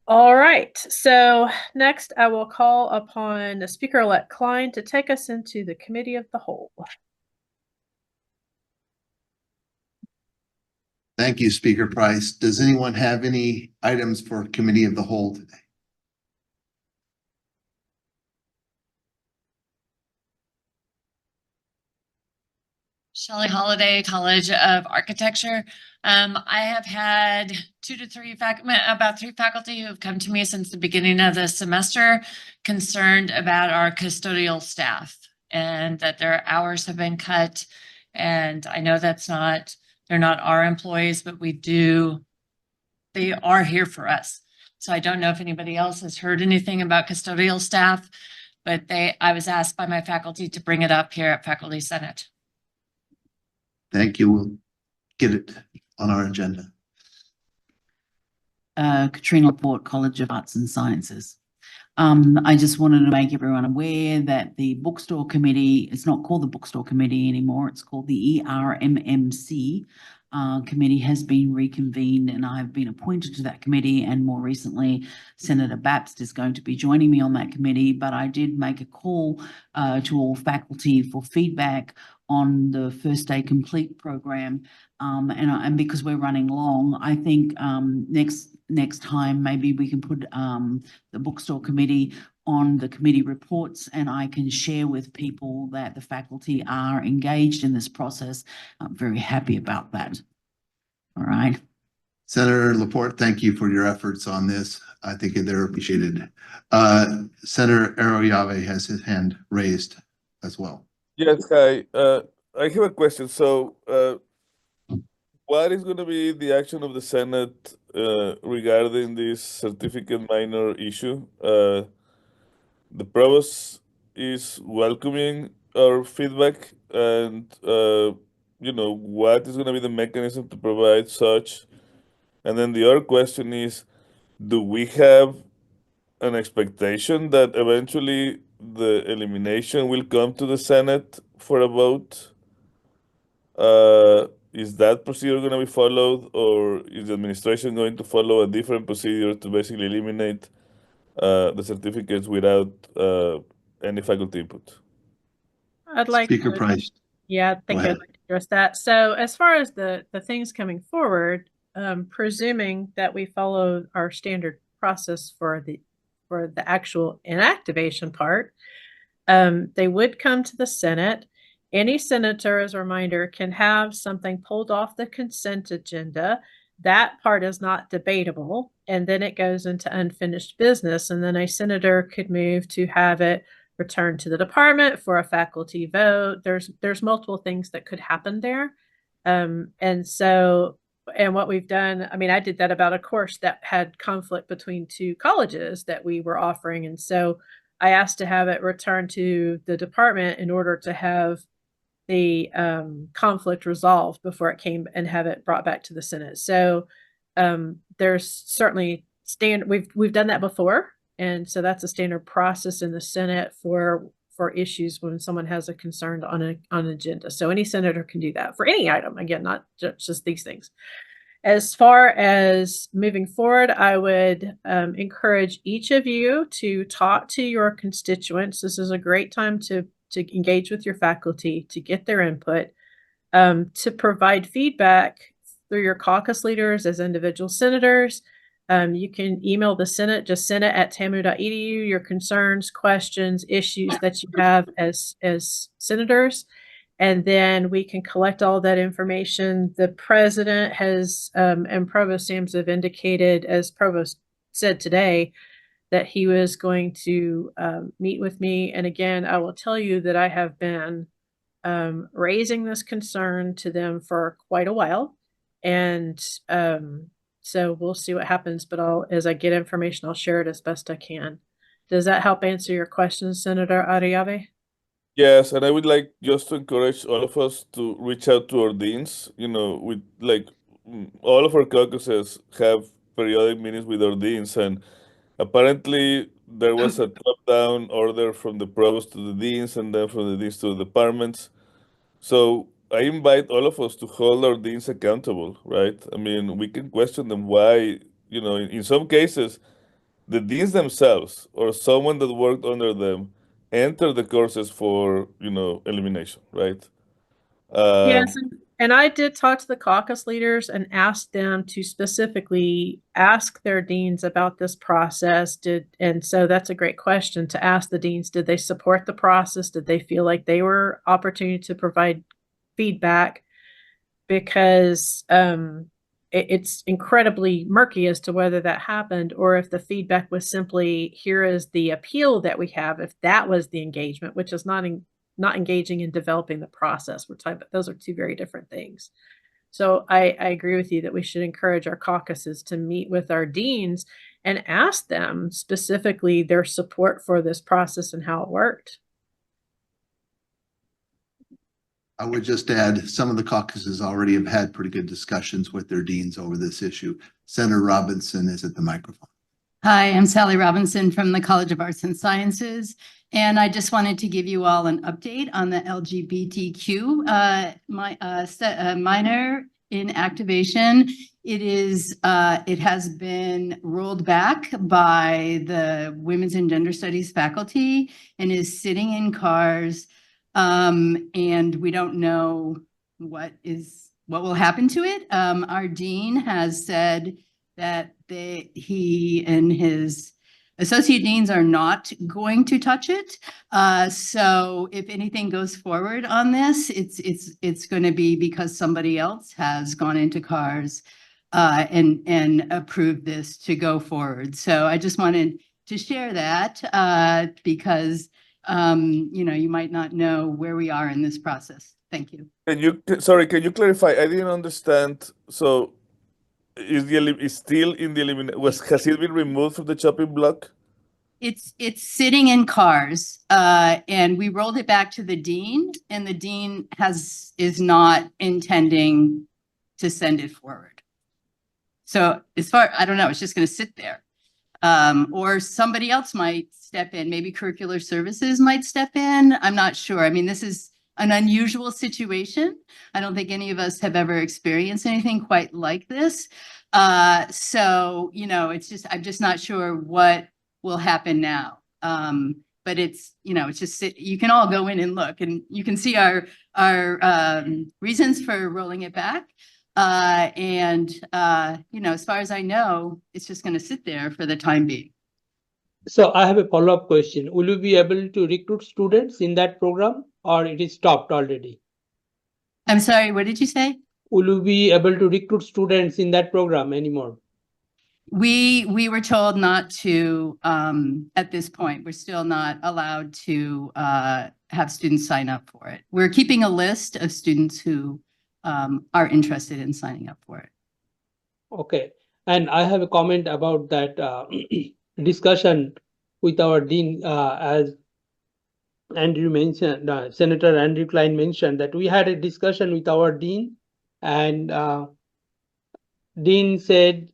All right. So next I will call upon the Speaker-elect Klein to take us into the Committee of the Whole. Thank you, Speaker Price. Does anyone have any items for Committee of the Whole today? Shelley Holiday, College of Architecture. I have had about three faculty who have come to me since the beginning of the semester concerned about our custodial staff and that their hours have been cut. And I know they're not our employees, but they are here for us. So I don't know if anybody else has heard anything about custodial staff, but I was asked by my faculty to bring it up here at Faculty Senate. Thank you. We'll get it on our agenda. Katrina Laporte, College of Arts and Sciences. I just wanted to make everyone aware that the bookstore committee, it's not called the bookstore committee anymore, it's called the ERMMC committee, has been reconvened, and I've been appointed to that committee, and more recently Senator Bapst is going to be joining me on that committee. But I did make a call to all faculty for feedback on the First Day Complete program, and because we're running long, I think next time maybe we can put the bookstore committee on the committee reports, and I can share with people that the faculty are engaged in this process. I'm very happy about that. All right. Senator Laporte, thank you for your efforts on this. I think they're appreciated. Senator Arroyave has his hand raised as well. Yes, hi. I have a question. So, what is going to be the action of the Senate regarding this certificate minor issue? The Provost is welcoming our feedback, and what is going to be the mechanism to provide such? And then the other question is, do we have an expectation that eventually the elimination will come to the Senate for a vote? Is that procedure going to be followed, or is the administration going to follow a different procedure to basically eliminate the certificates without any faculty input? I'd like Speaker to, Price. yeah, I think I'd like to address that. So as far as the things coming forward, presuming that we follow our standard process for the actual inactivation part, they would come to the Senate. Any senator, as a reminder, can have something pulled off the consent agenda. That part is not debatable, and then it goes into unfinished business, and then a senator could move to have it returned to the department for a faculty vote. There's multiple things that could happen there. And what we've done, I mean, I did that about a course that had conflict between two colleges that we were offering, and so I asked to have it returned to the department in order to have the conflict resolved before it came and have it brought back to the Senate. So there's certainly we've done that before, and so that's a standard process in the Senate for issues when someone has a concern on an agenda. So any senator can do that for any item, again, not just these things. As far as moving forward, I would encourage each of you to talk to your constituents. This is a great time to engage with your faculty, to get their input, to provide feedback through your caucus leaders as individual senators. You can email the Senate, just senate@tamu.edu, your concerns, questions, issues that you have as senators. And then we can collect all that information. The president has, and Provost Sams have indicated, as Provost said today, that he was going to meet with me. And again, I will tell you that I have been raising this concern to them for quite a while. And so we'll see what happens, but as I get information, I'll share it as best I can. Does that help answer your question, Senator Arroyave? Yes, and I would like just to encourage all of us to reach out to our deans. We all of our caucuses have periodic meetings with our deans, and apparently there was a top-down order from the provost to the deans, and then from the deans to the departments. So I invite all of us to hold our deans accountable, right? I mean, we can question them why, in some cases, the deans themselves or someone that worked under them enter the courses for, elimination, right? Yes, and I did talk to the caucus leaders and asked them to specifically ask their deans about this process. And so that's a great question to ask the deans. Did they support the process? Did they feel like they were opportunity to provide feedback because it's incredibly murky as to whether that happened or if the feedback was simply, here is the appeal that we have, if that was the engagement, which is not engaging in developing the process. We're talking about those are two very different things. So I agree with you that we should encourage our caucuses to meet with our deans and ask them specifically their support for this process and how it worked. I would just add, some of the caucuses already have had pretty good discussions with their deans over this issue. Senator Robinson is at the microphone. Hi, I'm Sally Robinson from the College of Arts and Sciences, and I just wanted to give you all an update on the LGBTQ minor inactivation. It has been rolled back by the Women's and Gender Studies faculty and is sitting in cars, and we don't know what will happen to it. Our dean has said that he and his associate deans are not going to touch it. So if anything goes forward on this, it's going to be because somebody else has gone into cars and approved this to go forward. So I just wanted to share that because you might not know where we are in this process. Thank you. Can you clarify? I didn't understand. So is still in the has it been removed from the chopping block? It's sitting in cars, and we rolled it back to the dean, and the dean is not intending to send it forward. So I don't know, it's just going to sit there. Or somebody else might step in, maybe curricular services might step in. I'm not sure. I mean, this is an unusual situation. I don't think any of us have ever experienced anything quite like this. So, I'm just not sure what will happen now. But it's just, you can all go in and look and you can see our reasons for rolling it back. As far as I know, it's just going to sit there for the time being. So I have a follow-up question. Will you be able to recruit students in that program or it is stopped already? I'm sorry, what did you say? Will you be able to recruit students in that program anymore? We were told not to at this point. We're still not allowed to have students sign up for it. We're keeping a list of students who are interested in signing up for it. Okay. And I have a comment about that discussion with our dean, as Andrew mentioned, Senator Andrew Klein mentioned that we had a discussion with our dean, and dean said,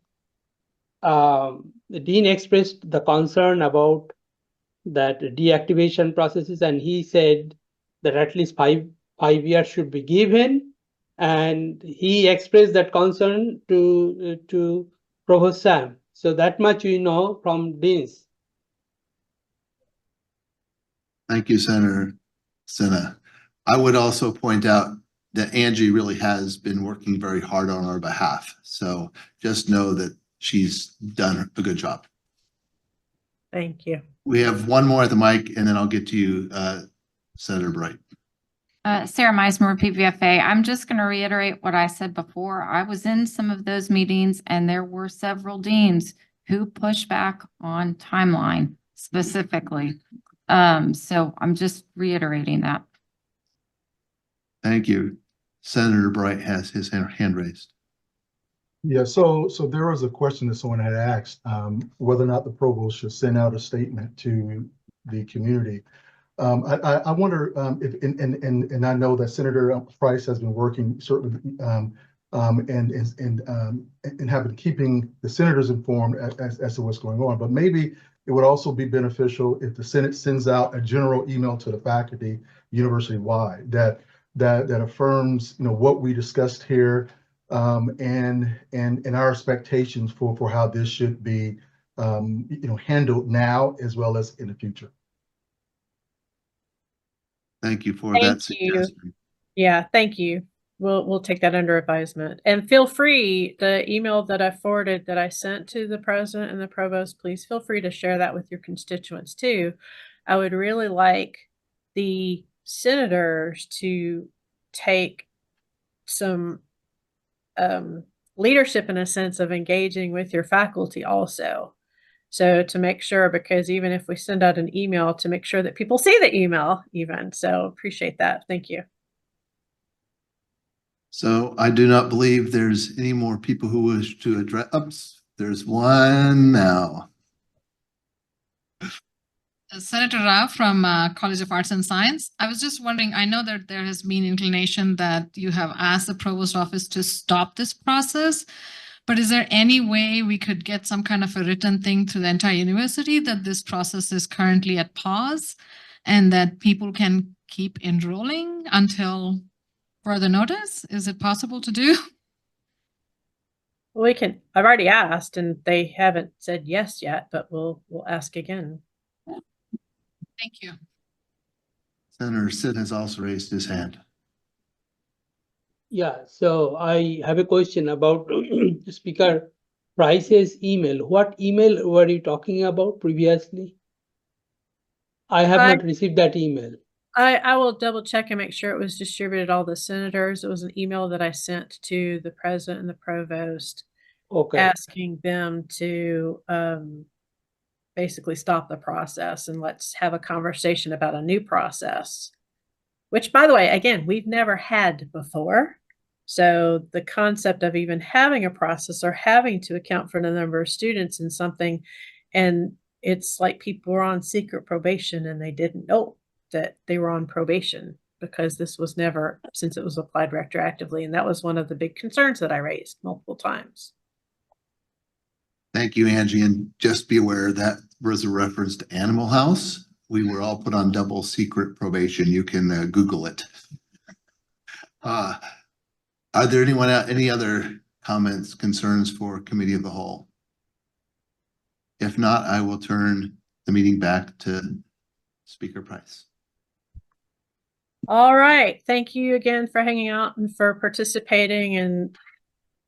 the dean expressed the concern about that deactivation processes, and he said that at least five years should be given, and he expressed that concern to Provost Sam. So that much we know from deans. Thank you, Senator Senna. I would also point out that Angie really has been working very hard on our behalf. So just know that she's done a good job. Thank you. We have one more at the mic, and then I'll get to you, Senator Bright. Sarah Meismer, PVFA. I'm just going to reiterate what I said before. I was in some of those meetings, and there were several deans who pushed back on timeline specifically. So I'm just reiterating that. Thank you. Senator Bright has his hand raised. Yeah, so there was a question that someone had asked, whether or not the provost should send out a statement to the community. I wonder if, and I know that Senator Price has been working certainly and have been keeping the senators informed as to what's going on, but maybe it would also be beneficial if the Senate sends out a general email to the faculty university-wide that affirms what we discussed here, and our expectations for how this should be handled now as well as in the future. Thank you for that suggestion. Yeah, thank you. We'll take that under advisement. And feel free, the email that I forwarded that I sent to the president and the provost, please feel free to share that with your constituents too. I would really like the senators to take some leadership in a sense of engaging with your faculty also. So to make sure, because even if we send out an email, to make sure that people see the email even. So appreciate that. Thank you. So I do not believe there's any more people who wish to address. Oops, there's one now. Senator Rao from College of Arts and Science. I was just wondering, I know that there has been inclination that you have asked the provost office to stop this process, but is there any way we could get some kind of a written thing to the entire university that this process is currently at pause and that people can keep enrolling until further notice? Is it possible to do? We can, I've already asked and they haven't said yes yet, but we'll ask again. Thank you. Senator Sid has also raised his hand. Yeah, so I have a question about Speaker Price's email. What email were you talking about previously? I have not received that email. I will double check and make sure it was distributed to all the senators. It was an email that I sent to the president and the provost, asking them to basically stop the process and let's have a conversation about a new process, which, by the way, again, we've never had before. So the concept of even having a process or having to account for the number of students in something, and it's like people were on secret probation and they didn't know that they were on probation because this was never, since it was applied retroactively. And that was one of the big concerns that I raised multiple times. Thank you, Angie. And just be aware that was a reference to Animal House. We were all put on double secret probation. You can Google it. Are there any other comments, concerns for Committee of the Whole? If not, I will turn the meeting back to Speaker Price. All right. Thank you again for hanging out and for participating in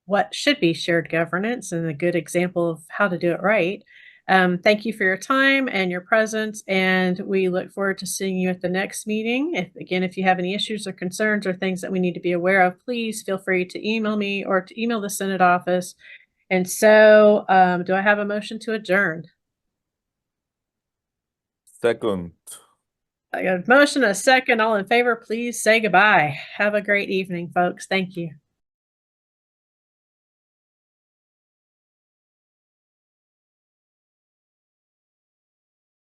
what should be shared governance and a good example of how to do it right. Thank you for your time and your presence, and we look forward to seeing you at the next meeting. If you have any issues or concerns or things that we need to be aware of, please feel free to email me or to email the Senate office. And so, do I have a motion to adjourn? Second. I got a motion, a second. All in favor, please say goodbye. Have a great evening, folks. Thank you.